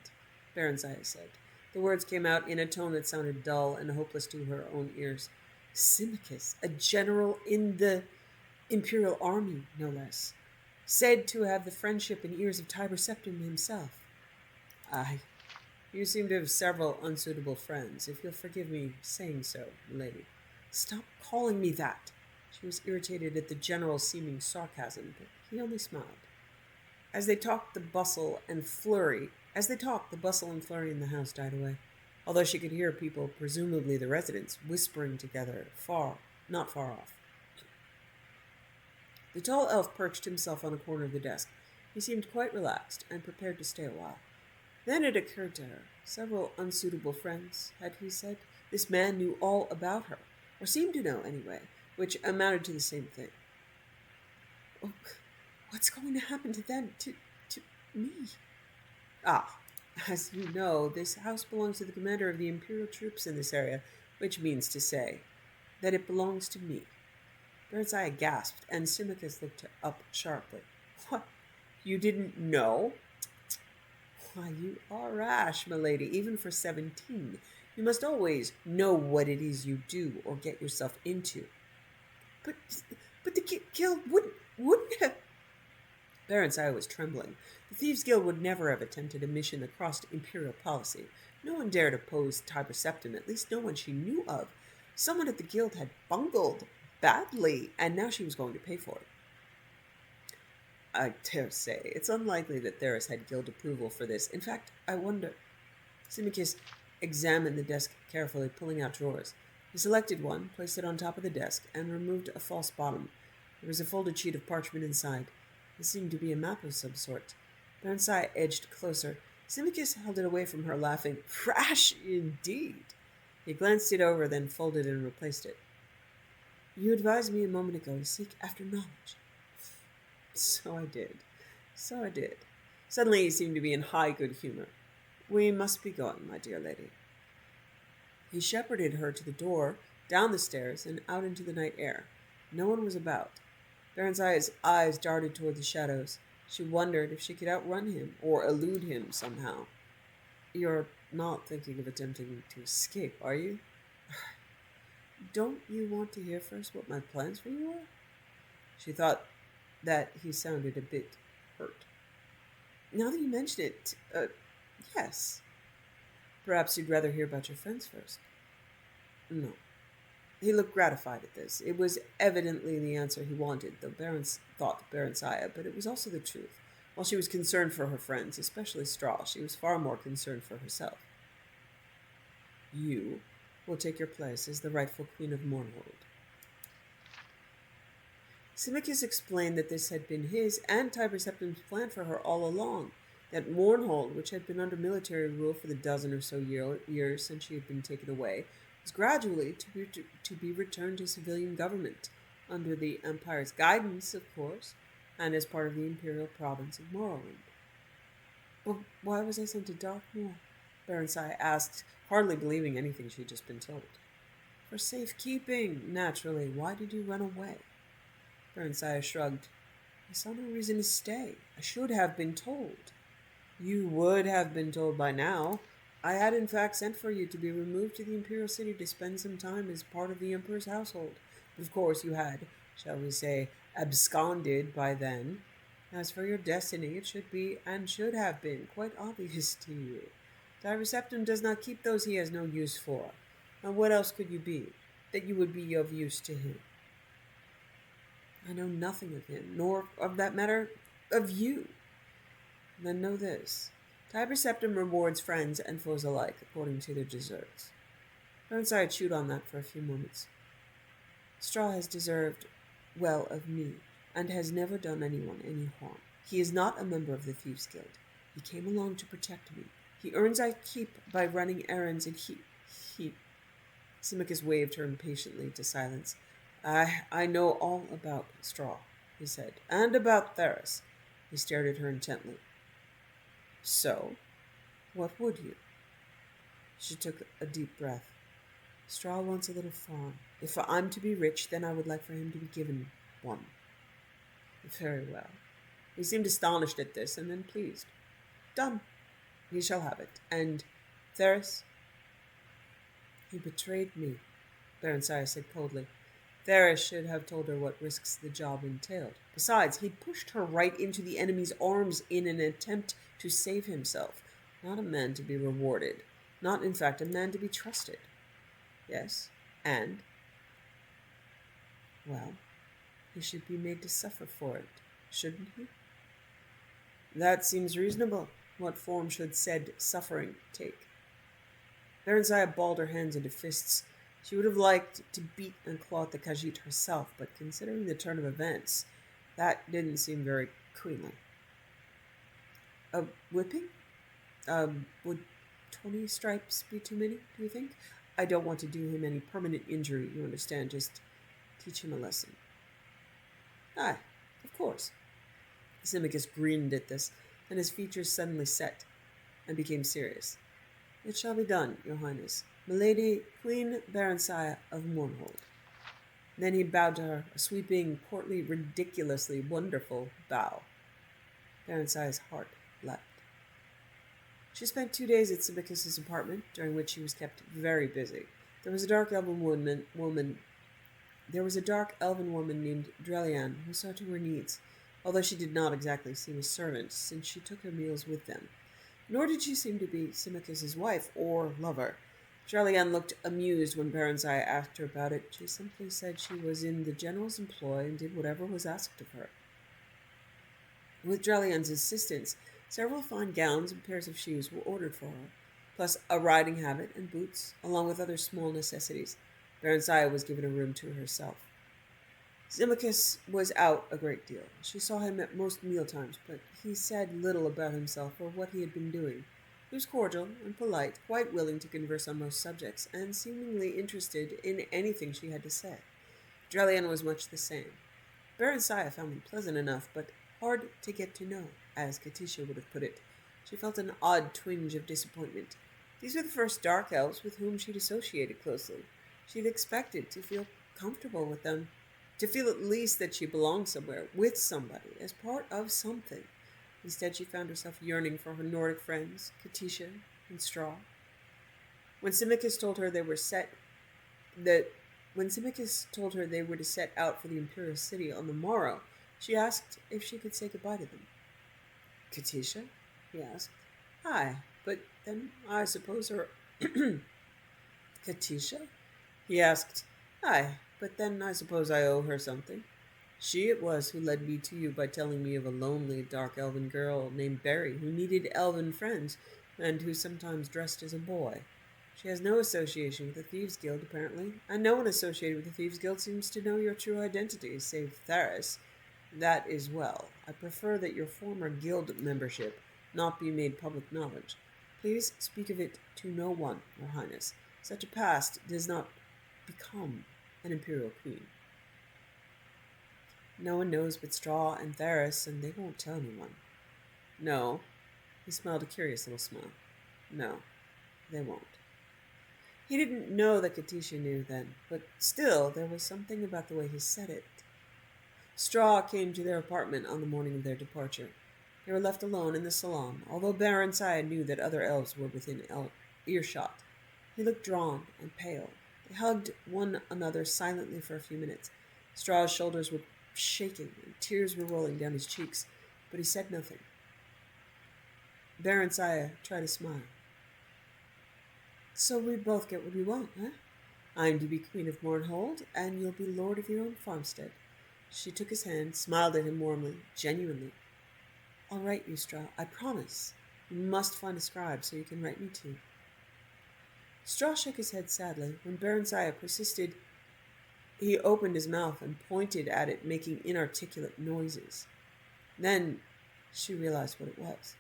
Barenziah said. The words came out in a tone that sounded dull and hopeless to her own ears. Symmachus, a general in the Imperial Army, no less, said to have the friendship and ears of Tiber Septim himself. Aye, you seem to have several unsuitable friends, if you'll forgive me saying so, milady. Stop calling me that. She was irritated at the general's seeming sarcasm, but he only smiled. As they talked, the bustle and flurry in the house died away, although she could hear people, presumably the residents, whispering together, not far off. The tall elf perched himself on a corner of the desk. He seemed quite relaxed and prepared to stay a while. Then it occurred to her. Several unsuitable friends, had he said. This man knew all about her, or seemed to know anyway, which amounted to the same thing. Oh, what's going to happen to them? To me? Ah, as you know, this house belongs to the commander of the Imperial troops in this area, which means to say that it belongs to me. Barenziah gasped, and Symmachus looked up sharply. What? You didn't know? Why, you are rash, milady, even for 17. You must always know what it is you do or get yourself into. But the guild wouldn't have... Barenziah was trembling. The Thieves' Guild would never have attempted a mission that crossed Imperial policy. No one dared oppose Tiber Septim, at least no one she knew of. Someone at the guild had bungled badly, and now she was going to pay for it. I dare say, it's unlikely that Theris had guild approval for this. In fact, I wonder... Symmachus examined the desk carefully, pulling out drawers. He selected one, placed it on top of the desk, and removed a false bottom. There was a folded sheet of parchment inside. It seemed to be a map of some sort. Barenziah edged closer. Symmachus held it away from her, laughing. Rash indeed! He glanced it over, then folded and replaced it. You advised me a moment ago to seek after knowledge. So I did. Suddenly he seemed to be in high good humor. We must be going, my dear lady. He shepherded her to the door, down the stairs, and out into the night air. No one was about. Barenziah's eyes darted toward the shadows. She wondered if she could outrun him, or elude him somehow. You're not thinking of attempting to escape, are you? Don't you want to hear first what my plans for you are? She thought that he sounded a bit hurt. Now that you mention it, yes. Perhaps you'd rather hear about your friends first. No. He looked gratified at this. It was evidently the answer he wanted, though Barenziah, but it was also the truth. While she was concerned for her friends, especially Straw, she was far more concerned for herself. You will take your place as the rightful Queen of Mournhold. Symmachus explained that this had been his and Tiber Septim's plan for her all along, that Mournhold, which had been under military rule for the dozen or so years since she had been taken away, was gradually to be returned to civilian government, under the Empire's guidance, of course, and as part of the Imperial province of Morrowind. But why was I sent to Darkmoor? Barenziah asked, hardly believing anything she'd just been told. For safekeeping, naturally. Why did you run away? Barenziah shrugged. I saw no reason to stay. I should have been told. You would have been told by now. I had in fact sent for you to be removed to the Imperial City to spend some time as part of the Emperor's household. But of course you had, shall we say, absconded by then. As for your destiny, it should be, and should have been, quite obvious to you. Thyra Septim does not keep those he has no use for. And what else could you be, that you would be of use to him? I know nothing of him, nor, of that matter, of you. Then know this. Thyra Septim rewards friends and foes alike, according to their deserts. Burnside chewed on that for a few moments. Straw has deserved well of me, and has never done anyone any harm. He is not a member of the Thieves' Guild. He came along to protect me. He earns I keep by running errands, and he... Simicus waved her impatiently to silence. I know all about Straw, he said, and about Theris. He stared at her intently. So, what would you? She took a deep breath. Straw wants a little farm. If I'm to be rich, then I would like for him to be given one. Very well. He seemed astonished at this, and then pleased. Done. He shall have it. And Theris? He betrayed me, Barensiah said coldly. Theris should have told her what risks the job entailed. Besides, he pushed her right into the enemy's arms in an attempt to save himself. Not a man to be rewarded. Not, in fact, a man to be trusted. Yes, and? Well, he should be made to suffer for it, shouldn't he? That seems reasonable. What form should said suffering take? Barensiah balled her hands into fists. She would have liked to beat and claw at the Khajiit herself, but considering the turn of events, that didn't seem very queenly. A whipping? Would 20 stripes be too many, do you think? I don't want to do him any permanent injury, you understand, just teach him a lesson. Aye, of course. Simicus grinned at this, and his features suddenly set, and became serious. It shall be done, your highness. Milady, Queen Barensiah of Mournhold. Then he bowed to her, a sweeping, courtly, ridiculously wonderful bow. Barensiah's heart leapt. She spent 2 days at Simicus's apartment, during which she was kept very busy. There was a dark elven woman named Drelian who saw to her needs, although she did not exactly seem a servant, since she took her meals with them. Nor did she seem to be Simicus's wife or lover. Drelian looked amused when Barensiah asked her about it. She simply said she was in the general's employ and did whatever was asked of her. With Drelian's assistance, several fine gowns and pairs of shoes were ordered for her, plus a riding habit and boots, along with other small necessities. Barensiah was given a room to herself. Simicus was out a great deal. She saw him at most mealtimes, but he said little about himself or what he had been doing. He was cordial and polite, quite willing to converse on most subjects, and seemingly interested in anything she had to say. Drelian was much the same. Barensiah found him pleasant enough, but hard to get to know, as Katisha would have put it. She felt an odd twinge of disappointment. These were the first dark elves with whom she'd associated closely. She'd expected to feel comfortable with them, to feel at least that she belonged somewhere, with somebody, as part of something. Instead, she found herself yearning for her Nordic friends, Katisha and Straw. When Simicus told her they were to set out for the Imperial City on the morrow, she asked if she could say goodbye to them. Katisha? He asked. Aye, but then I suppose her... Katisha? He asked. Aye, but then I suppose I owe her something. She it was who led me to you by telling me of a lonely, dark elven girl named Berry who needed elven friends and who sometimes dressed as a boy. She has no association with the Thieves' Guild, apparently, and no one associated with the Thieves' Guild seems to know your true identity, save Theris. That is well. I prefer that your former guild membership not be made public knowledge. Please speak of it to no one, Your Highness. Such a past does not become an imperial queen. No one knows but Straw and Theris, and they won't tell anyone. No. He smiled a curious little smile. No, they won't. He didn't know that Katisha knew then, but still there was something about the way he said it. Straw came to their apartment on the morning of their departure. They were left alone in the salon, although Barensiah knew that other elves were within earshot. He looked drawn and pale. They hugged one another silently for a few minutes. Straw's shoulders were shaking and tears were rolling down his cheeks, but he said nothing. Barensiah tried to smile. So we both get what we want, huh? I'm to be Queen of Mournhold, and you'll be lord of your own farmstead. She took his hand, smiled at him warmly, genuinely. I'll write you, Straw, I promise. You must find a scribe so you can write me too. Straw shook his head sadly. When Barenziah persisted, he opened his mouth and pointed at it, making inarticulate noises. Then she realized what it was.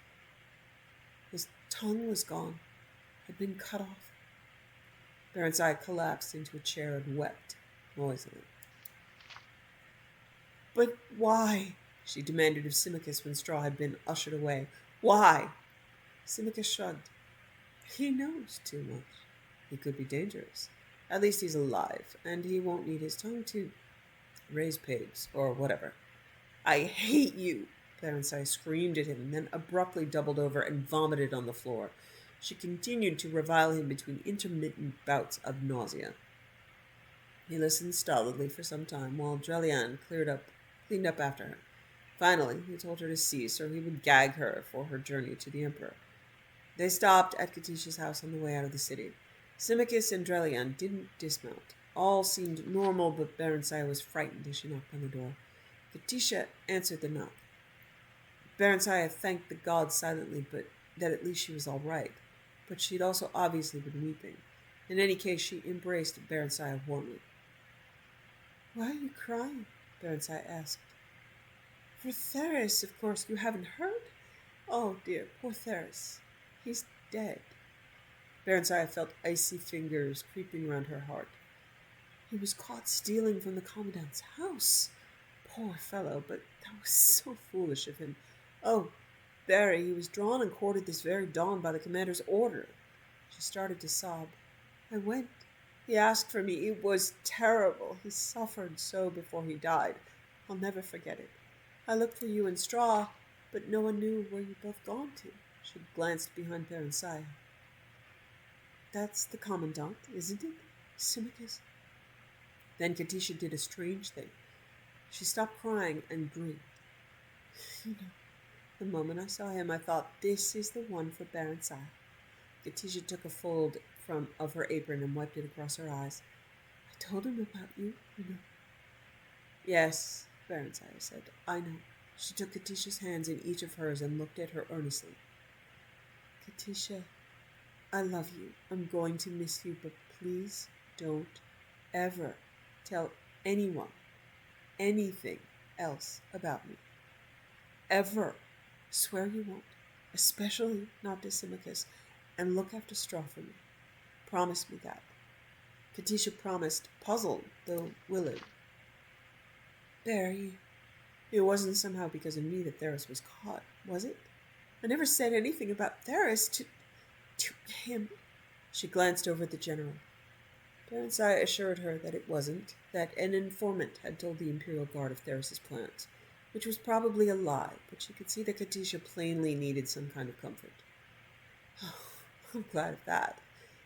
His tongue was gone, had been cut off. Barenziah collapsed into a chair and wept noisily. But why? She demanded of Symmachus when Straw had been ushered away. Why? Symmachus shrugged. He knows too much. He could be dangerous. At least he's alive, and he won't need his tongue to raise pigs, or whatever. I hate you! Barenziah screamed at him, and then abruptly doubled over and vomited on the floor. She continued to revile him between intermittent bouts of nausea. He listened stolidly for some time, while Drelian cleaned up after her. Finally, he told her to cease, or he would gag her for her journey to the Emperor. They stopped at Katisha's house on the way out of the city. Symmachus and Drelian didn't dismount. All seemed normal, but Barenziah was frightened as she knocked on the door. Katisha answered the knock. Barenziah thanked the gods silently, but that at least she was all right. But she'd also obviously been weeping. In any case, she embraced Barenziah warmly. Why are you crying? Barenziah asked. For Theris, of course. You haven't heard? Oh dear, poor Theris. He's dead. Barenziah felt icy fingers creeping around her heart. He was caught stealing from the commandant's house. Poor fellow, but that was so foolish of him. Oh, Barry, he was drawn and quartered this very dawn by the commander's order. She started to sob. I went. He asked for me. It was terrible. He suffered so before he died. I'll never forget it. I looked for you in Straw, but no one knew where you'd both gone to. She glanced behind Barenziah. That's the commandant, isn't it? Symmachus. Then Katisha did a strange thing. She stopped crying and grinned. You know, the moment I saw him, I thought, this is the one for Barenziah. Katisha took a fold of her apron and wiped it across her eyes. I told him about you, you know. Yes, Barenziah said, I know. She took Katisha's hands in each of hers and looked at her earnestly. Katisha, I love you. I'm going to miss you, but please don't ever tell anyone anything else about me. Ever. Swear you won't. Especially not to Symmachus. And look after Straw for me. Promise me that. Katisha promised, puzzled, though willing. Barry, it wasn't somehow because of me that Theris was caught, was it? I never said anything about Theris to him. She glanced over at the general. Barenziah assured her that it wasn't, that an informant had told the Imperial Guard of Theris's plans, which was probably a lie, but she could see that Katisha plainly needed some kind of comfort. Oh, I'm glad of that.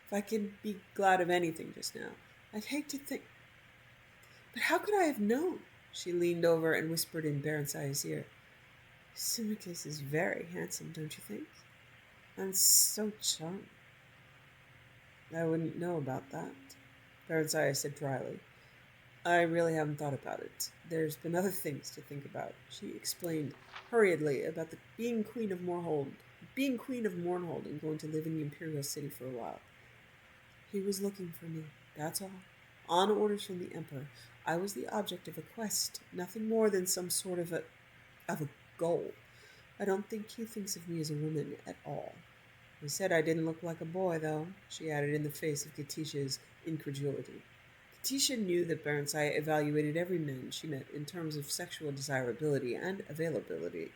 If I could be glad of anything just now, I'd hate to think... But how could I have known? She leaned over and whispered in Barenziah's ear. Symmachus is very handsome, don't you think? And so charming. I wouldn't know about that, Barenziah said dryly. I really haven't thought about it. There's been other things to think about. She explained hurriedly about being Queen of Mournhold and going to live in the Imperial City for a while. He was looking for me, that's all. On orders from the Emperor. I was the object of a quest, nothing more than some sort of a goal. I don't think he thinks of me as a woman at all. He said I didn't look like a boy, though, she added in the face of Katisha's incredulity. Katisha knew that Barenziah evaluated every man she met in terms of sexual desirability and availability.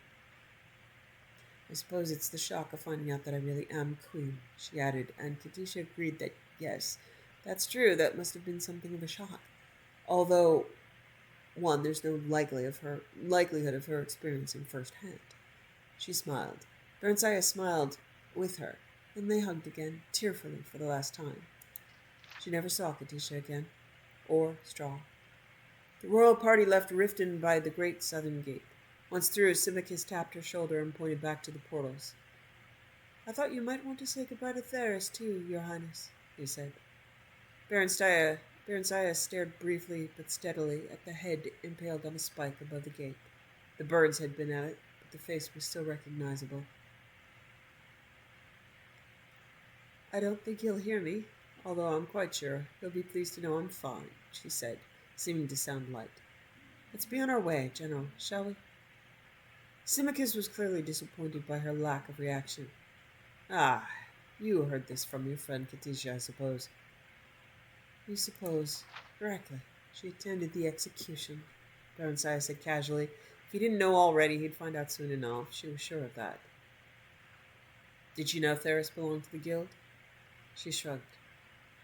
I suppose it's the shock of finding out that I really am queen, she added, and Katisha agreed that, yes, that's true, that must have been something of a shock. Although, one, there's no likelihood of her experiencing firsthand. She smiled. Barenziah smiled with her, and they hugged again, tearfully for the last time. She never saw Katisha again, or Straw. The royal party left Riften by the great southern gate. Once through, Symmachus tapped her shoulder and pointed back to the portals. I thought you might want to say goodbye to Theris, too, Your Highness. he said. Baron stared briefly but steadily at the head impaled on a spike above the gate. The birds had been at it, but the face was still recognizable. I don't think he'll hear me, although I'm quite sure he'll be pleased to know I'm fine, she said, seeming to sound light. Let's be on our way, General, shall we? Symmachus was clearly disappointed by her lack of reaction. Ah, you heard this from your friend Katisha, I suppose. You suppose. Correctly. She attended the execution, Baronsiah said casually. If he didn't know already, he'd find out soon enough. She was sure of that. Did she know Theris belonged to the guild? She shrugged.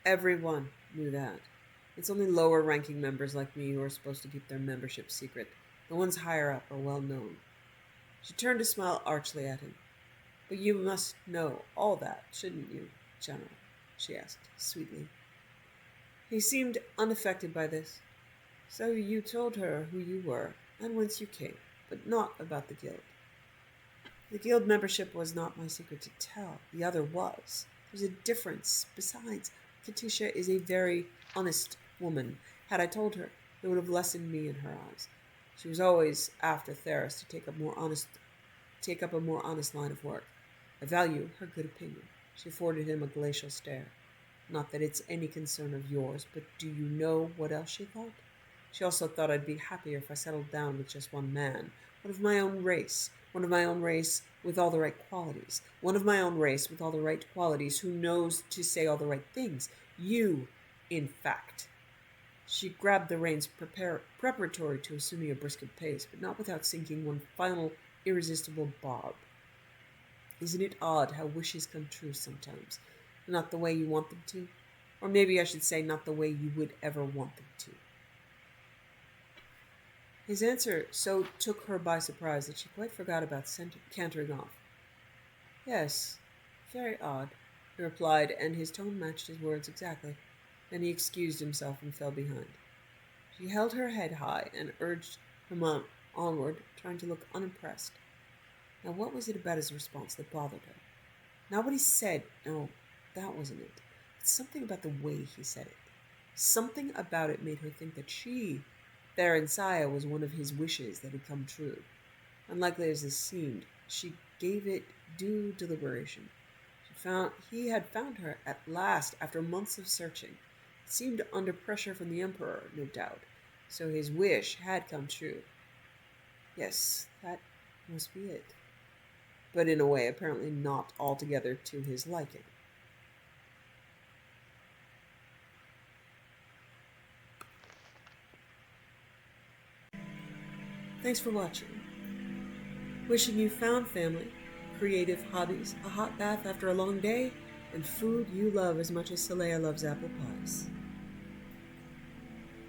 Everyone knew that. It's only lower-ranking members like me who are supposed to keep their membership secret. The ones higher up are well known. She turned to smile archly at him. But you must know all that, shouldn't you, General? She asked, sweetly. He seemed unaffected by this. So you told her who you were and whence you came, but not about the guild. The guild membership was not my secret to tell. The other was. There's a difference. Besides, Katisha is a very honest woman. Had I told her, it would have lessened me in her eyes. She was always after Theris to take up a more honest line of work. I value her good opinion. She afforded him a glacial stare. Not that it's any concern of yours, but do you know what else she thought? She also thought I'd be happier if I settled down with just one man, one of my own race with all the right qualities, who knows to say all the right things. You, in fact. She grabbed the reins preparatory to assuming a brisker pace, but not without sinking one final irresistible bob. Isn't it odd how wishes come true sometimes? Not the way you want them to? Or maybe I should say not the way you would ever want them to. His answer so took her by surprise that she quite forgot about cantering off. Yes, very odd, he replied, and his tone matched his words exactly. Then he excused himself and fell behind. She held her head high and urged him onward, trying to look unimpressed. Now what was it about his response that bothered her? Not what he said, no, that wasn't it. It's something about the way he said it. Something about it made her think that she, Baronsiah, was one of his wishes that had come true. Unlikely as this seemed, she gave it due deliberation. He had found her at last after months of searching. It seemed under pressure from the Emperor, no doubt, so his wish had come true. Yes, that must be it. But in a way apparently not altogether to his liking. Thanks for watching. Wishing you found family, creative hobbies, a hot bath after a long day, and food you love as much as Saleya loves apple pies.